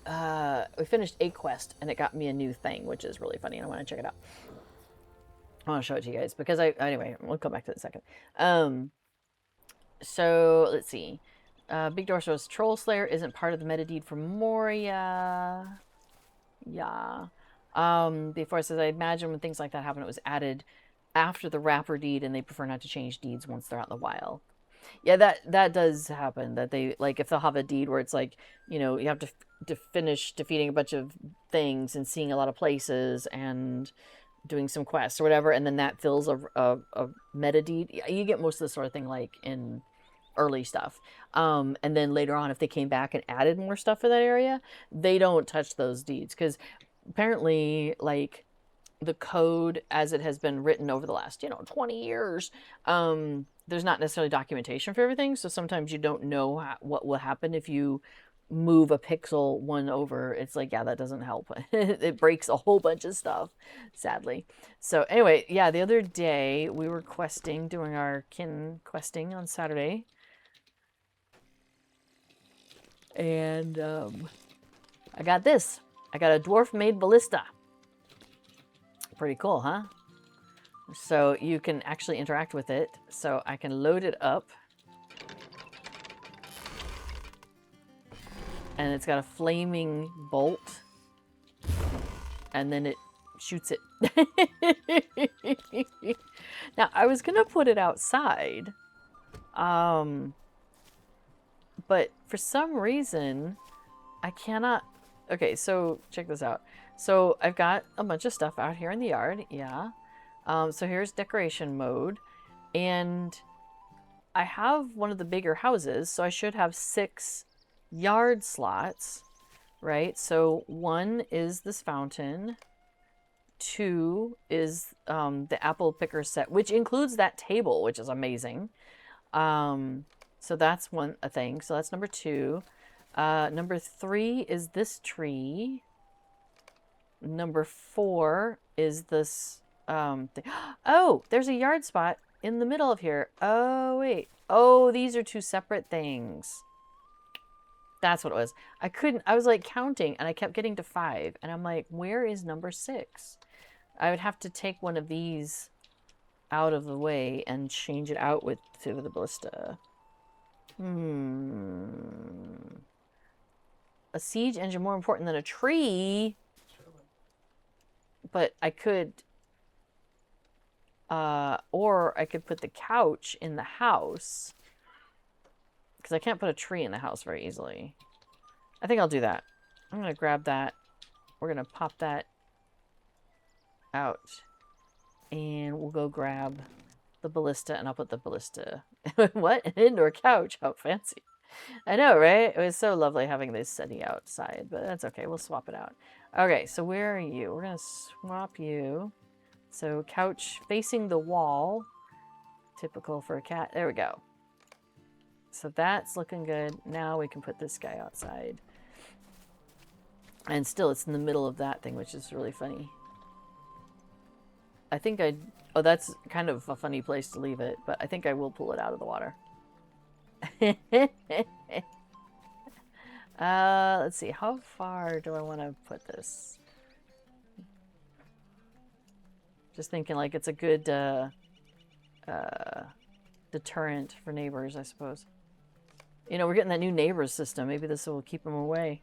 [SPEAKER 1] We finished a quest, and it got me a new thing, which is really funny, and I want to check it out. I want to show it to you guys, because anyway, we'll come back to it in a second. So, let's see. Big Door shows Troll Slayer isn't part of the meta deed for Moria. Yeah. Before it says, I imagine when things like that happen, it was added after the wrapper deed, and they prefer not to change deeds once they're out in the wild. Yeah, that does happen. That they, like, if they'll have a deed where it's like, you know, you have to finish defeating a bunch of things and seeing a lot of places and doing some quests or whatever, and then that fills a meta deed. You get most of the sort of thing like in early stuff. And then later on, if they came back and added more stuff for that area, they don't touch those deeds, because apparently, like, the code as it has been written over the last 20 years, there's not necessarily documentation for everything, so sometimes you don't know what will happen if you move a pixel one over. It's like, yeah, that doesn't help. It breaks a whole bunch of stuff, sadly. So anyway, yeah, the other day we were questing, doing our kin questing on Saturday, and I got this. I got a dwarf made ballista. Pretty cool, huh? So you can actually interact with it. So I can load it up. And it's got a flaming bolt. And then it shoots it. Now, I was going to put it outside. But for some reason, I cannot... Okay, so check this out. So I've got a bunch of stuff out here in the yard. Yeah. So here's decoration mode. And I have one of the bigger houses, so I should have 6 yard slots, right? So 1 is this fountain. 2 is the apple picker set, which includes that table, which is amazing. So that's a thing. So that's number 2. Number 3 is this tree. Number 4 is this thing. Oh, there's a yard spot in the middle of here. Oh, wait. Oh, these are 2 separate things. That's what it was. I was like counting and I kept getting to 5. And I'm like, where is number 6? I would have to take one of these out of the way and change it out to the ballista. A siege engine more important than a tree. But I could, or I could put the couch in the house, because I can't put a tree in the house very easily. I think I'll do that. I'm going to grab that. We're going to pop that out, and we'll go grab the ballista, and I'll put the ballista. What? An indoor couch? How fancy. I know, right? It was so lovely having this setting outside, but that's okay. We'll swap it out. Okay, so where are you? We're going to swap you. So couch facing the wall. Typical for a cat. There we go. So that's looking good. Now we can put this guy outside. And still, it's in the middle of that thing, which is really funny. I think oh, that's kind of a funny place to leave it, but I think I will pull it out of the water. Let's see. How far do I want to put this? Just thinking like it's a good deterrent for neighbors, I suppose. We're getting that new neighbors system. Maybe this will keep them away.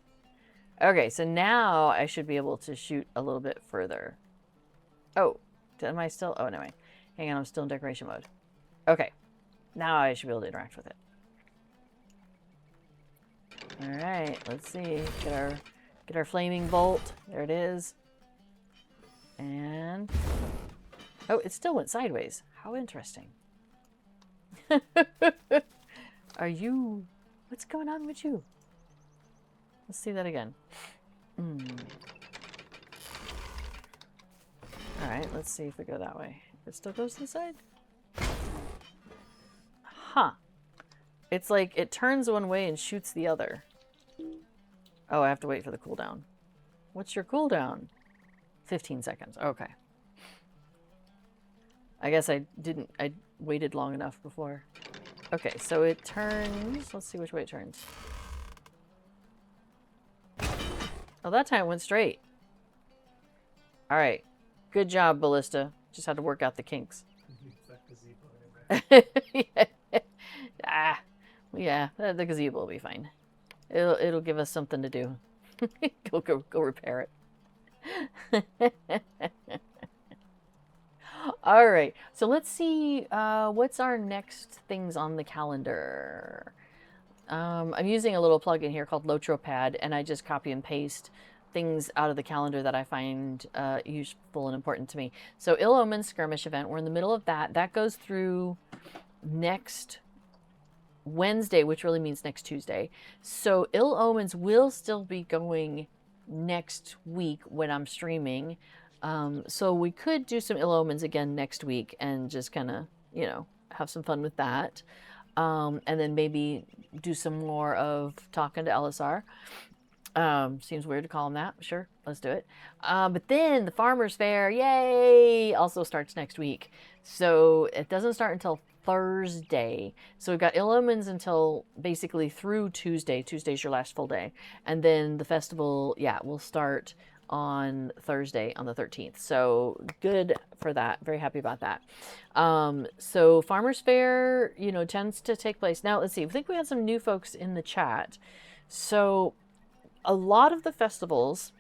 [SPEAKER 1] Okay, so now I should be able to shoot a little bit further. Oh, am I still? Oh, no, wait. Hang on, I'm still in decoration mode. Okay, now I should be able to interact with it. All right, let's see. Get our flaming bolt. There it is. And oh, it still went sideways. How interesting. Are you? What's going on with you? Let's see that again. All right, let's see if we go that way. It still goes this side? Huh. It's like it turns one way and shoots the other. Oh, I have to wait for the cooldown. What's your cooldown? 15 seconds. Okay. I guess I waited long enough before. Okay, so it turns. Let's see which way it turns. Oh, that time it went straight. All right. Good job, Ballista. Just had to work out the kinks. Yeah, the gazebo will be fine. It'll give us something to do. go repair it. All right, so let's see what's our next things on the calendar. I'm using a little plugin here called Lotropad, and I just copy and paste things out of the calendar that I find useful and important to me. So Ill Omens skirmish event, we're in the middle of that. That goes through next Wednesday, which really means next Tuesday. So Ill Omens will still be going next week when I'm streaming. So we could do some Ill Omens again next week and just kind of, you know, have some fun with that. And then maybe do some more of talking to Elisar. Seems weird to call him that. Sure, let's do it. But then the Farmer's Fair, yay, also starts next week. So it doesn't start until Thursday. So we've got Ill Omens until basically through Tuesday. Tuesday's your last full day. And then the festival, yeah, will start on Thursday on the 13th. So good for that. Very happy about that. So Farmer's Fair, you know, tends to take place. Now, let's see. I think we had some new folks in the chat. So a lot of the festivals,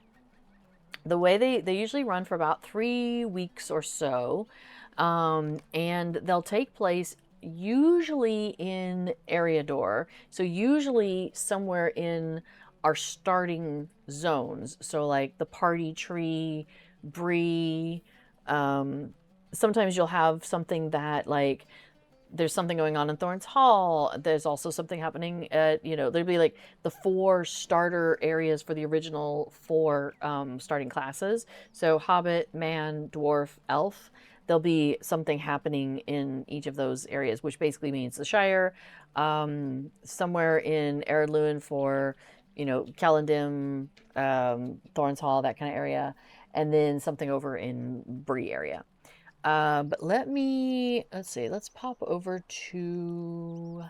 [SPEAKER 1] the way they usually run for about 3 weeks or so. And they'll take place usually in Eriador. So usually somewhere in our starting zones. So like the Party Tree, Bree. Sometimes you'll have something that like there's something going on in Thorns Hall. There's also something happening at, you know, there'll be like the 4 starter areas for the original 4 starting classes. So Hobbit, Man, Dwarf, Elf. There'll be something happening in each of those areas, which basically means the Shire, somewhere in Ered Luin for, you know, Calendim, Thorns Hall, that kind of area, and then something over in Bree area. But let's see, let's pop over to,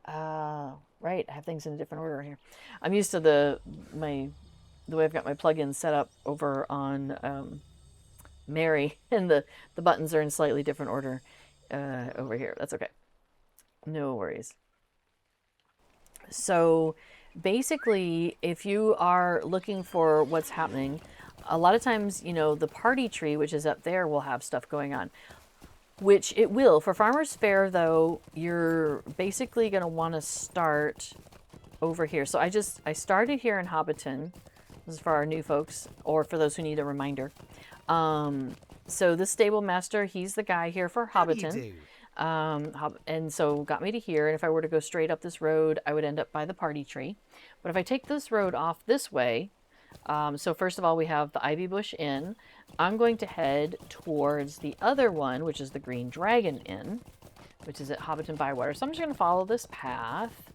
[SPEAKER 1] right, I have things in a different order here. I'm used to the way I've got my plugins set up over on, Mary, and the buttons are in slightly different order over here. That's okay. No worries. So basically, if you are looking for what's happening, a lot of times, you know, the Party Tree, which is up there, will have stuff going on, which it will. For Farmer's Fair, though, you're basically going to want to start over here. So I started here in Hobbiton. This is for our new folks, or for those who need a reminder. So this stable master, he's the guy here for Hobbiton. And so got me to here. And if I were to go straight up this road, I would end up by the Party Tree. But if I take this road off this way, so first of all, we have the Ivy Bush Inn. I'm going to head towards the other one, which is the Green Dragon Inn, which is at Hobbiton Bywater. So I'm just going to follow this path,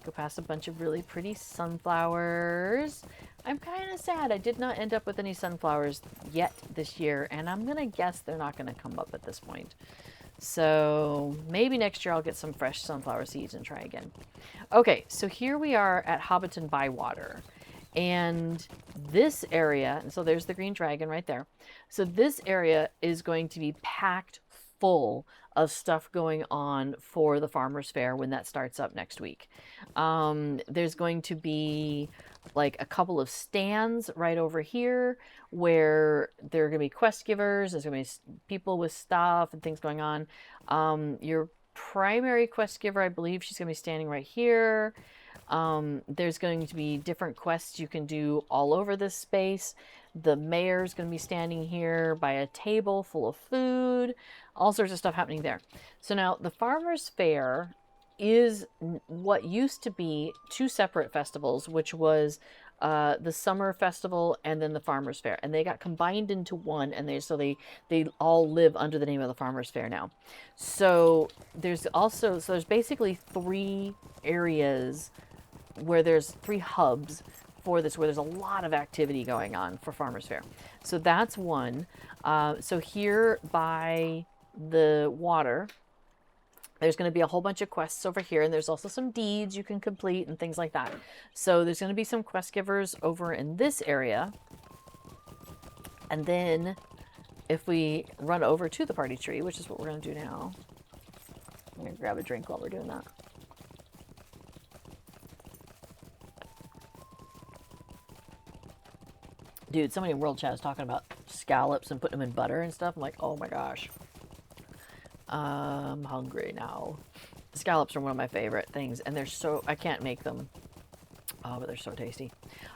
[SPEAKER 1] go past a bunch of really pretty sunflowers. I'm kind of sad I did not end up with any sunflowers yet this year, and I'm going to guess they're not going to come up at this point. So maybe next year I'll get some fresh sunflower seeds and try again. Okay, so here we are at Hobbiton Bywater. And this area, and so there's the Green Dragon right there. So this area is going to be packed full of stuff going on for the Farmer's Fair when that starts up next week. There's going to be like a couple of stands right over here where there are going to be quest givers. There's going to be people with stuff and things going on. Your primary quest giver, I believe she's going to be standing right here. There's going to be different quests you can do all over this space. The mayor's going to be standing here by a table full of food, all sorts of stuff happening there. So now the Farmer's Fair is what used to be 2 separate festivals, which was the Summer Festival and then the Farmer's Fair. And they got combined into one, and they all live under the name of the Farmer's Fair now. So there's basically 3 areas where there's 3 hubs for this, where there's a lot of activity going on for Farmer's Fair. So that's one. So here by the water, there's going to be a whole bunch of quests over here, and there's also some deeds you can complete and things like that. So there's going to be some quest givers over in this area. And then if we run over to the Party Tree, which is what we're going to do now, I'm going to grab a drink while we're doing that. Dude, somebody in World Chat is talking about scallops and putting them in butter and stuff. I'm like, oh my gosh. I'm hungry now. Scallops are one of my favorite things, and they're so, I can't make them Oh, but they're so tasty.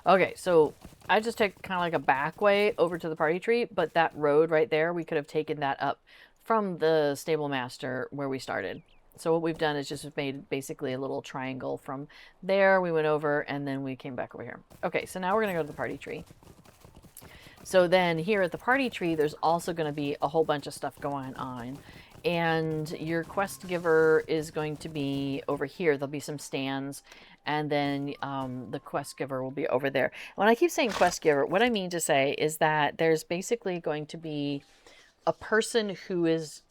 [SPEAKER 1] Okay, so I just took kind of like a back way over to the party tree, but that road right there, we could have taken that up from the stable master where we started. So what we've done is just made basically a little triangle from there. We went over and then we came back over here. Okay, so now we're going to go to the party tree. So then here at the party tree, there's also going to be a whole bunch of stuff going on. And your quest giver is going to be over here. There'll be some stands. And then the quest giver will be over there. When I keep saying quest giver, what I mean to say is that there's basically going to be a person who is,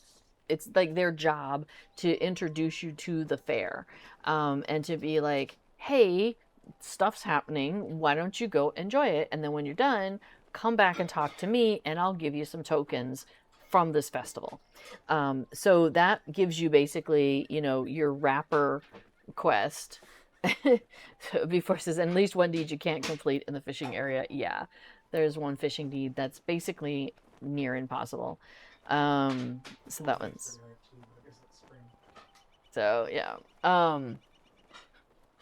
[SPEAKER 1] it's like their job to introduce you to the fair. And to be like, hey, stuff's happening. Why don't you go enjoy it? And then when you're done, come back and talk to me and I'll give you some tokens from this festival. So that gives you basically, you know, your wrapper quest. Before it says, at least one deed you can't complete in the fishing area. Yeah, there's one fishing deed that's basically near impossible. So that one's. So yeah.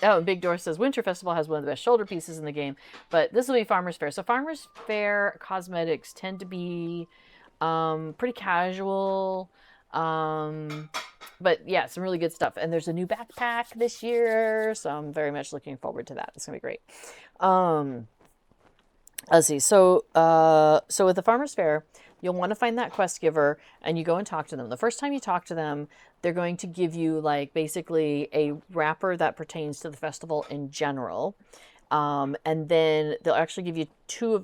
[SPEAKER 1] Oh, Big Door says Winter Festival has one of the best shoulder pieces in the game, but this will be Farmer's Fair. So Farmer's Fair cosmetics tend to be pretty casual. But yeah, some really good stuff. And there's a new backpack this year, so I'm very much looking forward to that. It's gonna be great. Let's see. So with the Farmer's Fair, you'll want to find that quest giver and you go and talk to them. The first time you talk to them, they're going to give you like basically a wrapper that pertains to the festival in general. And then they'll actually give you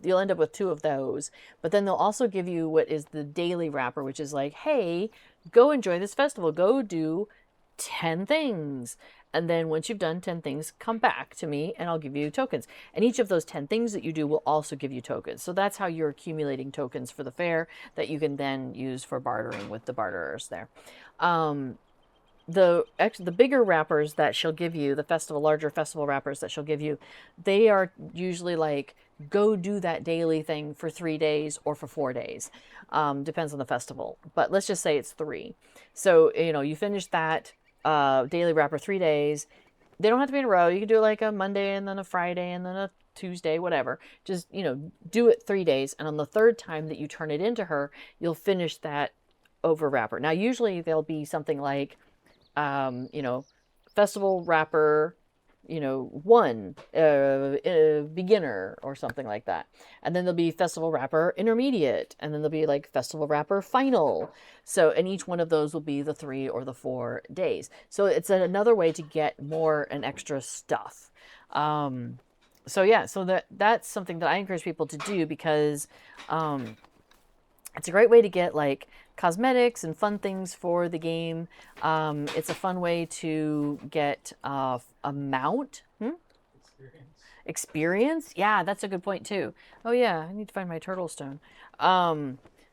[SPEAKER 1] you'll end up with 2 of those, but then they'll also give you what is the daily wrapper, which is like, hey, go enjoy this festival, go do 10 things. And then once you've done 10 things, come back to me and I'll give you tokens. And each of those 10 things that you do will also give you tokens. So that's how you're accumulating tokens for the fair that you can then use for bartering with the barterers there. The bigger wrappers that she'll give you, larger festival wrappers that she'll give you, they are usually like, go do that daily thing for 3 days or for 4 days. Depends on the festival, but let's just say it's 3. So, you know, you finish that daily wrapper 3 days. They don't have to be in a row. You can do like a Monday and then a Friday and then a Tuesday, whatever. Just, you know, do it 3 days. And on the 3rd time that you turn it into her, you'll finish that over wrapper. Now, usually there'll be something like, you know, festival wrapper, you know, 1, beginner or something like that. And then there'll be festival wrapper intermediate. And then there'll be like festival wrapper final. So, and each one of those will be the 3 or the 4 days. So it's another way to get more and extra stuff. So yeah, so that's something that I encourage people to do because, it's a great way to get like cosmetics and fun things for the game. It's a fun way to get a mount. Experience? Yeah, that's a good point too. Oh yeah, I need to find my turtle stone.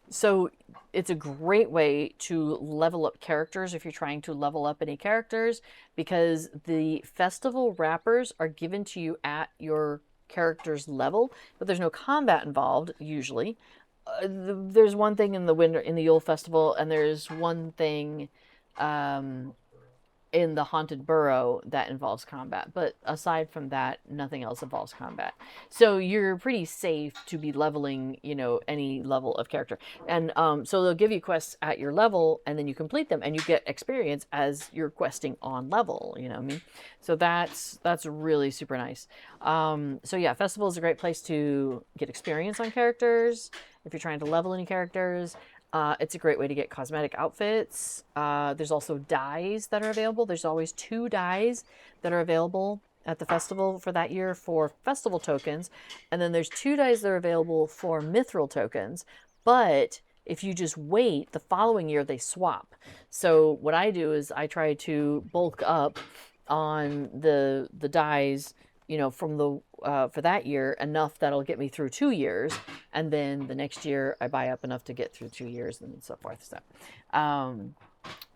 [SPEAKER 1] So it's a great way to level up characters if you're trying to level up any characters, because the festival wrappers are given to you at your character's level, but there's no combat involved usually. There's one thing in the Yule Festival, and there's one thing in the Haunted Burrow that involves combat. But aside from that, nothing else involves combat. So you're pretty safe to be leveling, you know, any level of character. And so they'll give you quests at your level, and then you complete them, and you get experience as you're questing on level, you know what I mean? So that's really super nice. So yeah, festival is a great place to get experience on characters. If you're trying to level any characters, it's a great way to get cosmetic outfits. There's also dyes that are available. There's always 2 dyes that are available at the festival for that year for festival tokens. And then there's 2 dyes that are available for mithril tokens. But if you just wait, the following year they swap. So what I do is I try to bulk up on the dyes, you know, from the for that year, enough that'll get me through 2 years, and then the next year I buy up enough to get through 2 years and so forth.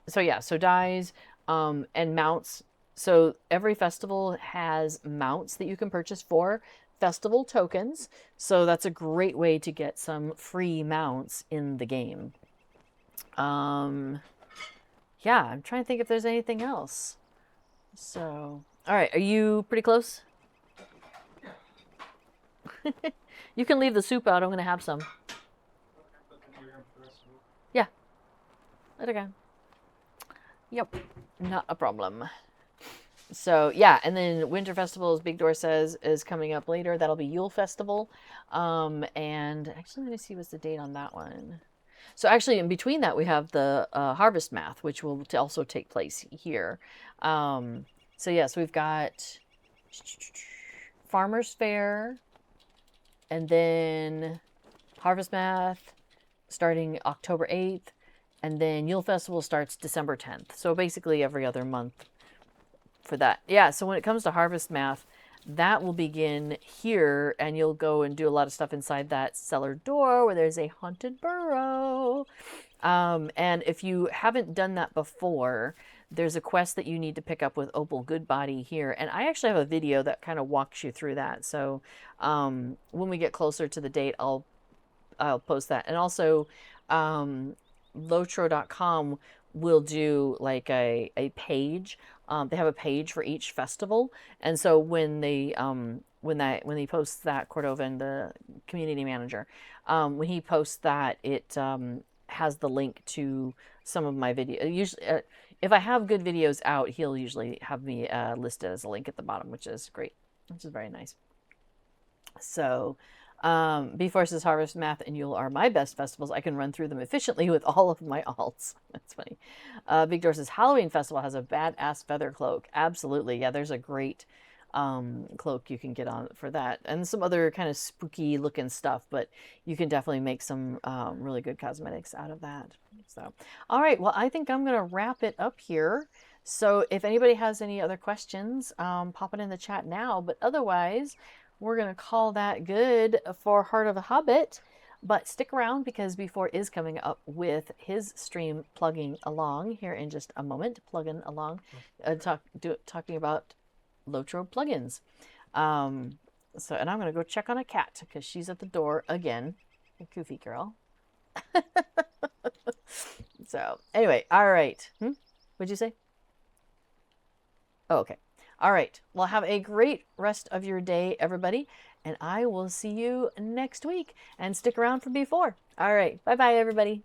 [SPEAKER 1] So yeah, so dyes and mounts. So every festival has mounts that you can purchase for festival tokens. So that's a great way to get some free mounts in the game. Yeah, I'm trying to think if there's anything else. So, all right, are you pretty close? You can leave the soup out. I'm going to have some.
[SPEAKER 2] But then you're in for the rest of it.
[SPEAKER 1] Yeah. Okay. Yep. Not a problem. So, yeah. And then Winter Festival, as Big Door says, is coming up later. That'll be Yule Festival. And actually, let me see what's the date on that one. So actually, in between that, we have the Harvest Math, which will also take place here. So yes, we've got Farmers Fair, and then Harvest Math starting October 8th, and then Yule Festival starts December 10th. So basically every other month for that. Yeah, so when it comes to Harvest Math, that will begin here, and you'll go and do a lot of stuff inside that cellar door where there's a haunted burrow. And if you haven't done that before, there's a quest that you need to pick up with Opal Goodbody here. And I actually have a video that kind of walks you through that. So when we get closer to the date, I'll post that. And also, Lotro.com will do like a page. They have a page for each festival, and so when they post that, Cordovan, the community manager, when he posts that, it has the link to some of my videos. Usually, if I have good videos out, he'll usually have me listed as a link at the bottom, which is great, which is very nice. So. B-Force's Harvest Math and Yule are my best festivals. I can run through them efficiently with all of my alts. That's funny. Big Dorsey's Halloween Festival has a badass feather cloak. Absolutely. Yeah, there's a great cloak you can get on for that. And some other kind of spooky looking stuff, but you can definitely make some really good cosmetics out of that. So, all right. Well, I think I'm going to wrap it up here. So if anybody has any other questions, pop it in the chat now. But otherwise, we're going to call that good for Heart of a Hobbit, but stick around because B4 is coming up with his stream plugging along here in just a moment, talking about Lotro plugins. And I'm going to go check on a cat because she's at the door again. A goofy girl. So anyway, all right. What'd you say? Oh, okay. All right. Well, have a great rest of your day, everybody. And I will see you next week. And stick around for B4. All right. Bye-bye, everybody.